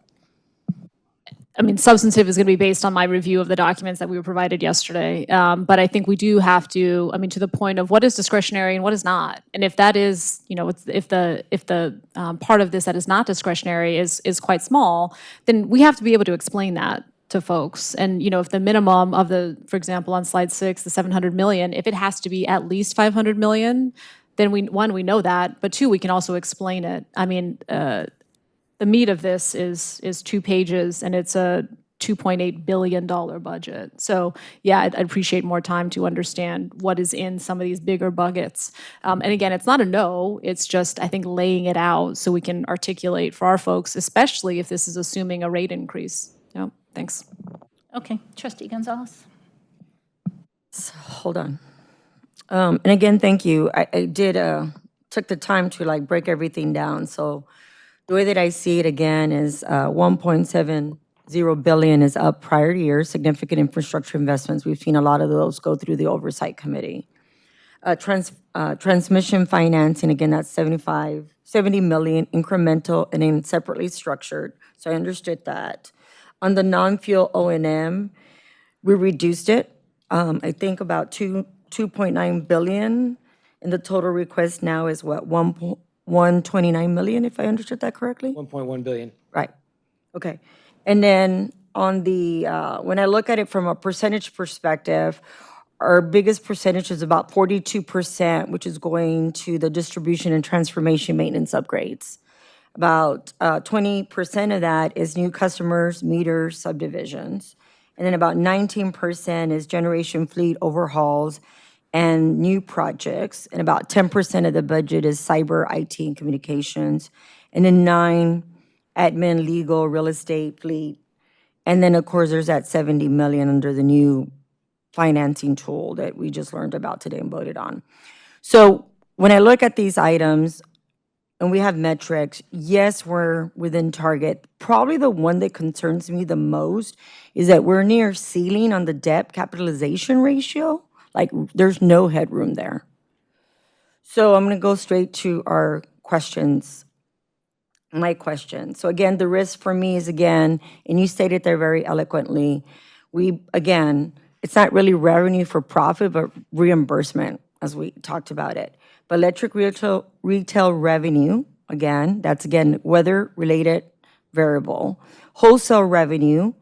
I mean, substantive is going to be based on my review of the documents that we were provided yesterday. But I think we do have to, to the point of what is discretionary and what is not. And if that is, if the part of this that is not discretionary is quite small, then we have to be able to explain that to folks. And, if the minimum of for example, on slide 6, the 700 million, if it has to be at least 500 million, then we know that, but 2, we can also explain it. I mean, the meat of this is 2 pages, and it's a $2.8 billion budget. So yeah, I'd appreciate more time to understand what is in some of these bigger buckets. And again, it's not a no, it's just, I think, laying it out so we can articulate for our folks, especially if this is assuming a rate increase. Yeah, thanks. Okay, Trustee Gonzalez. So, hold on. And again, thank you. I did, took the time to like break everything down. So the way that I see it again is 1.70 billion is up prior year, significant infrastructure investments. We've seen a lot of those go through the oversight committee. Transmission financing, again, that's 70 million incremental and then separately structured. So I understood that. On the non-fuel O&M, we reduced it, I think about 2.9 billion, and the total request now is what, 129 million, if I understood that correctly? 1.1 billion. Right, okay. And then on the, when I look at it from a percentage perspective, our biggest percentage is about 42%, which is going to the distribution and transformation maintenance upgrades. About 20% of that is new customers, meters, subdivisions. And then about 19% is generation fleet overhauls and new projects. And about 10% of the budget is cyber, IT, and communications. And then 9, admin, legal, real estate, fleet. And then, of course, there's that 70 million under the new financing tool that we just learned about today and voted on. So when I look at these items, and we have metrics, yes, we're within target. Probably the one that concerns me the most is that we're near ceiling on the debt capitalization ratio. Like, there's no headroom there. So I'm gonna go straight to our questions, my question. So again, the risk for me is, again, and you stated there very eloquently, again, it's not really revenue for profit, but reimbursement, as we talked about it. But electric retail revenue, again, that's again weather-related variable. Wholesale revenue,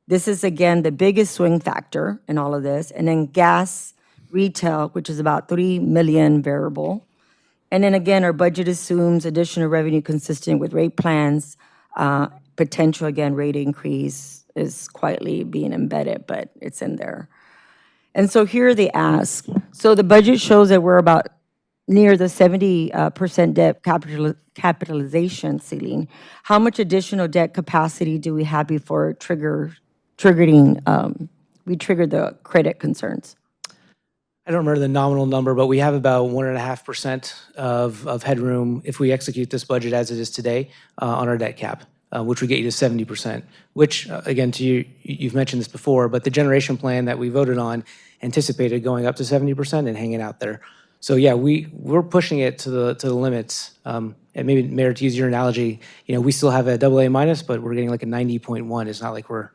this is again the biggest swing factor in all of this. And then gas retail, which is about 3 million variable. And then again, our budget assumes additional revenue consistent with rate plans. Potential, again, rate increase is quietly being embedded, but it's in there. And so here they ask, so the budget shows that we're about near the 70% debt capitalization ceiling. How much additional debt capacity do we have before we trigger the credit concerns? I don't remember the nominal number, but we have about 1.5% of headroom if we execute this budget as it is today on our debt cap, which would get you to 70%, which, again, you've mentioned this before, but the generation plan that we voted on anticipated going up to 70% and hanging out there. So yeah, we're pushing it to the limits. And maybe, Mayor, to use your analogy, we still have a AA minus, but we're getting like a 90.1. It's not like we're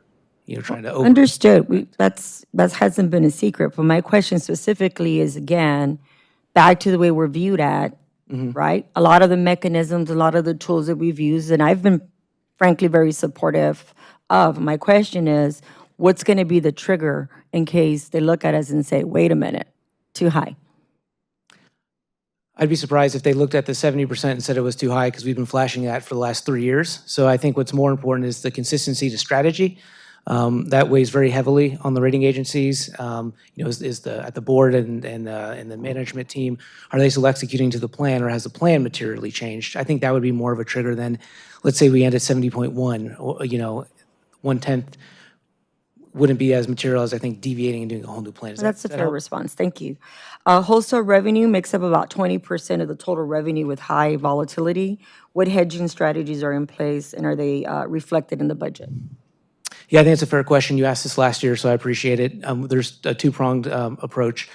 trying to over. Understood. That hasn't been a secret. But my question specifically is, again, back to the way we're viewed at, right? A lot of the mechanisms, a lot of the tools that we've used, and I've been frankly very supportive of. My question is, what's going to be the trigger in case they look at us and say, wait a minute, too high? I'd be surprised if they looked at the 70% and said it was too high, because we've been flashing that for the last 3 years. So I think what's more important is the consistency to strategy. That weighs very heavily on the rating agencies. Is at the board and the management team, are they still executing to the plan, or has the plan materially changed? I think that would be more of a trigger than, let's say we end at 70.1, or 1/10 wouldn't be as material as, I think, deviating and doing a whole new plan. That's a fair response. Thank you. Wholesale revenue makes up about 20% of the total revenue with high volatility. What hedging strategies are in place, and are they reflected in the budget? Yeah, I think it's a fair question. You asked this last year, so I appreciate it. There's a two-pronged approach.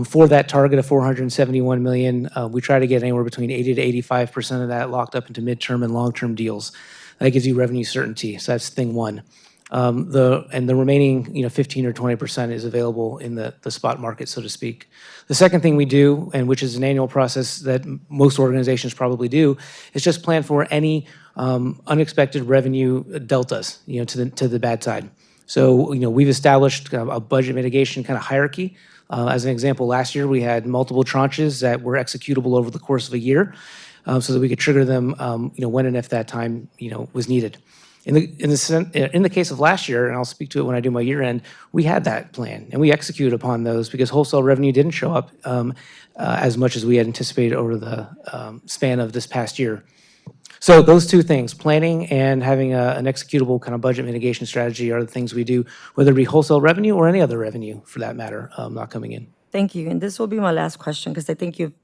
For that target of $471 million, we try to get anywhere between 80 to 85% of that locked up into midterm and long-term deals. That gives you revenue certainty. So that's thing one. The remaining 15 or 20% is available in the spot market, so to speak. The second thing we do, and which is an annual process that most organizations probably do, is just plan for any unexpected revenue deltas, to the bad side. So we've established a budget mitigation kind of hierarchy. As an example, last year we had multiple tranches that were executable over the course of a year, so that we could trigger them, when and if that time was needed. In the case of last year, and I'll speak to it when I do my year end, we had that plan and we executed upon those because wholesale revenue didn't show up as much as we had anticipated over the span of this past year. So those two things, planning and having an executable kind of budget mitigation strategy, are the things we do, whether it be wholesale revenue or any other revenue for that matter, not coming in. Thank you. And this will be my last question because I think you've,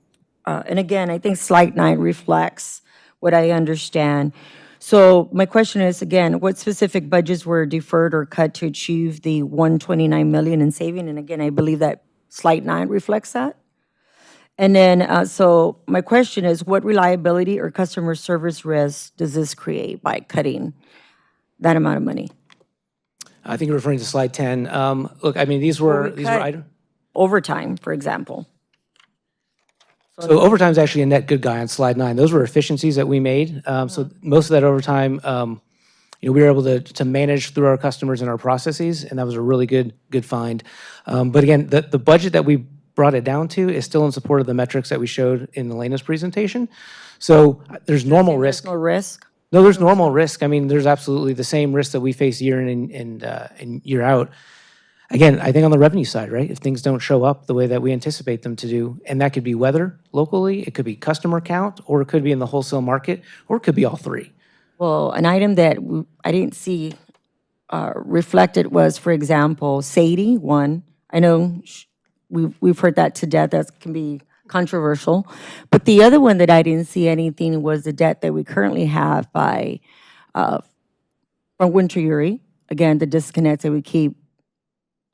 and again, I think slide 9 reflects what I understand. So my question is, again, what specific budgets were deferred or cut to achieve the 129 million in saving? And again, I believe that slide 9 reflects that. And then, so my question is, what reliability or customer service risk does this create by cutting that amount of money? I think you're referring to slide 10. Look, I mean, these were cut items. Overtime, for example. So overtime is actually a net good guy on slide 9. Those were efficiencies that we made. So most of that overtime, we were able to manage through our customers and our processes, and that was a really good find. But again, the budget that we brought it down to is still in support of the metrics that we showed in Elena's presentation. So there's normal risk. There's no risk? No, there's normal risk. I mean, there's absolutely the same risk that we face year in and year out. Again, I think on the revenue side, right? If things don't show up the way that we anticipate them to do, and that could be weather locally, it could be customer count, or it could be in the wholesale market, or it could be all three. Well, an item that I didn't see reflected was, for example, Sadie, one. I know we've heard that to death. That can be controversial. But the other one that I didn't see anything was the debt that we currently have by from Winter Uri. Again, the disconnects that we keep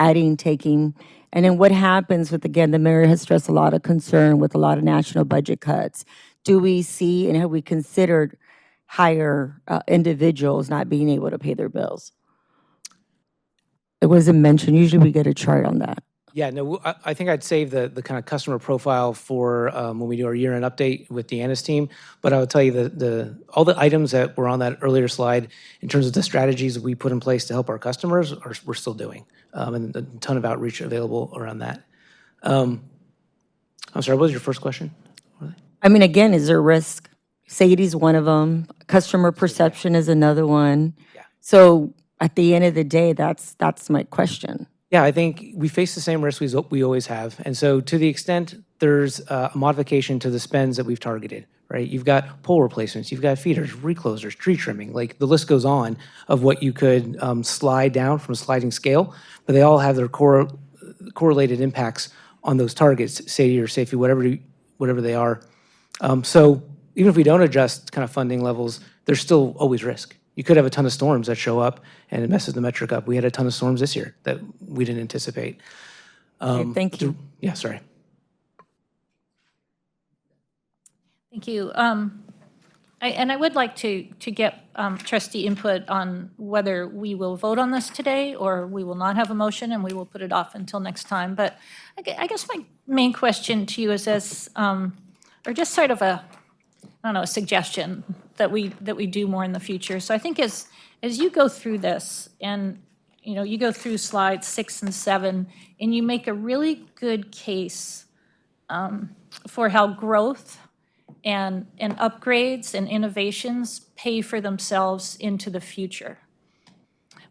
adding, taking. And then what happens with, again, the mayor has stressed a lot of concern with a lot of national budget cuts. Do we see and have we considered higher individuals not being able to pay their bills? It wasn't mentioned. Usually we get a chart on that. Yeah, no, I think I'd save the kind of customer profile for when we do our year-end update with Deanna's team. But I would tell you all the items that were on that earlier slide in terms of the strategies that we put in place to help our customers we're still doing. And a ton of outreach available around that. I'm sorry, what was your first question? I mean, again, is there risk? Sadie's one of them. Customer perception is another one. Yeah. So at the end of the day, that's my question. Yeah, I think we face the same risks we always have. And so to the extent there's a modification to the spends that we've targeted, right? You've got pole replacements, you've got feeders, reclosers, tree trimming, like the list goes on of what you could slide down from a sliding scale, but they all have their correlated impacts on those targets, safety or safety, whatever they are. So even if we don't adjust kind of funding levels, there's still always risk. You could have a ton of storms that show up and it messes the metric up. We had a ton of storms this year that we didn't anticipate. Okay, thank you. Yeah, sorry. Thank you. I would like to get trustee input on whether we will vote on this today or we will not have a motion and we will put it off until next time. But I guess my main question to you is this, or just sort of a suggestion that we do more in the future. So I think as you go through this and you go through slides 6 and 7 and you make a really good case for how growth and upgrades and innovations pay for themselves into the future.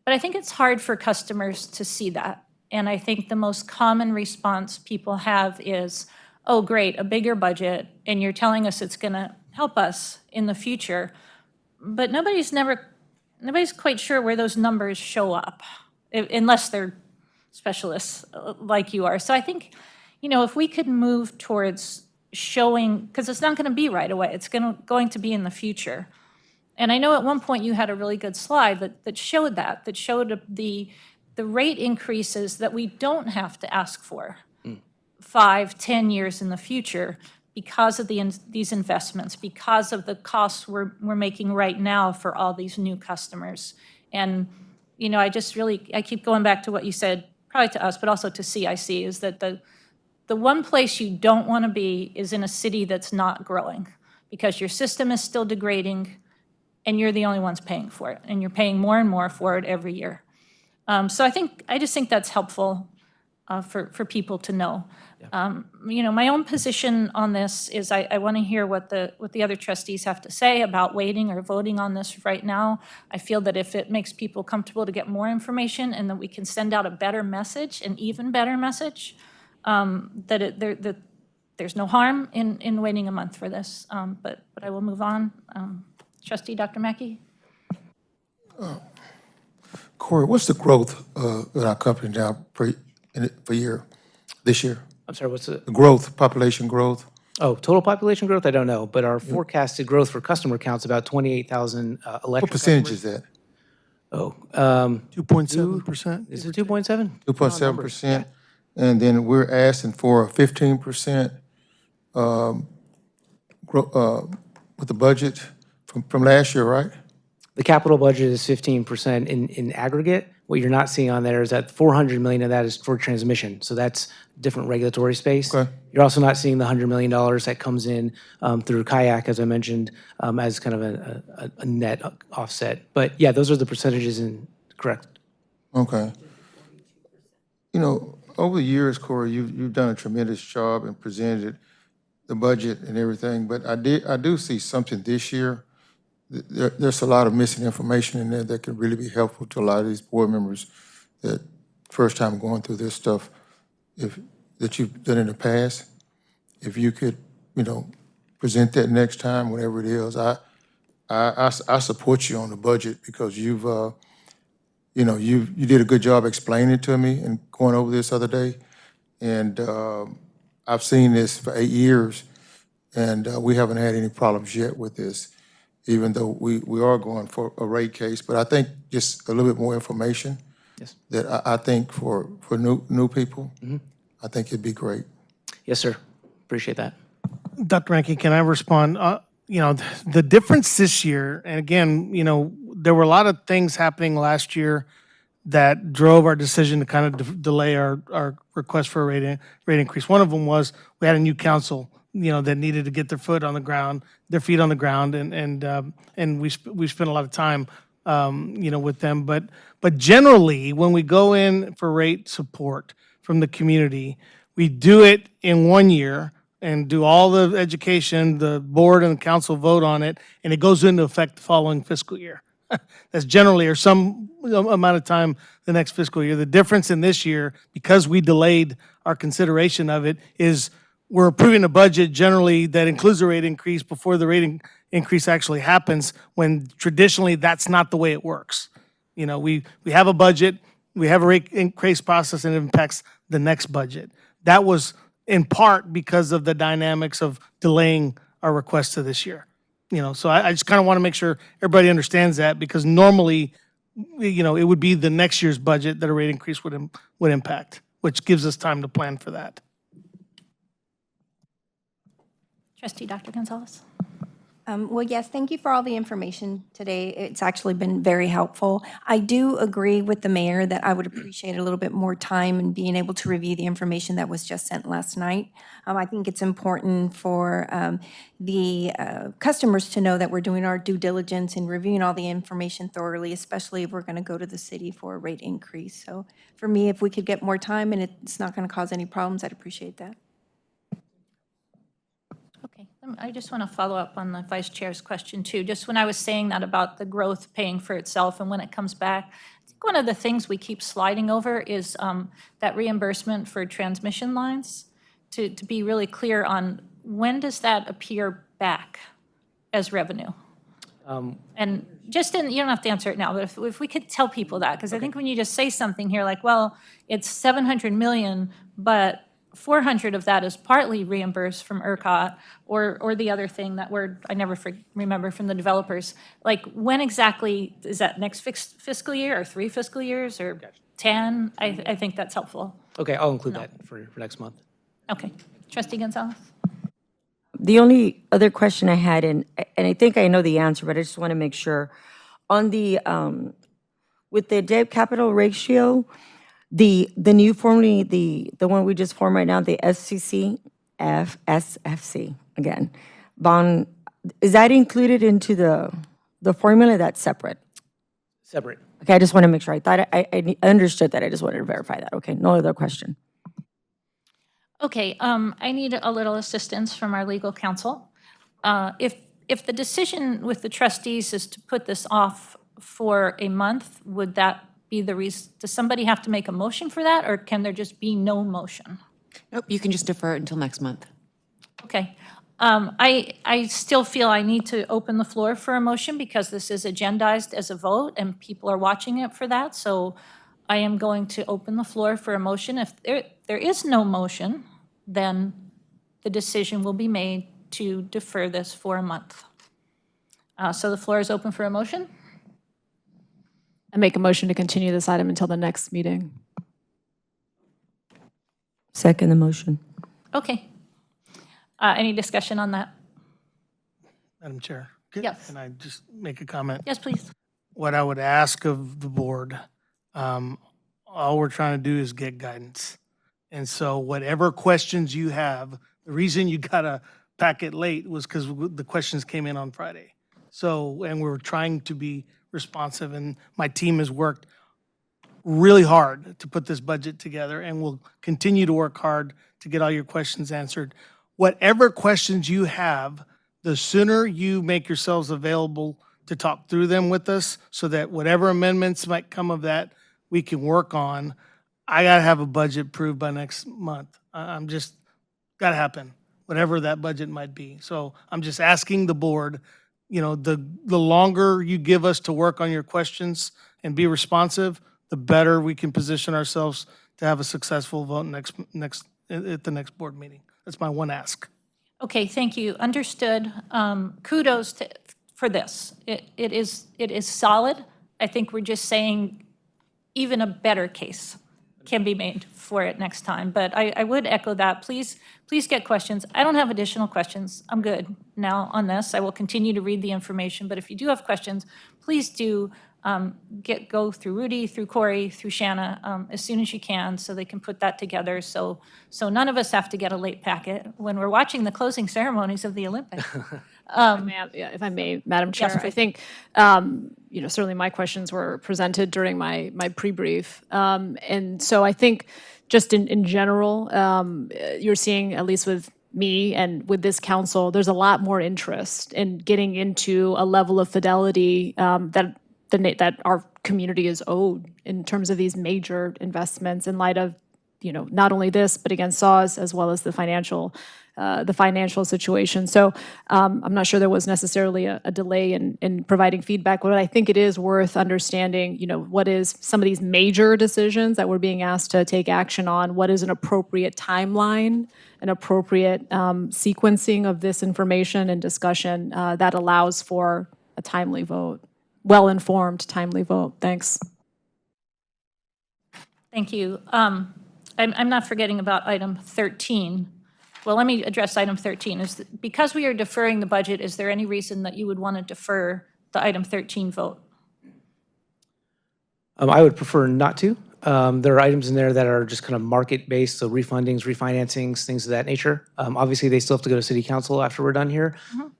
But I think it's hard for customers to see that. And I think the most common response people have is, oh, great, a bigger budget, and you're telling us it's going to help us in the future. But nobody's quite sure where those numbers show up, unless they're specialists like you are. So I think, if we could move towards showing, because it's not going to be right away, it's going to be in the future. And I know at one point you had a really good slide that showed that showed the rate increases that we don't have to ask for 5-10 years in the future because of these investments, because of the costs we're making right now for all these new customers. And, I keep going back to what you said, probably to us, but also to CIC, is that the one place you don't want to be is in a city that's not growing, because your system is still degrading and you're the only ones paying for it, and you're paying more and more for it every year. So I just think that's helpful for people to know. My own position on this is I want to hear what the other trustees have to say about waiting or voting on this right now. I feel that if it makes people comfortable to get more information and that we can send out a better message, an even better message, that there's no harm in waiting a month for this. But I will move on. Trustee Dr. Mackey? Corey, what's the growth in our company now per year, this year? I'm sorry, what's the, The growth, population growth? oh, total population growth? I don't know, but our forecasted growth for customer count's about 28,000 electric What percentage customers. is that? Oh, 2.7%. is it 2.7? 2.7%? And then we're asking for a 15% with the budget from last year, right? The capital budget is 15% in aggregate. What you're not seeing on there is that 400 million of that is for transmission. So that's different regulatory space. Okay. You're also not seeing the $100 million that comes in through kayak, as I mentioned, as kind of a net offset. But yeah, those are the percentages correct. Okay. You know, over the years, Corey, you've done a tremendous job and presented the budget and everything, but I do see something this year. There's a lot of missing information in there that could really be helpful to a lot of these board members that first time going through this stuff, that you've done in the past. If you could, you know, present that next time, whatever it is, I support you on the budget because you've, you know, you did a good job explaining it to me and going over this other day. And I've seen this for 8 years, and we haven't had any problems yet with this, even though we are going for a rate case. But I think just a little bit more information. Yes. That I think for new people, I think it'd be great. Yes, sir. Appreciate that. Dr. Rankin, can I respond? You know, the difference this year, and again, you know, there were a lot of things happening last year that drove our decision to kind of delay our request for a rate increase. One of them was we had a new council, you know, that needed to get their feet on the ground, and we spent a lot of time, you know, with them. But generally, when we go in for rate support from the community, we do it in 1 year and do all the education, the board and the council vote on it, and it goes into effect the following fiscal year. That's generally, or some amount of time the next fiscal year. The difference in this year, because we delayed our consideration of it, is we're approving a budget generally that includes a rate increase before the rate increase actually happens, when traditionally that's not the way it works. You know, we have a budget, we have a rate increase process, and it impacts the next budget. That was in part because of the dynamics of delaying our request to this year. You know, so I just kind of want to make sure everybody understands that, because normally, you know, it would be the next year's budget that a rate increase would impact, which gives us time to plan for that. Trustee Dr. Gonzalez. Well, yes, thank you for all the information today. It's actually been very helpful. I do agree with the mayor that I would appreciate a little bit more time in being able to review the information that was just sent last night. I think it's important for the customers to know that we're doing our due diligence and reviewing all the information thoroughly, especially if we're going to go to the city for a rate increase. So for me, if we could get more time and it's not going to cause any problems, I'd appreciate that. Okay, I just want to follow up on the vice chair's question too. Just when I was saying that about the growth paying for itself and when it comes back, I think one of the things we keep sliding over is that reimbursement for transmission lines. To be really clear on when does that appear back as revenue? And just you don't have to answer it now, but if we could tell people that, because I think when you just say something here like, well, it's 700 million, but 400 of that is partly reimbursed from ERCOT, or the other thing, that word I never remember, from the developers. Like, when exactly, is that next fiscal year, or 3 fiscal years, or 10? I think that's helpful. Okay, I'll include that for next month. Okay. Trustee Gonzalez? The only other question I had, and I think I know the answer, but I just want to make sure. On the, with the debt capital ratio, the new formula, the one we just formed right now, the SFC, again, bond, is that included into the formula? That's separate? Separate. Okay, I just want to make sure. I thought I understood that. I just wanted to verify that. Okay, no other question. Okay, I need a little assistance from our legal counsel. If the decision with the trustees is to put this off for a month, would that be the reason? Does somebody have to make a motion for that, or can there just be no motion? Nope, you can just defer it until next month. Okay. I still feel I need to open the floor for a motion because this is agendized as a vote and people are watching it for that. So I am going to open the floor for a motion. If there is no motion, then the decision will be made to defer this for a month. So the floor is open for a motion. I make a motion to continue this item until the next meeting. Second the motion. Okay. Any discussion on that? Madam Chair? Yes. Can I just make a comment? Yes, please. What I would ask of the board, all we're trying to do is get guidance. And so whatever questions you have, the reason you got a packet late was because the questions came in on Friday. So, and we're trying to be responsive, and my team has worked really hard to put this budget together, and will continue to work hard to get all your questions answered. Whatever questions you have, the sooner you make yourselves available to talk through them with us, so that whatever amendments might come of that, we can work on. I gotta have a budget approved by next month. I'm just, gotta happen, whatever that budget might be. So I'm just asking the board, you know, the longer you give us to work on your questions and be responsive, the better we can position ourselves to have a successful vote at the next board meeting. That's my one ask. Okay, thank you. Understood. Kudos for this. It is solid. I think we're just saying even a better case can be made for it next time. But I would echo that. Please get questions. I don't have additional questions. I'm good now on this. I will continue to read the information. But if you do have questions, please do go through Rudy, through Corey, through Shanna as soon as you can, so they can put that together. So none of us have to get a late packet when we're watching the closing ceremonies of the Olympics. If I may, Madam Chair, Yes, I think, certainly my questions were presented during my pre-brief. And so I think just in general, you're seeing, at least with me and with this council, there's a lot more interest in getting into a level of fidelity that our community is owed in terms of these major investments in light of, not only this, but again, SAWS, as well as the financial situation. So I'm not sure there was necessarily a delay in providing feedback, but I think it is worth understanding, what is some of these major decisions that we're being asked to take action on, what is an appropriate timeline, an appropriate sequencing of this information and discussion that allows for a timely vote, well-informed, timely vote. Thanks. Thank you. I'm not forgetting about item 13. Well, let me address item 13. Because we are deferring the budget, is there any reason that you would want to defer the item 13 vote? I would prefer not to. There are items in there that are just kind of market-based, so refundings, refinancings, things of that nature. Obviously, they still have to go to city council after we're done here.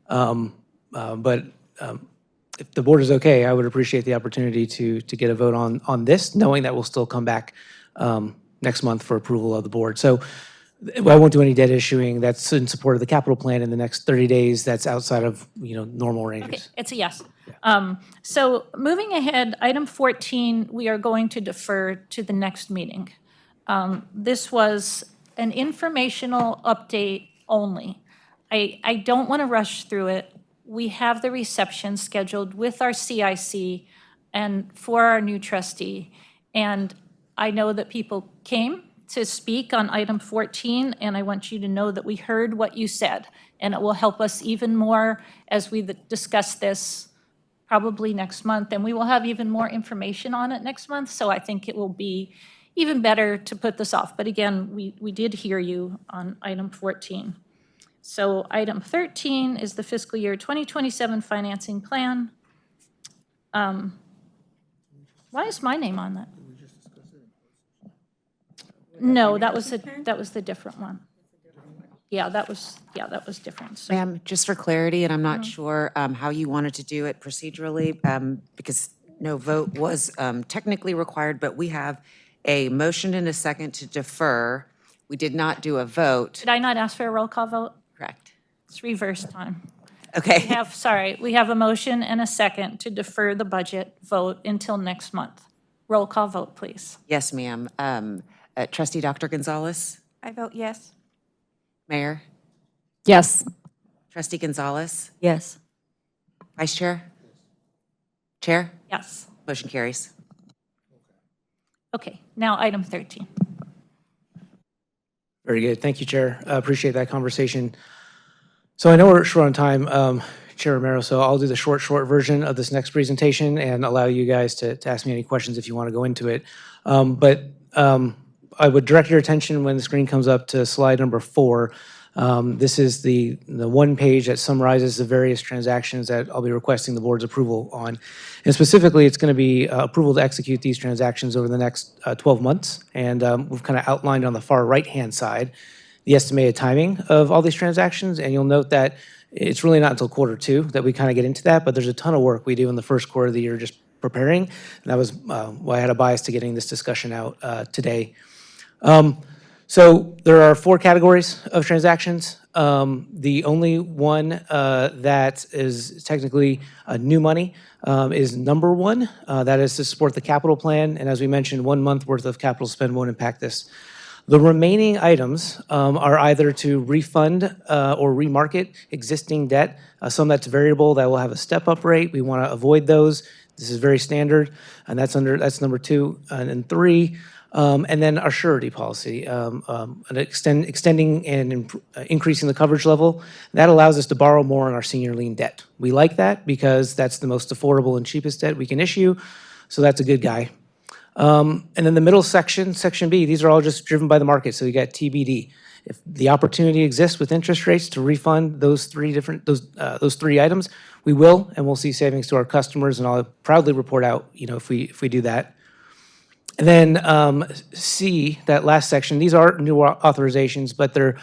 But if the board is okay, I would appreciate the opportunity to get a vote on this, knowing that we'll still come back next month for approval of the board. So I won't do any debt issuing that's in support of the capital plan in the next 30 days. That's outside of, normal ranges. Okay, it's a yes. So moving ahead, item 14, we are going to defer to the next meeting. This was an informational update only. I don't want to rush through it. We have the reception scheduled with our CIC and for our new trustee. And I know that people came to speak on item 14, and I want you to know that we heard what you said, and it will help us even more as we discuss this probably next month, and we will have even more information on it next month, so I think it will be even better to put this off. But again, we did hear you on item 14. So item 13 is the fiscal year 2027 financing plan. Why is my name on that? No, that was the different one. Yeah, that was different. So- Ma'am, just for clarity, and I'm not sure how you wanted to do it procedurally, because no vote was technically required, but we have a motion and a second to defer. We did not do a vote. Did I not ask for a roll call vote? Correct. It's reverse time. Okay. We have a motion and a second to defer the budget vote until next month. Roll call vote, please. Yes, ma'am. Trustee Dr. Gonzalez? I vote yes. Mayor? Yes. Trustee Gonzalez? Yes. Vice Chair? Chair? Yes. Motion carries. Okay, now item 13. Very good. Thank you, Chair. Appreciate that conversation. So I know we're short on time, Chair Romero, so I'll do the short version of this next presentation and allow you guys to ask me any questions if you want to go into it. But I would direct your attention when the screen comes up to slide number 4. This is the one page that summarizes the various transactions that I'll be requesting the board's approval on. And specifically, it's going to be approval to execute these transactions over the next 12 months. And we've kind of outlined on the far right-hand side the estimated timing of all these transactions. And you'll note that it's really not until Q2 that we kind of get into that, but there's a ton of work we do in the first quarter of the year just preparing. And that was why I had a bias to getting this discussion out today. So there are 4 categories of transactions. The only one that is technically new money is number 1. That is to support the capital plan. And as we mentioned, 1 month worth of capital spend won't impact this. The remaining items are either to refund or remarket existing debt. Some that's variable that will have a step-up rate. We want to avoid those. This is very standard, and that's number 2 and 3. And then our surety policy, extending and increasing the coverage level. That allows us to borrow more on our senior lien debt. We like that because that's the most affordable and cheapest debt we can issue, so that's a good guy. And then the middle section, Section B, these are all just driven by the market, so you got TBD. If the opportunity exists with interest rates to refund those 3 items, we will, and we'll see savings to our customers, and I'll proudly report out, if we do that. And then C, that last section, these are new authorizations, but they're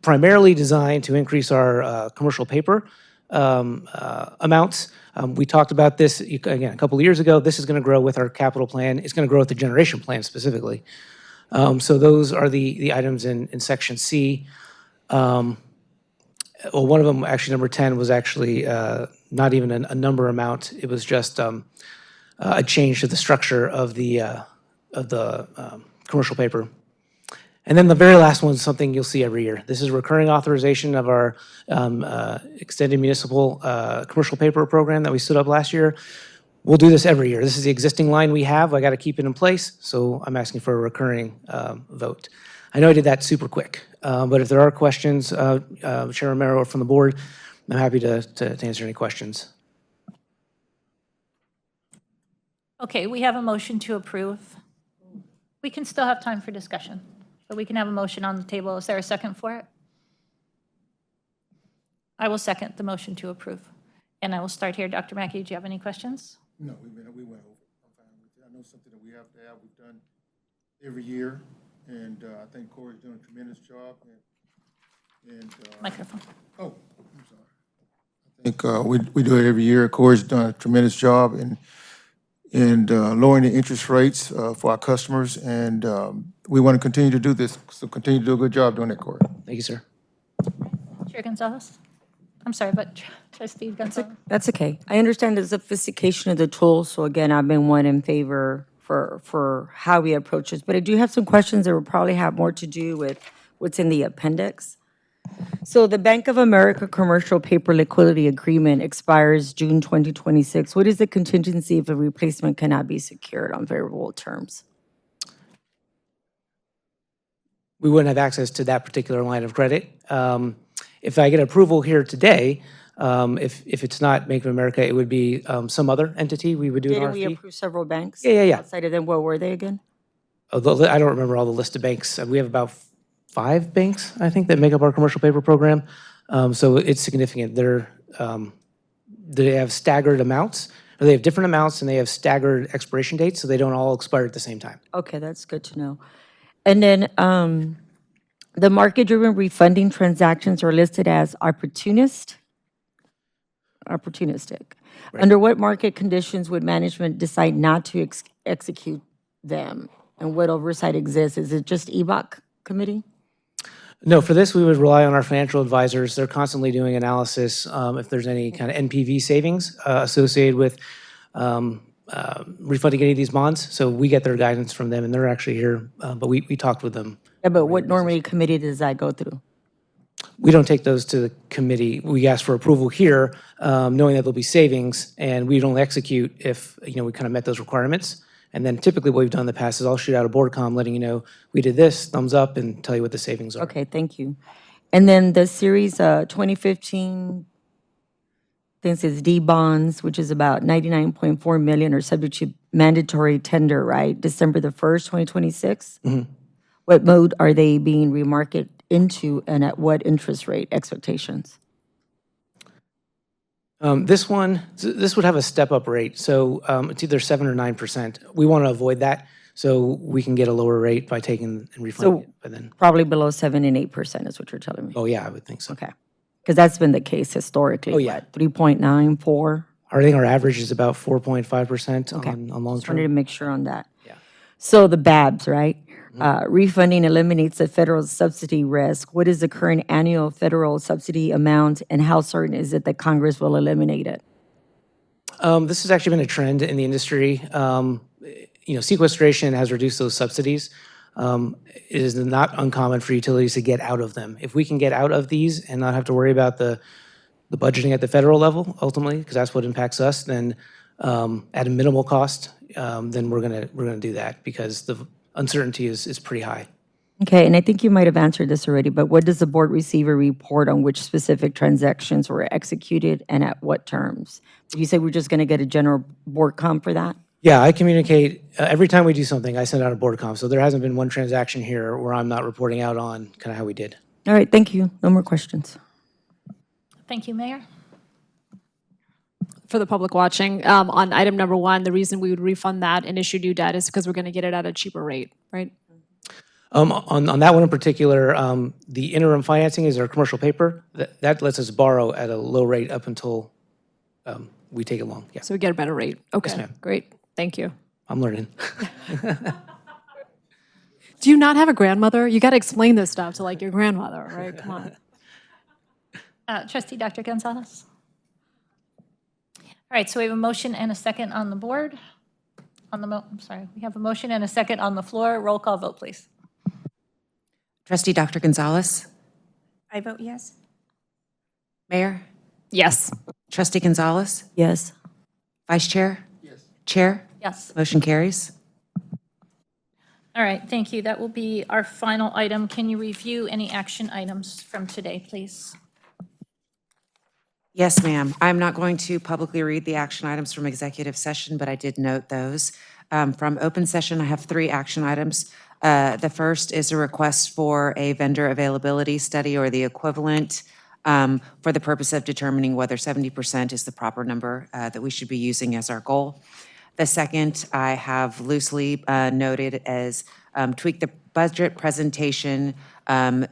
primarily designed to increase our commercial paper amounts. We talked about this, again, a couple of years ago. This is going to grow with our capital plan. It's going to grow with the generation plan specifically. So those are the items in Section C. Well, one of them, actually, number 10, was actually not even a number amount. It was just a change to the structure of the commercial paper. And then the very last one is something you'll see every year. This is recurring authorization of our extended municipal commercial paper program that we stood up last year. We'll do this every year. This is the existing line we have. I got to keep it in place, so I'm asking for a recurring vote. I know I did that super quick, but if there are questions, Chair Romero or from the board, I'm happy to answer any questions. Okay, we have a motion to approve. We can still have time for discussion, but we can have a motion on the table. Is there a second for it? I will second the motion to approve. And I will start here. Dr. Mackey, do you have any questions? No, we went over. I'm fine with it. I know something that we have to have. We've done every year, and I think Corey's doing a tremendous job. Microphone. Oh, I'm sorry. I think we do it every year. Corey's done a tremendous job in lowering the interest rates for our customers, and we want to continue to do this. So continue to do a good job doing it, Corey. Thank you, sir. Chair Gonzalez? I'm sorry, but Trustee Gonzalez? That's okay. I understand the sophistication of the tool, so again, I've been one in favor for how we approach this. But I do have some questions that will probably have more to do with what's in the appendix. So the Bank of America Commercial Paper Liquidity Agreement expires June 2026. What is the contingency if a replacement cannot be secured on favorable terms? We wouldn't have access to that particular line of credit. If I get approval here today, if it's not Bank of America, it would be some other entity. We would do an Didn't we RFP. approve several banks? Yeah. Outside of them, what were they again? Although I don't remember all the list of banks. We have about 5 banks, I think, that make up our commercial paper program. So it's significant. They have staggered amounts, or they have different amounts, and they have staggered expiration dates, so they don't all expire at the same time. Okay, that's good to know. And then the market-driven refunding transactions are listed as opportunistic. Right. Under what market conditions would management decide not to execute them? And what oversight exists? Is it just EBOC committee? No, for this, we would rely on our financial advisors. They're constantly doing analysis if there's any kind of NPV savings associated with refunding any of these bonds. So we get their guidance from them, and they're actually here, but we talked with them. Yeah, but what normally committee does that go through? We don't take those to the committee. We ask for approval here, knowing that there'll be savings, and we'd only execute if we kind of met those requirements. And then typically what we've done in the past is I'll shoot out a board comm letting you know, we did this, thumbs up, and tell you what the savings are. Okay, thank you. And then the series 2015, I think it says D bonds, which is about 99.4 million are subject to mandatory tender, right? December the 1st, 2026? What mode are they being remarketed into and at what interest rate expectations? This would have a step-up rate, so it's either 7 or 9%. We want to avoid that, so we can get a lower rate by taking and refunding it. But then, Probably below 7 and 8% is what you're telling me. oh yeah, I would think so. Okay. Because that's been the case historically. Oh, yeah. What, 3.9, 4? I think our average is about 4.5% Okay. on Just wanted long-term. to make sure on that. Yeah. So the BABs, right? Refunding eliminates the federal subsidy risk. What is the current annual federal subsidy amount, and how certain is it that Congress will eliminate it? This has actually been a trend in the industry. Sequestration has reduced those subsidies. It is not uncommon for utilities to get out of them. If we can get out of these and not have to worry about the budgeting at the federal level, ultimately, because that's what impacts us, then at a minimal cost, then we're gonna do that because the uncertainty is pretty high. Okay, and I think you might have answered this already, but what does the board receive a report on which specific transactions were executed and at what terms? You say we're just going to get a general board comm for that? Yeah, I communicate, every time we do something, I send out a board comm. So there hasn't been one transaction here where I'm not reporting out on kind of how we did. All right, thank you. No more questions. Thank you, Mayor. For the public watching, on item number 1, the reason we would refund that and issue new debt is because we're going to get it at a cheaper rate, right? On that one in particular, the interim financing is our commercial paper. That lets us borrow at a low rate up until we take it long. Yeah, So we get a better rate. Okay, ma'am. great. Thank you. I'm learning. Do you not have a grandmother? You got to explain this stuff to like your grandmother, right? Come on. Trustee Dr. Gonzalez? All right, so we have a motion and a second on the board. We have a motion and a second on the floor. Roll call vote, please. Trustee Dr. Gonzalez? I vote yes. Mayor? Yes. Trustee Gonzalez? Yes. Vice Chair? Yes. Chair? Yes. Motion carries. All right, thank you. That will be our final item. Can you review any action items from today, please? Yes, ma'am. I'm not going to publicly read the action items from executive session, but I did note those. From open session, I have 3 action items. The first is a request for a vendor availability study or the equivalent for the purpose of determining whether 70% is the proper number that we should be using as our goal. The second I have loosely noted as tweak the budget presentation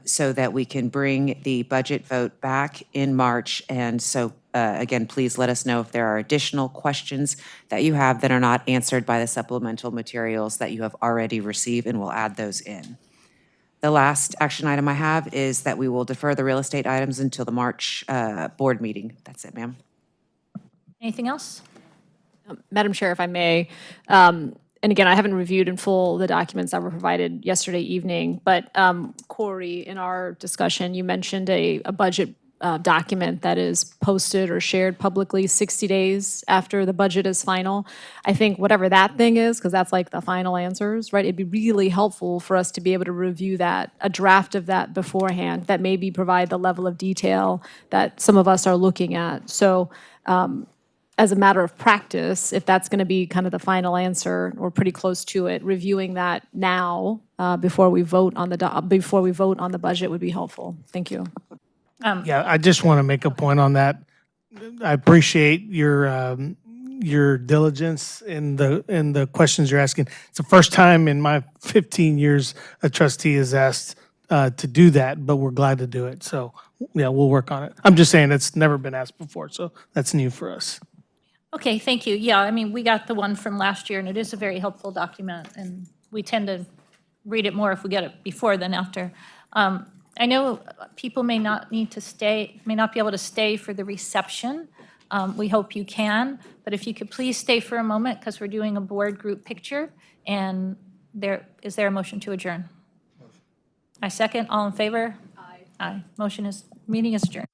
so that we can bring the budget vote back in March. And so, again, please let us know if there are additional questions that you have that are not answered by the supplemental materials that you have already received, and we'll add those in. The last action item I have is that we will defer the real estate items until the March board meeting. That's it, ma'am. Anything else? Madam Chair, if I may, and again, I haven't reviewed in full the documents that were provided yesterday evening, but Corey, in our discussion, you mentioned a budget document that is posted or shared publicly 60 days after the budget is final. I think whatever that thing is, because that's like the final answers, right? It'd be really helpful for us to be able to review that, a draft of that beforehand, that maybe provide the level of detail that some of us are looking at. So as a matter of practice, if that's going to be kind of the final answer or pretty close to it, reviewing that now before we vote on the budget would be helpful. Thank you. Yeah, I just want to make a point on that. I appreciate your diligence in the questions you're asking. It's the first time in my 15 years a trustee is asked to do that, but we're glad to do it. So, yeah, we'll work on it. I'm just saying it's never been asked before, so that's new for us. Okay, thank you. Yeah, I mean, we got the one from last year, and it is a very helpful document, and we tend to read it more if we get it before than after. I know people may not be able to stay for the reception. We hope you can, but if you could please stay for a moment, because we're doing a board group picture, and is there a motion to adjourn? I second. All in favor? Aye. Aye. Meeting is adjourned.